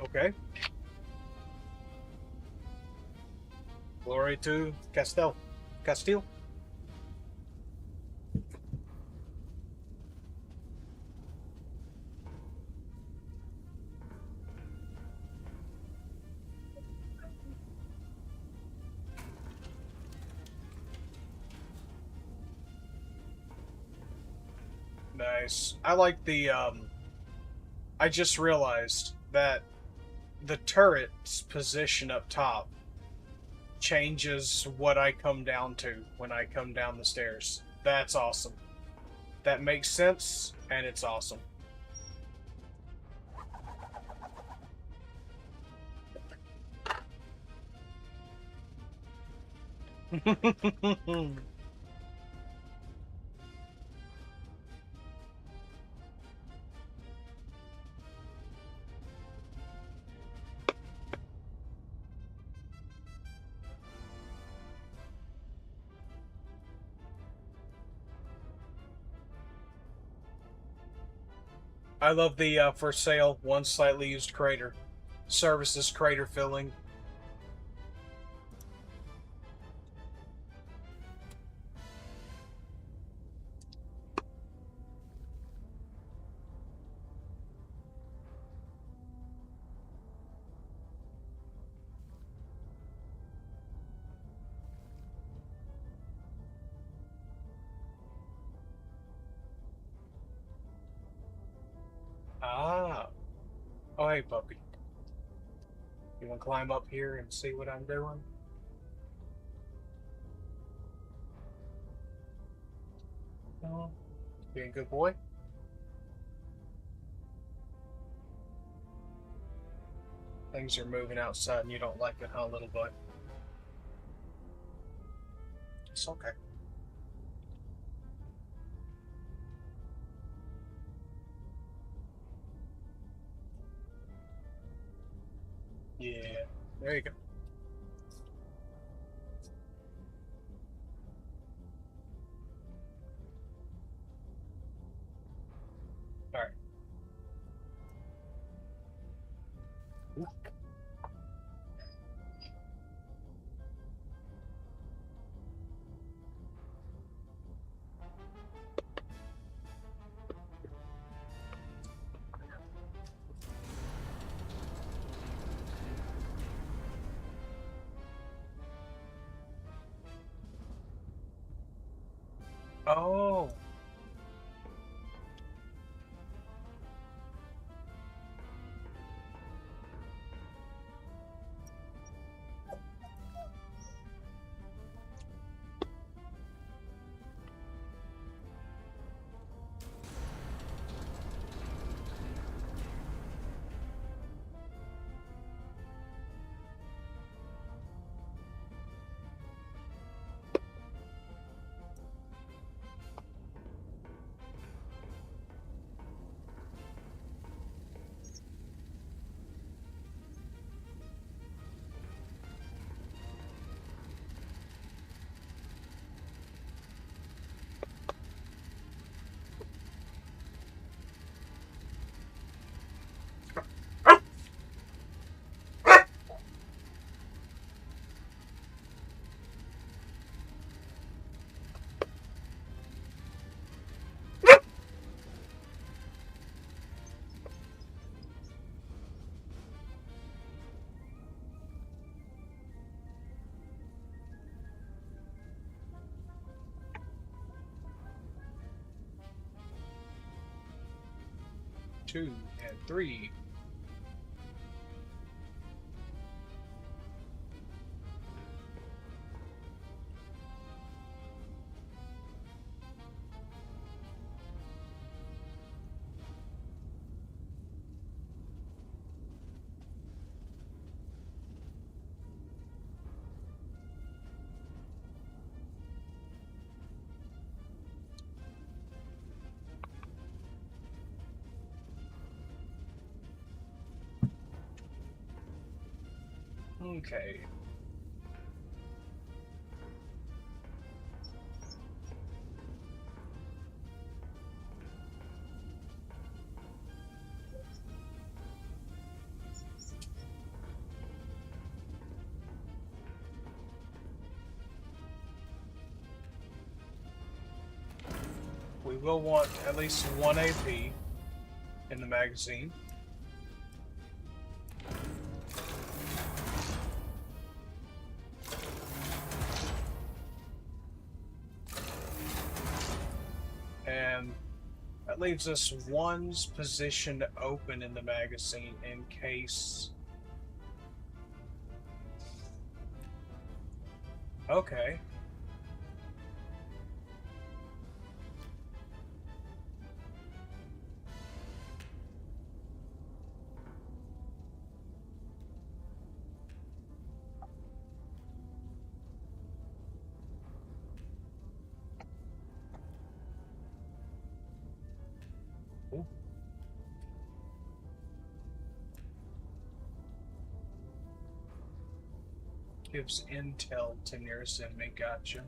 Okay. Glory to Castile. Nice. I like the I just realized that the turret's position up top changes what I come down to when I come down the stairs. That's awesome. That makes sense, and it's awesome. I love the for sale, one slightly used crater. Services crater filling. Oh, hey, puppy. You want to climb up here and see what I'm doing? No. Being a good boy? Things are moving outside and you don't like it, huh, little boy? It's okay. Yeah. There you go. All right. Oh. Two and three. Okay. We will want at least 1 AP in the magazine. And that leaves us one's position open in the magazine in case. Okay. Ooh. Gives intel to nearest enemy. Gotcha.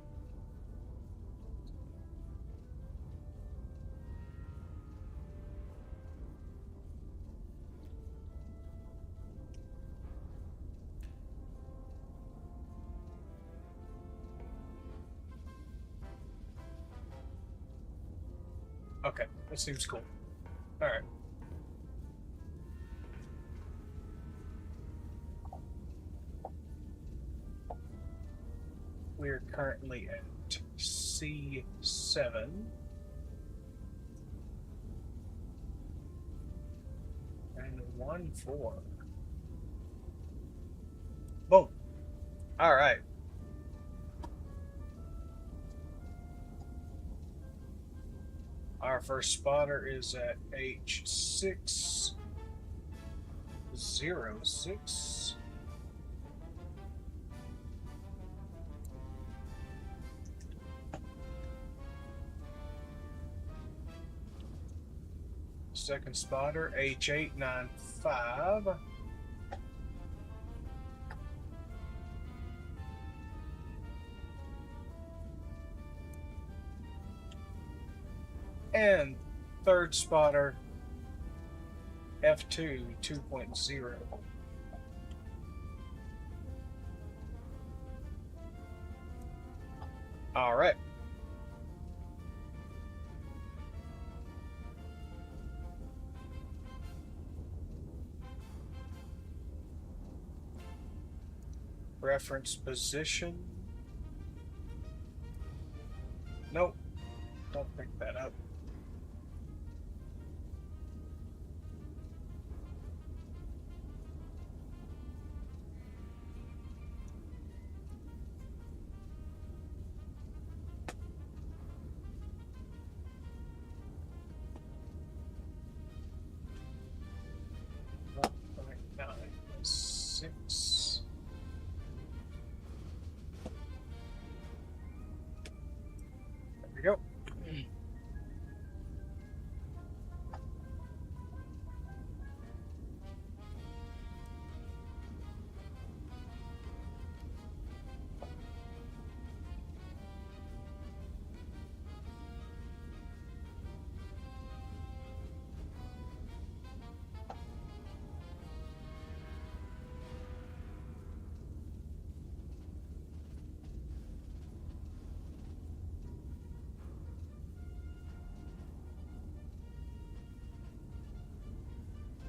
Okay, that seems cool. Alright. We're currently at C7. Random 1-4. Boom. All right. Our first spotter is at H606. Second spotter, H895. And third spotter, F2 2.0. All right. Reference position. Nope. Don't pick that up. Six. There we go.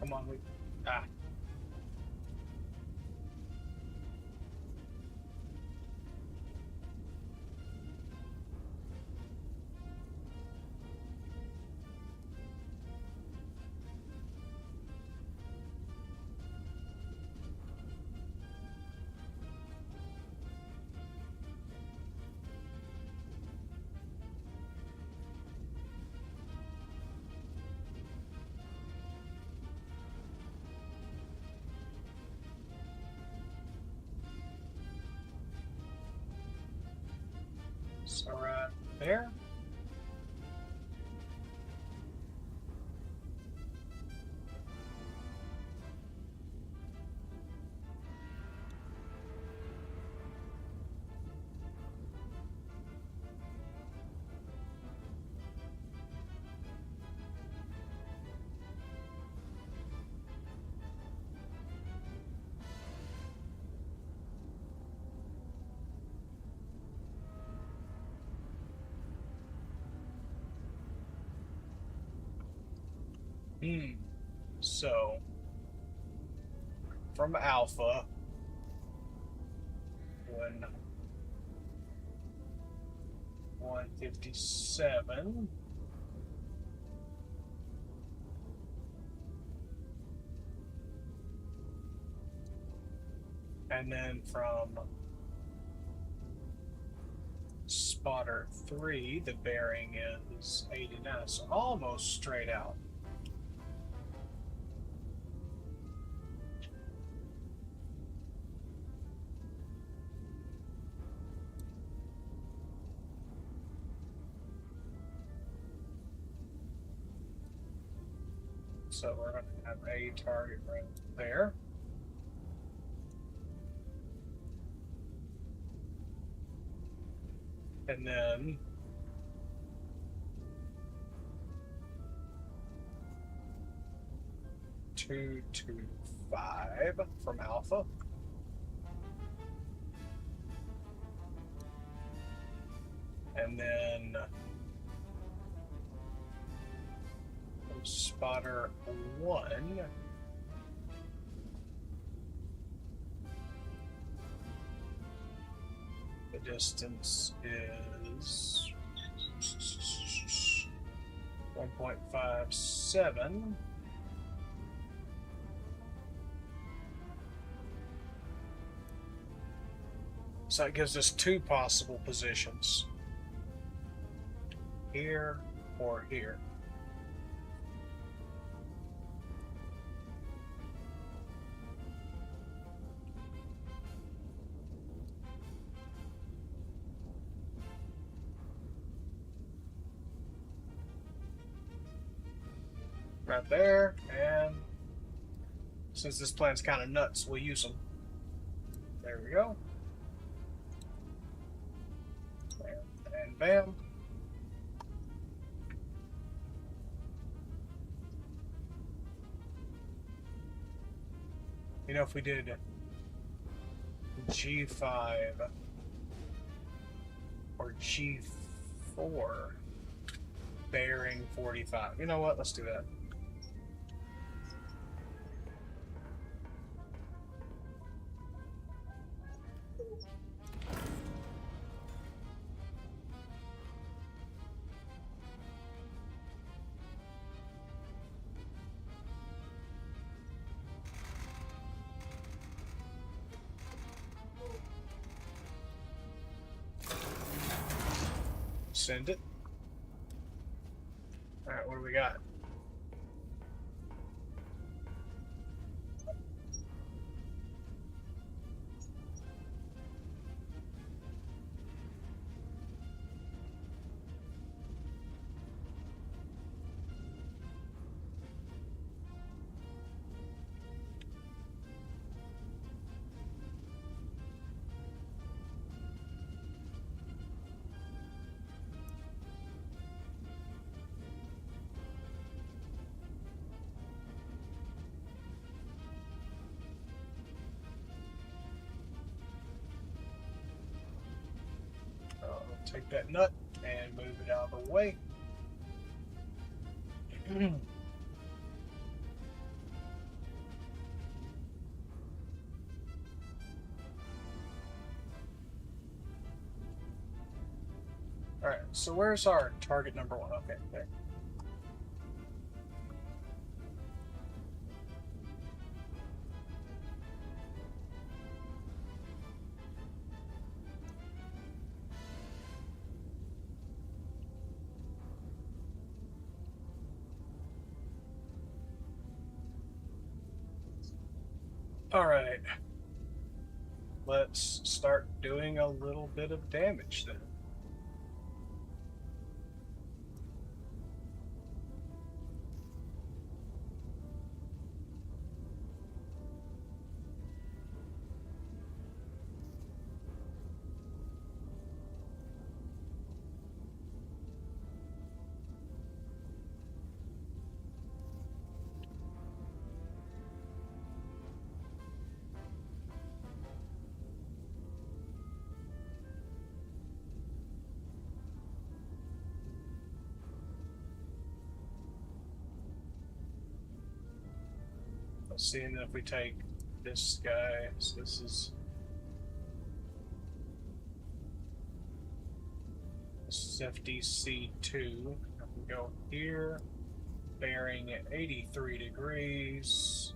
Come on, we. Ah. So right there. So, from Alpha, when 157, and then from spotter 3, the bearing is 89, so almost straight out. So we're going to have a target right there. And then two to 5 from Alpha. And then spotter 1. The distance is 1.57. So that gives us two possible positions. Here or here. Right there, and since this plan's kind of nuts, we'll use them. There we go. Bam, and bam. You know, if we did G5 or G4, bearing 45. You know what? Let's do that. Send it. Alright, what do we got? Take that nut and move it out of the way. Alright, so where's our target number one? Okay, there. Alright. Let's start doing a little bit of damage then. Let's see, and then if we take this guy, so this is FDC2. I can go here, bearing at 83 degrees.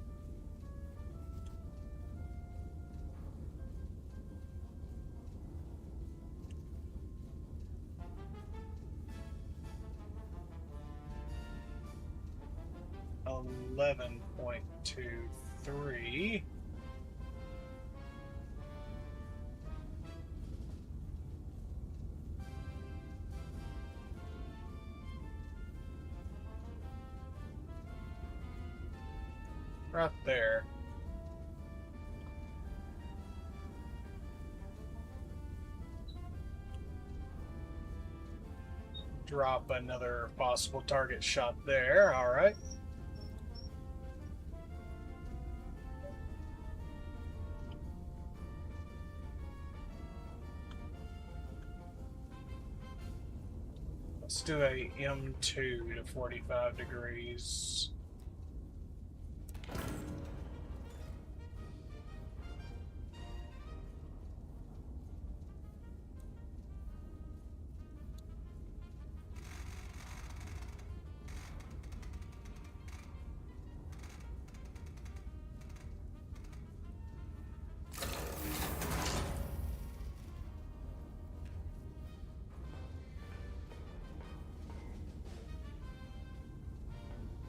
.23. Right there. Drop another possible target shot there. All right. Let's do a M2 to 45 degrees.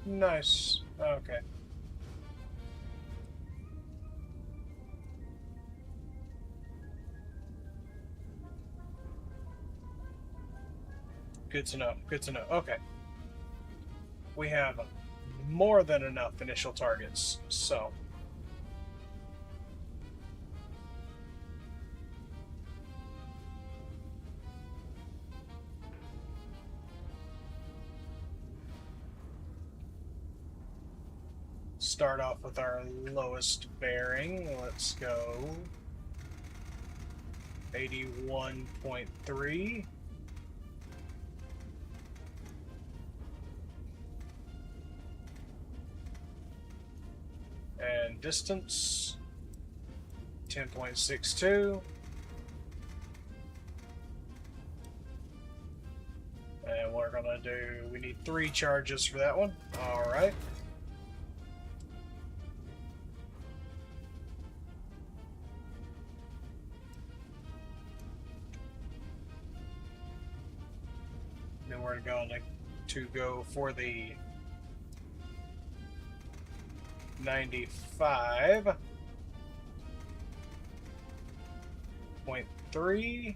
Nice. Okay. Good to know. Good to know. Okay. We have more than enough initial targets, so start off with our lowest bearing. Let's go 81.3. And distance 10.62. And we're gonna do, we need 3 charges for that one. Alright. Then we're going to go for the 95.3.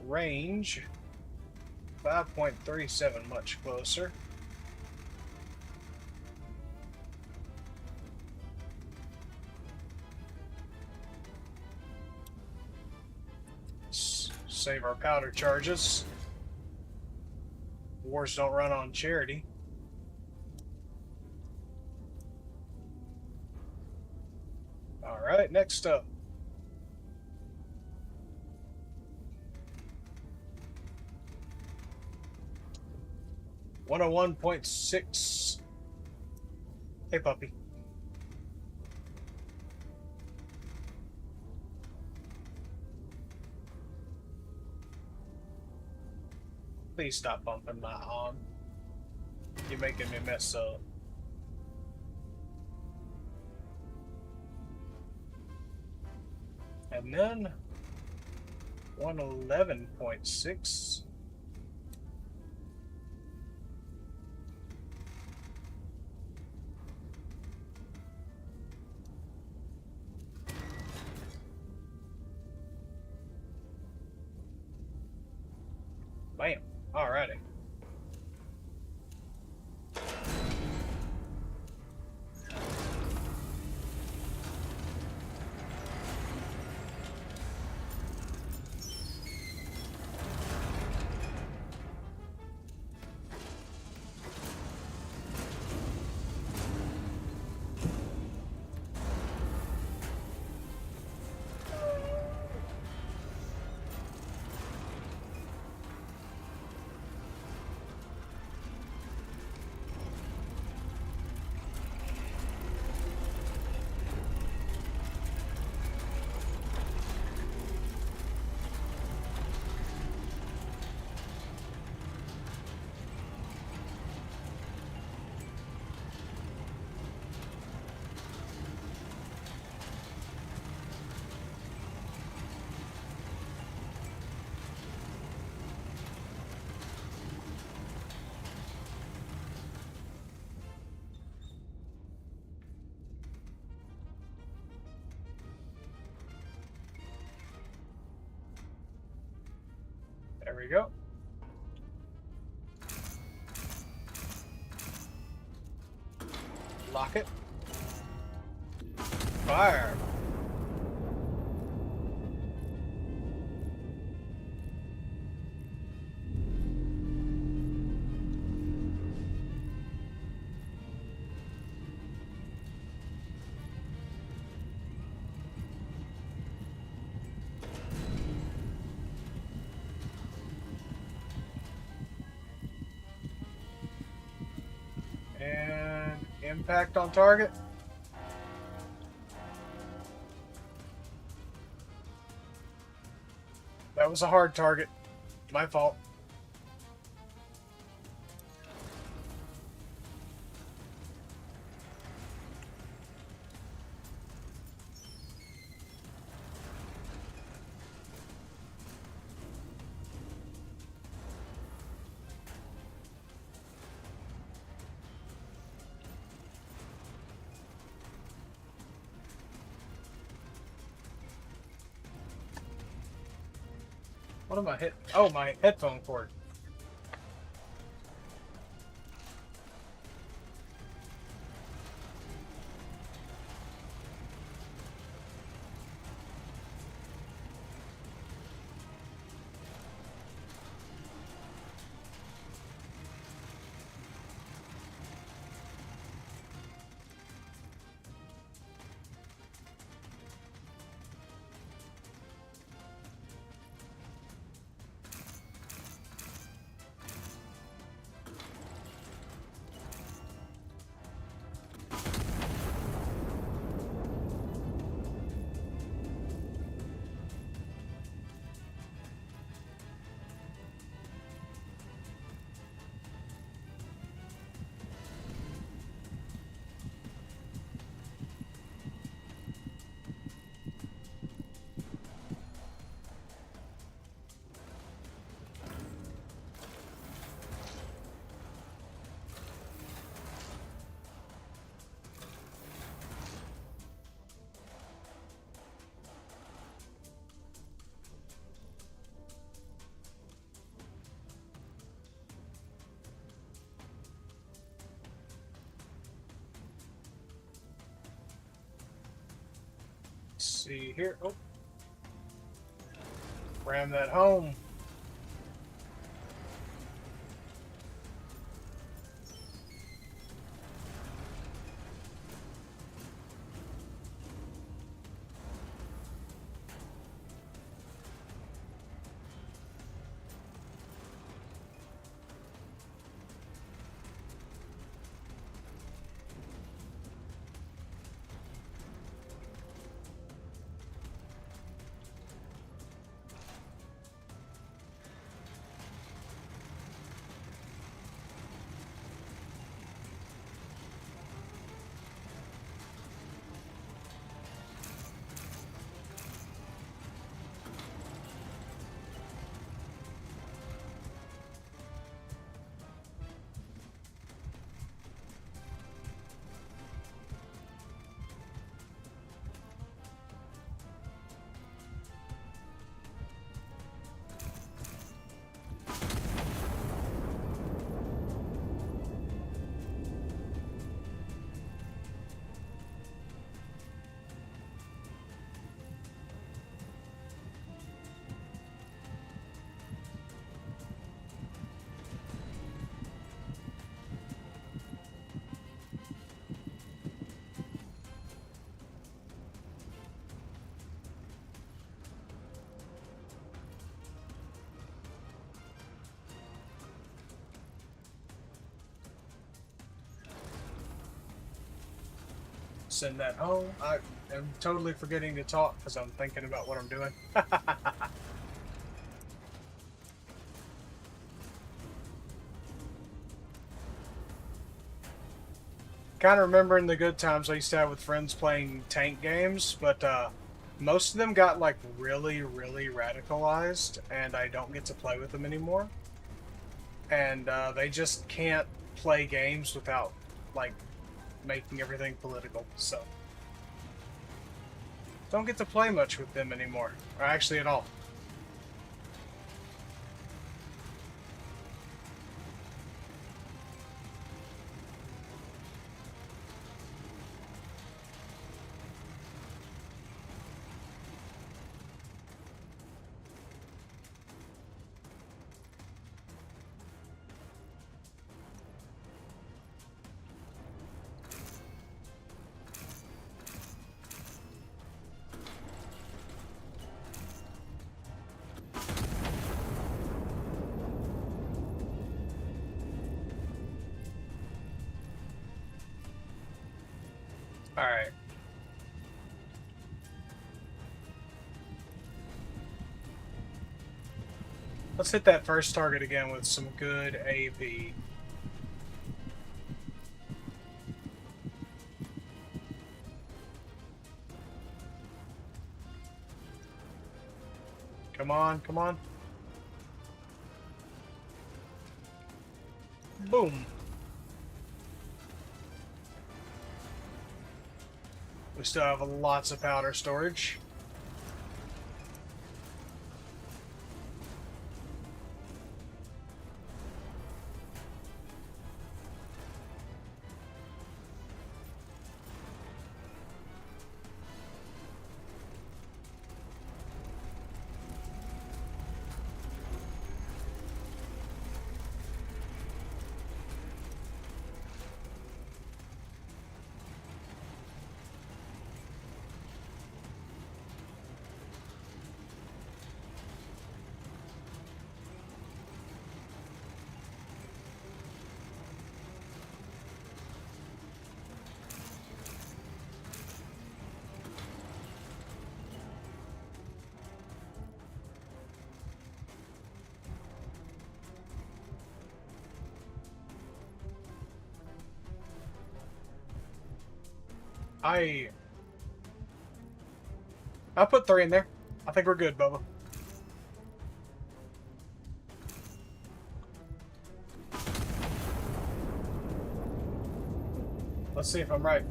Range 5.37, much closer. Save our powder charges. Wars don't run on charity. Alright, next up. .6. Hey, puppy. Please stop bumping my arm. You're making me mess up. And then 111.6. Bam. Alrighty. There we go. Lock it. Fire. And impact on target. That was a hard target. My fault. What am I hit? Oh, my headphone cord. See here. Oh, ram that home. Send that home. I am totally forgetting to talk because I'm thinking about what I'm doing. Kind of remembering the good times I used to have with friends playing tank games, but most of them got like really, really radicalized, and I don't get to play with them anymore. And they just can't play games without like making everything political. So don't get to play much with them anymore, or actually at all. All right. Let's hit that first target again with some good AV. Come on, come on. Boom. We still have lots of powder storage. I'll put 3 in there. I think we're good, Bubba. Let's see if I'm right.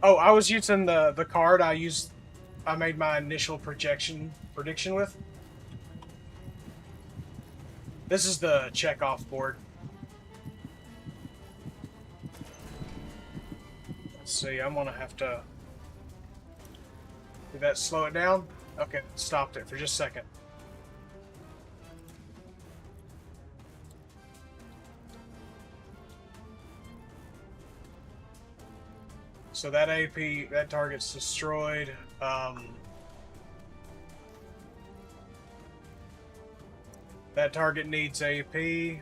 Oh, I was using the card I made my initial prediction with. This is the check-off board. Let's see, I'm gonna have to... Did that slow it down? Okay, stopped it for just a second. So that AP, that target's destroyed. That target needs AP.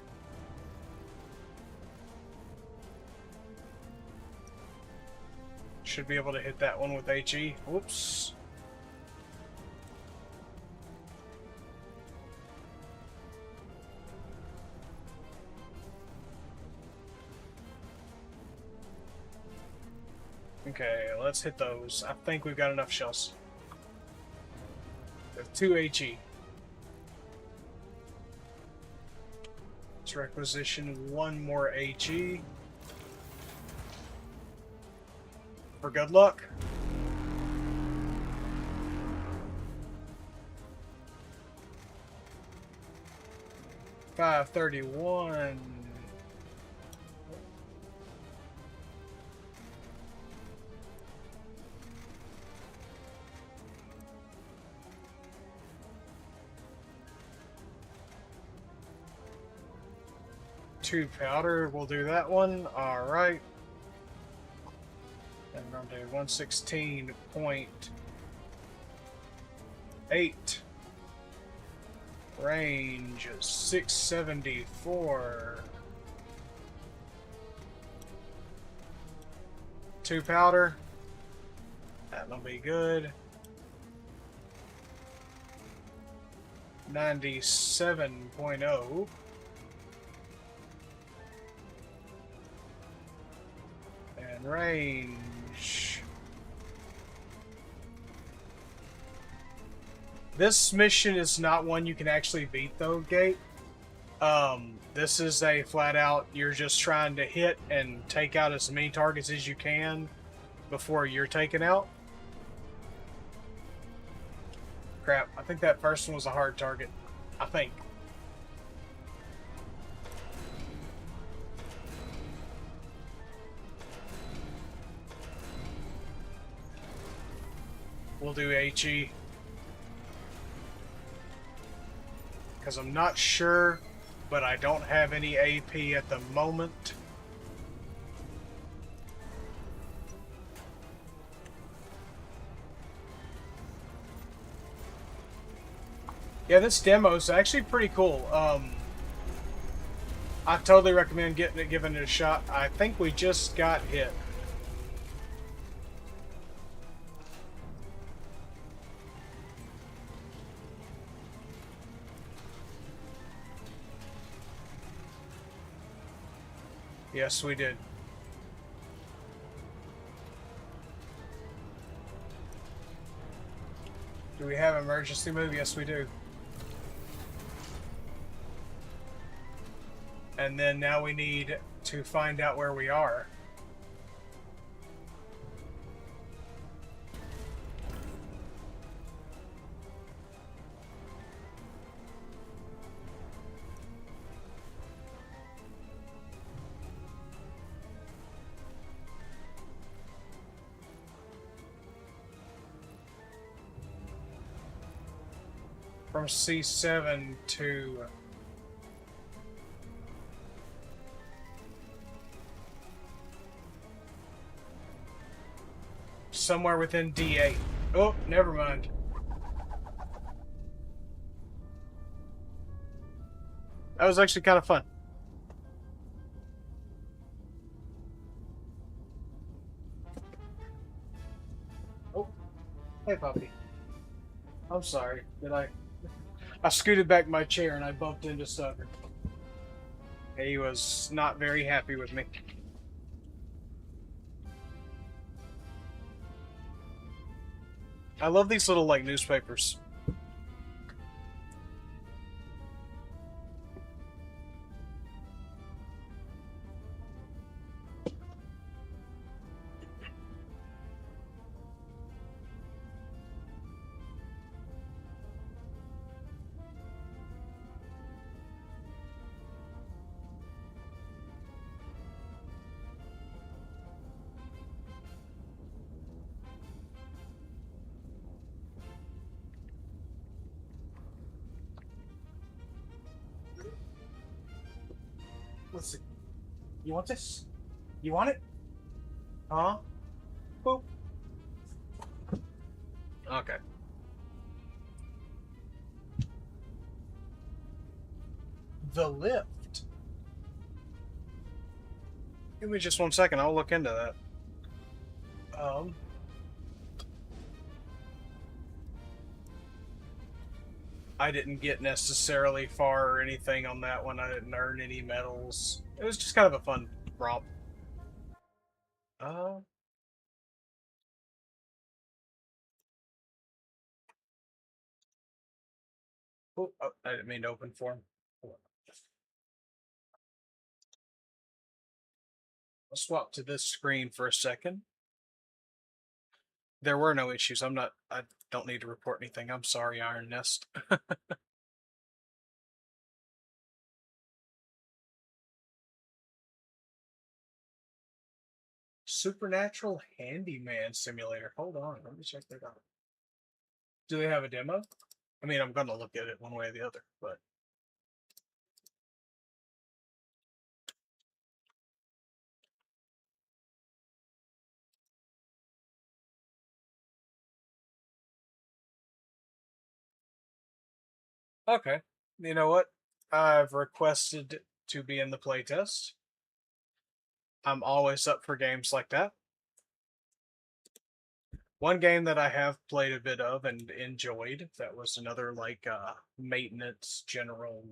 Should be able to hit that one with HE. Whoops. Okay, let's hit those. I think we've got enough shells. There's 2 HE. Let's requisition 1 more HE. For good luck. $531. Two powder, we'll do that one. All right. And we're going to do 116.8. Range 674. 2 powder. That'll be good. 97.0. And range. This mission is not one you can actually beat though, Gate. This is a flat out, you're just trying to hit and take out as many targets as you can before you're taken out. Crap, I think that first one was a hard target. I think. We'll do HE. Because I'm not sure, but I don't have any AP at the moment. Yeah, this demo is actually pretty cool. I totally recommend giving it a shot. I think we just got hit. Yes, we did. Do we have emergency move? Yes, we do. And then now we need to find out where we are. From C7 to... somewhere within D8. Oh, never mind. That was actually kind of fun. Oh, hey puppy. I'm sorry. Did I I scooted back my chair and I bumped into Stug. He was not very happy with me. I love these little, like, newspapers. Let's see. You want this? You want it? Huh? Boop. Okay. The lift. Give me just 1 second. I'll look into that. I didn't get necessarily far or anything on that one. I didn't earn any medals. It was just kind of a fun romp. Uh, oh, I didn't mean to open form. I'll swap to this screen for a second. There were no issues. I don't need to report anything. I'm sorry, Iron Nest. Supernatural Handyman Simulator. Hold on, let me check that out. Do they have a demo? I mean, I'm gonna look at it one way or the other, but okay. You know what? I've requested to be in the playtest. I'm always up for games like that. One game that I have played a bit of and enjoyed, that was another like maintenance general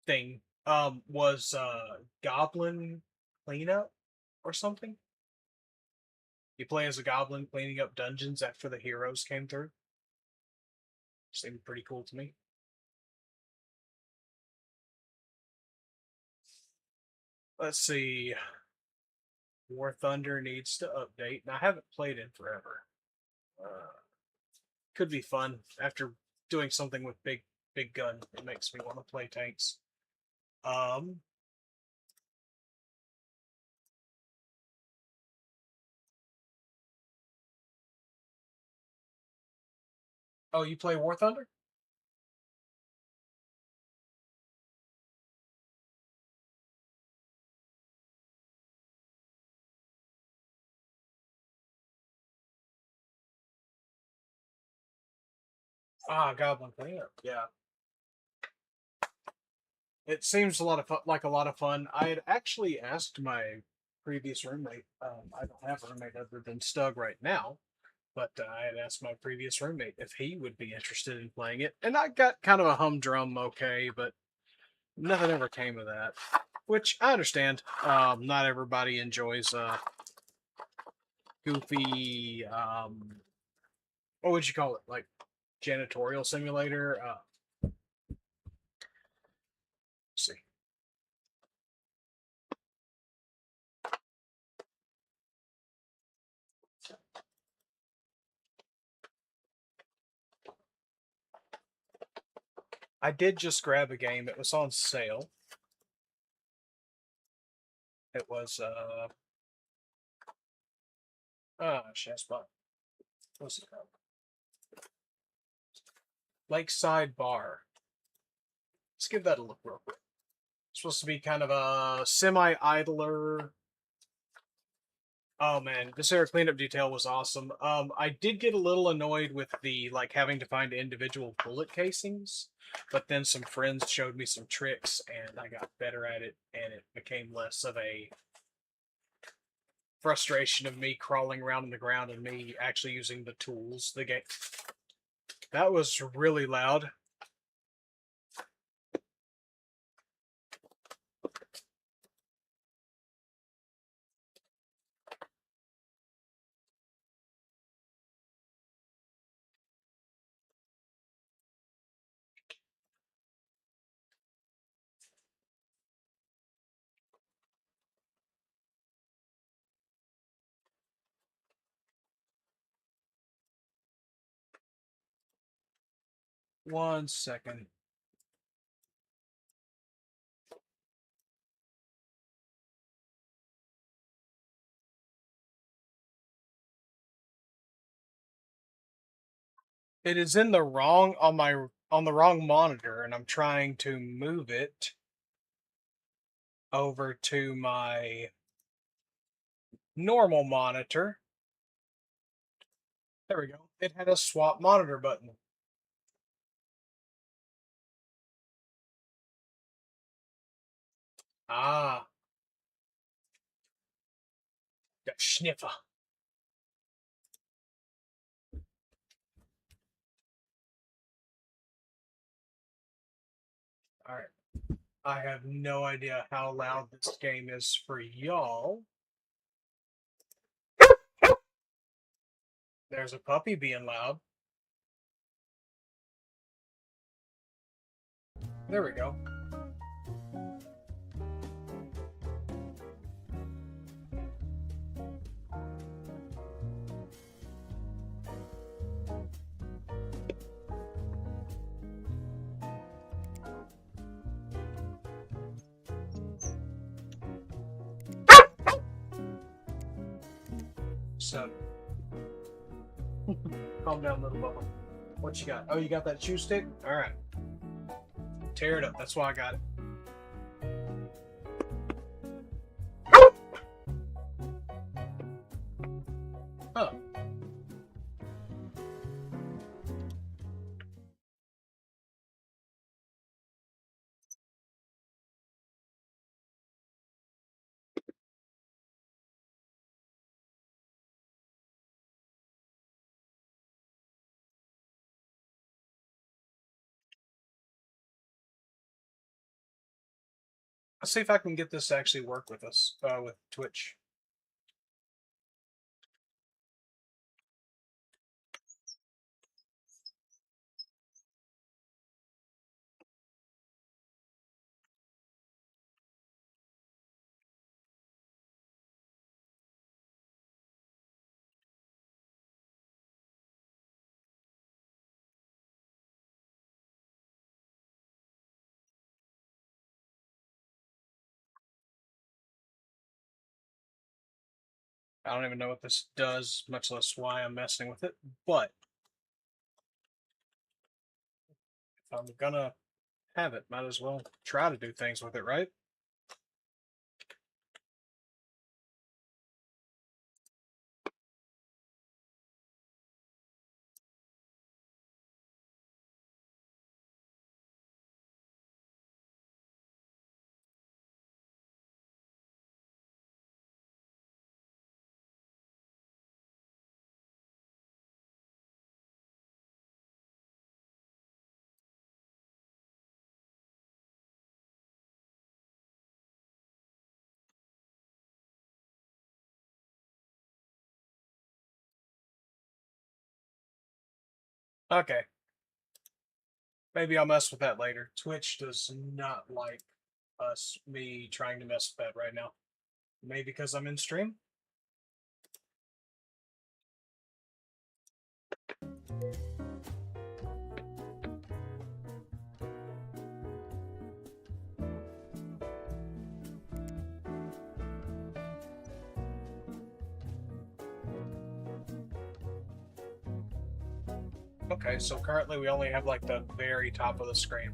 thing, was Goblin Cleanup or something. You play as a goblin cleaning up dungeons after the heroes came through. Seemed pretty cool to me. Let's see. War Thunder needs to update, and I haven't played in forever. Could be fun after doing something with big gun. It makes me want to play tanks. Um, oh, you play War Thunder? Ah, Goblin Cleanup. Yeah, it seems a lot of fun, like a lot of fun. I had actually asked my previous roommate. I don't have a roommate other than Stug right now, but I had asked my previous roommate if he would be interested in playing it, and I got kind of a humdrum okay, but nothing ever came of that. Which I understand. Not everybody enjoys goofy. What would you call it? Like janitorial simulator. See. I did just grab a game. It was on sale. It was Shazbot. What's it called? Lakeside Bar. Let's give that a look real quick. It's supposed to be kind of a semi-idler. Oh man, this air cleanup detail was awesome. I did get a little annoyed with the like having to find individual bullet casings, but then some friends showed me some tricks and I got better at it, and it became less of a frustration of me crawling around on the ground and me actually using the tools the game That was really loud. One second. It is in the wrong on the wrong monitor, and I'm trying to move it over to my normal monitor. There we go. It had a swap monitor button. Ah, the sniffer. All right. I have no idea how loud this game is for y'all. There's a puppy being loud. There we go. So, calm down, little Bubba. What you got? Oh, you got that chew stick? All right. Tear it up. That's why I got it. Huh. Let's see if I can get this to actually work with us, with Twitch. I don't even know what this does, much less why I'm messing with it. But if I'm gonna have it, might as well try to do things with it, right? Okay. Maybe I'll mess with that later. Twitch does not like me trying to mess with that right now. Maybe because I'm in stream? Okay, so currently we only have like the very top of the screen.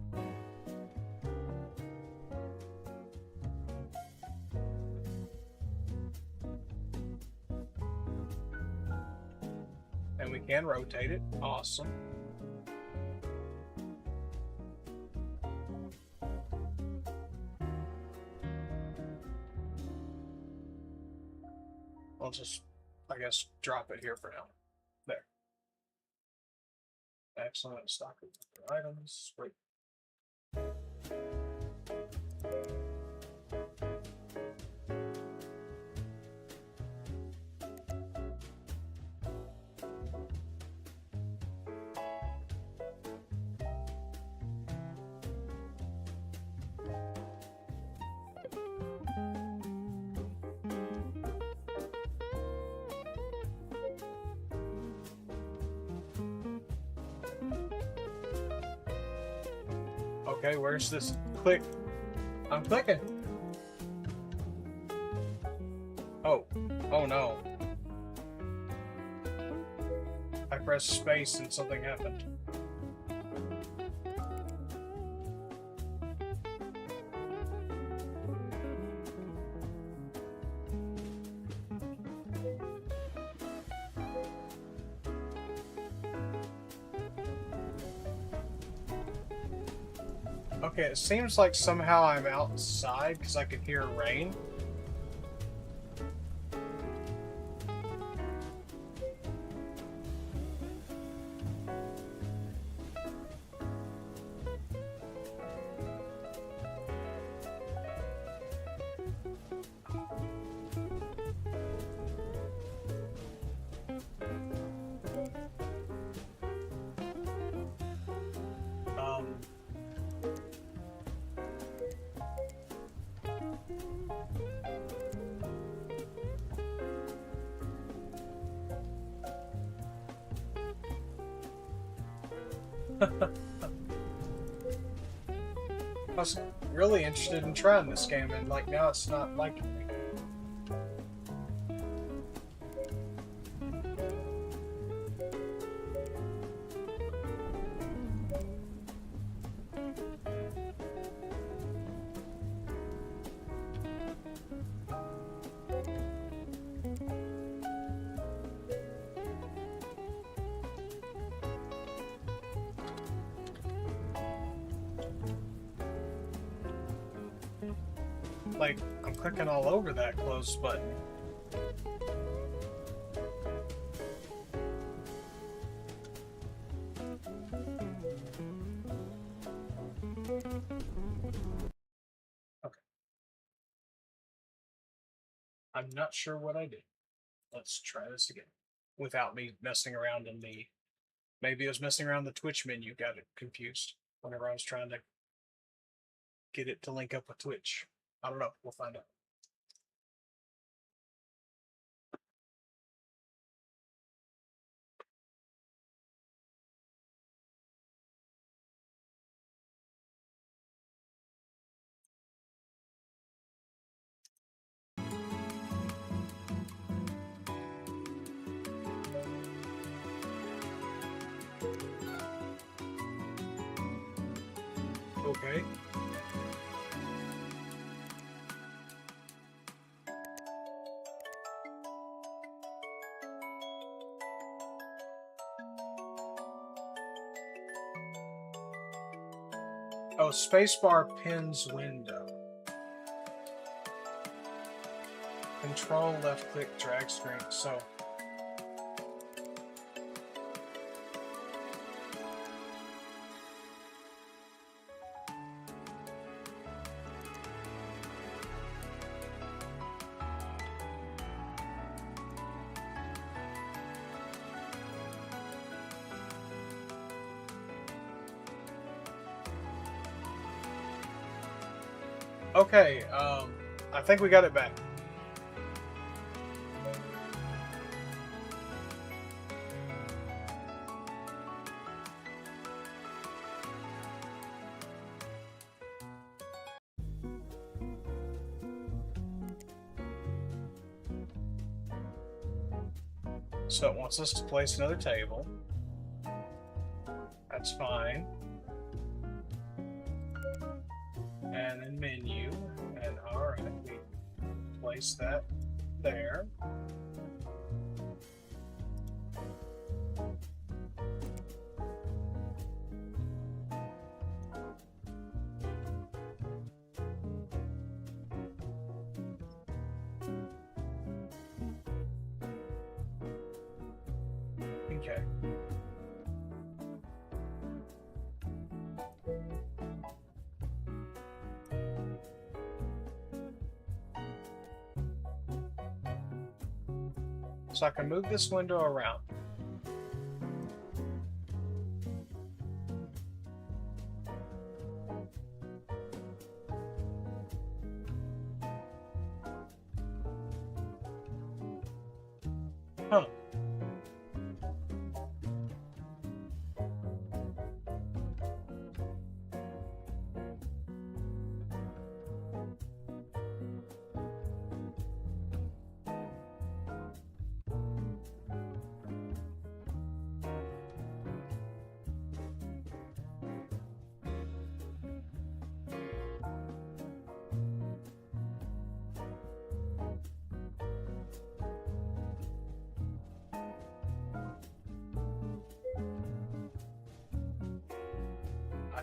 And we can rotate it. Awesome. I'll just, I guess, drop it here for now. There. Excellent. Stock of items. Wait. Okay, where's this click? I'm clicking. Oh. Oh no. I pressed space and something happened. Okay, it seems like somehow I'm outside because I can hear rain. I was really interested in trying this game, and like now it's not liking me. Like, I'm clicking all over that close button. Okay. I'm not sure what I did. Let's try this again. Without me messing around in the... Maybe I was messing around the Twitch menu, got it confused whenever I was trying to get it to link up with Twitch. I don't know. We'll find out. Okay. Oh, spacebar pins window. Control left click drag string. So okay, I think we got it back. So it wants us to place another table. That's fine. And then menu, and alright, we place that there. Okay. So I can move this window around. Huh.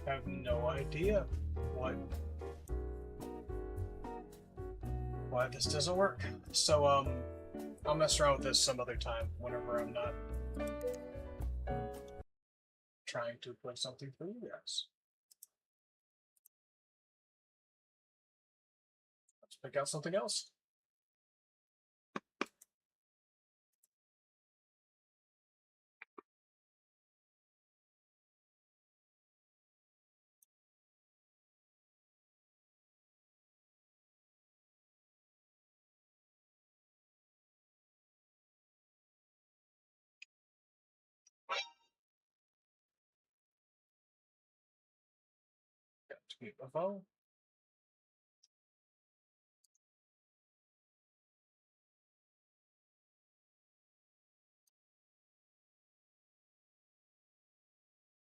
I have no idea why this doesn't work. So I'll mess around with this some other time whenever I'm not trying to play something for you guys. Let's pick out something else. Got to mute my phone.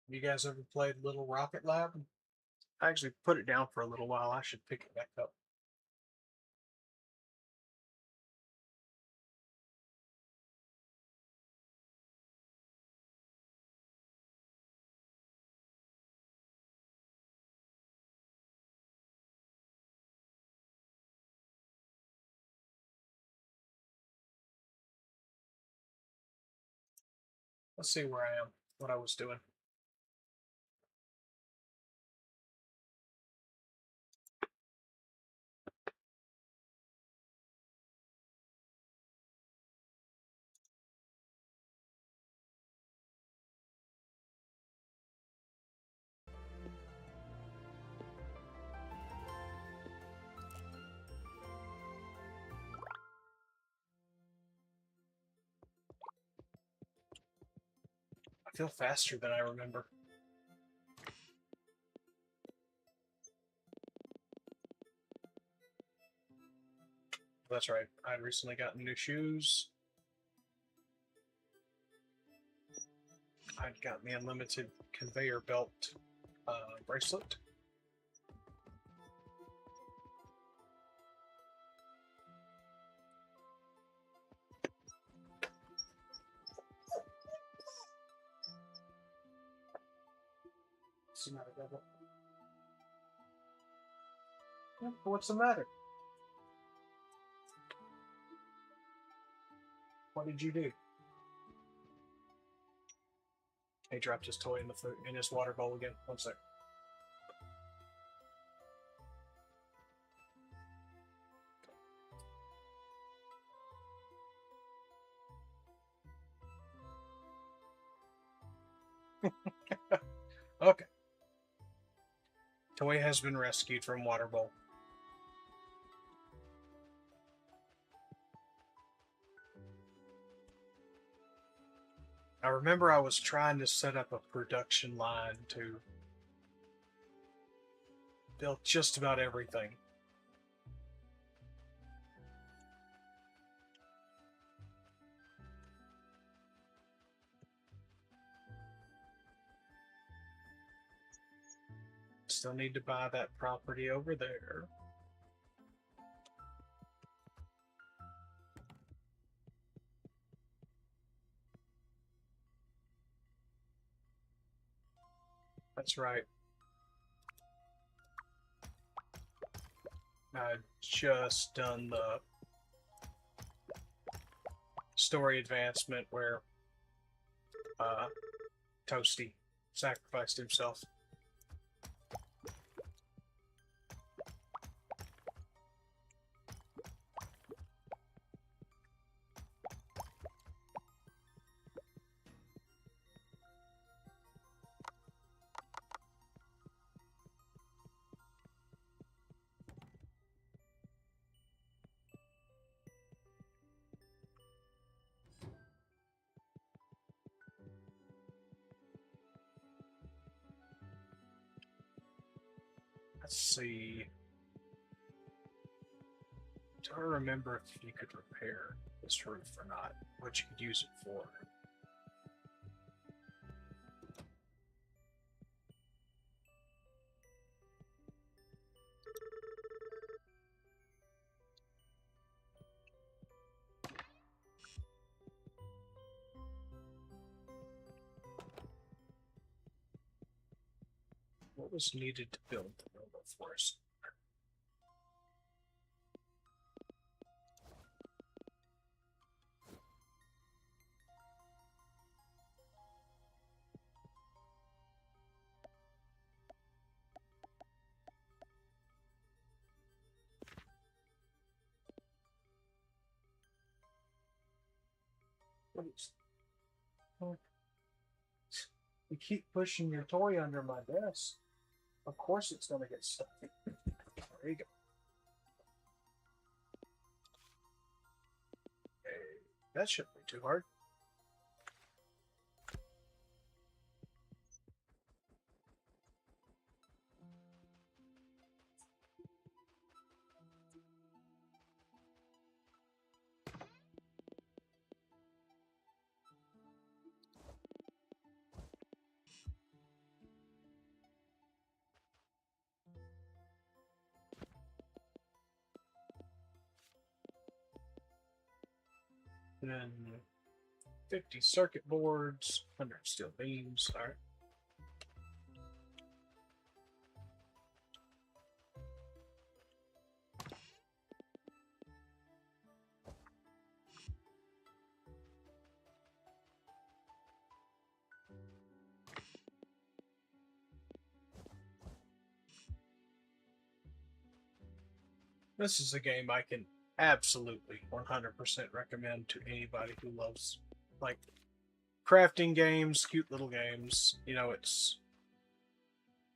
You guys ever played Little Rocket Lab? I actually put it down for a little while. I should pick it back up. Let's see where I am, what I was doing. I feel faster than I remember. That's right. I'd recently gotten new shoes. I'd got the unlimited conveyor belt bracelet. What's the matter, Devil? Yeah, what's the matter? What did you do? He dropped his toy in the food in his water bowl again. One sec. Okay. Toy has been rescued from water bowl. I remember I was trying to set up a production line to build just about everything. Still need to buy that property over there. That's right. I just done the story advancement where Toasty sacrificed himself. Let's see. Don't remember if you could repair this roof or not. What you could use it for. What was needed to build the Nova Force? Oh, you keep pushing your toy under my desk. Of course it's going to get stuck. There you go. Okay, that shouldn't be too hard. And then 50 circuit boards, 100 steel beams. All right. This is a game I can absolutely 100% recommend to anybody who loves, like, crafting games, cute little games. You know, it's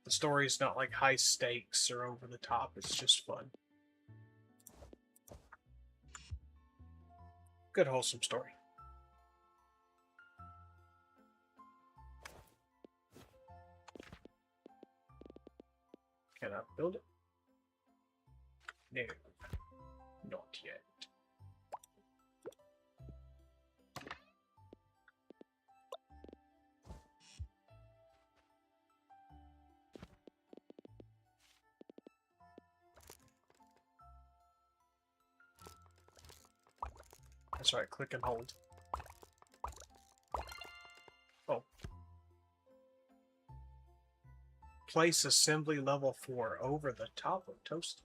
the story's not like high stakes or over the top. It's just fun. Good wholesome story. Can I build it? No, not yet. That's right, click and hold. Oh. Place assembly level 4 over the top of toast.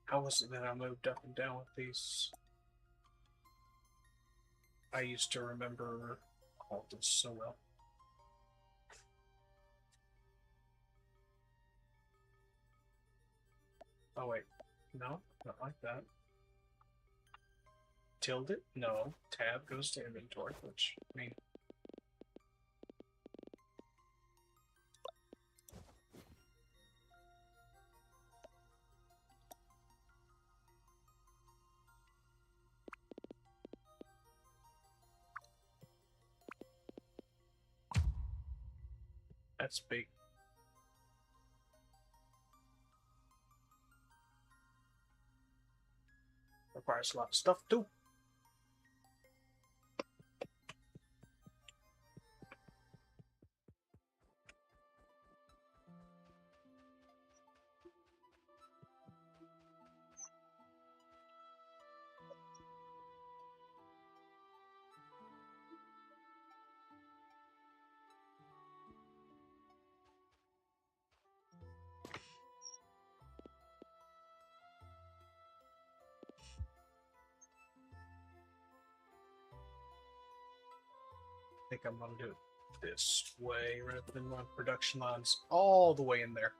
How was it that I moved up and down with these? I used to remember all this so well. Oh wait, no, not like that. Tilde it? No. Tab goes to inventory, which, I mean... That's big. Requires a lot of stuff too. I think I'm gonna do it this way rather than run production lines all the way in there.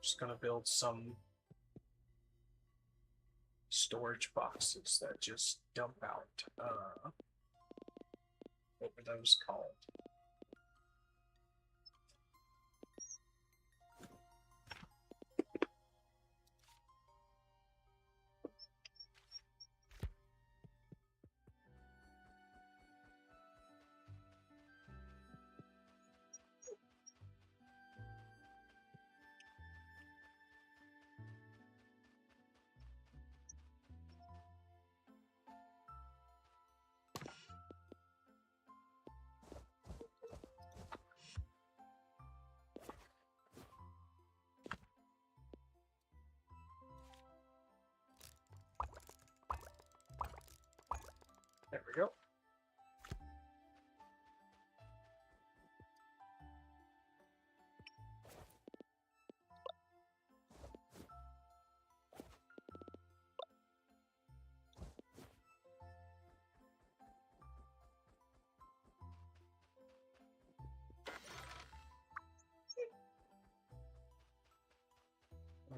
Just gonna build some storage boxes that just dump out. What were those called?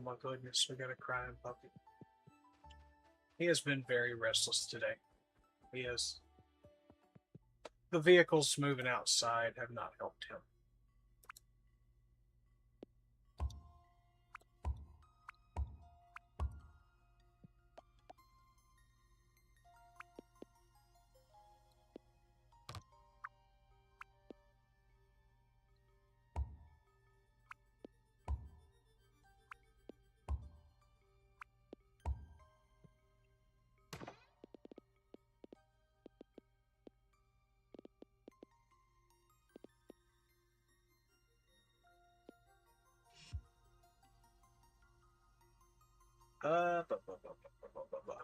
Oh my goodness, we got a crying puppy. He has been very restless today. He is. The vehicles moving outside have not helped him. Blah, blah, blah, blah, blah, blah, blah.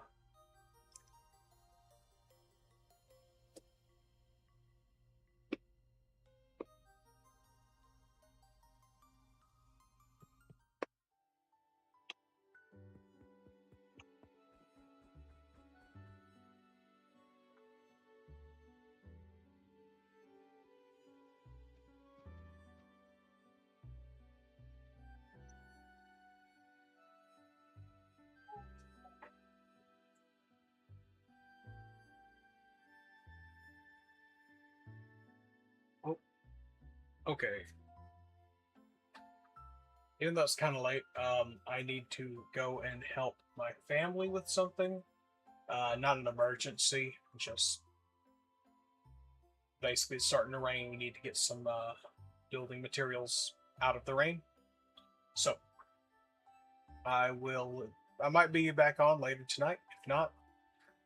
Oh, okay. Even though it's kind of late, I need to go and help my family with something. Not an emergency, just basically it's starting to rain. We need to get some building materials out of the rain. So I will. I might be back on later tonight. If not,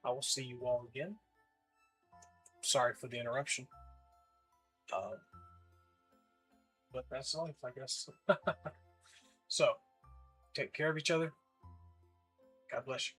I will see you all again. Sorry for the interruption. Uh, but that's life, I guess. So take care of each other. God bless you.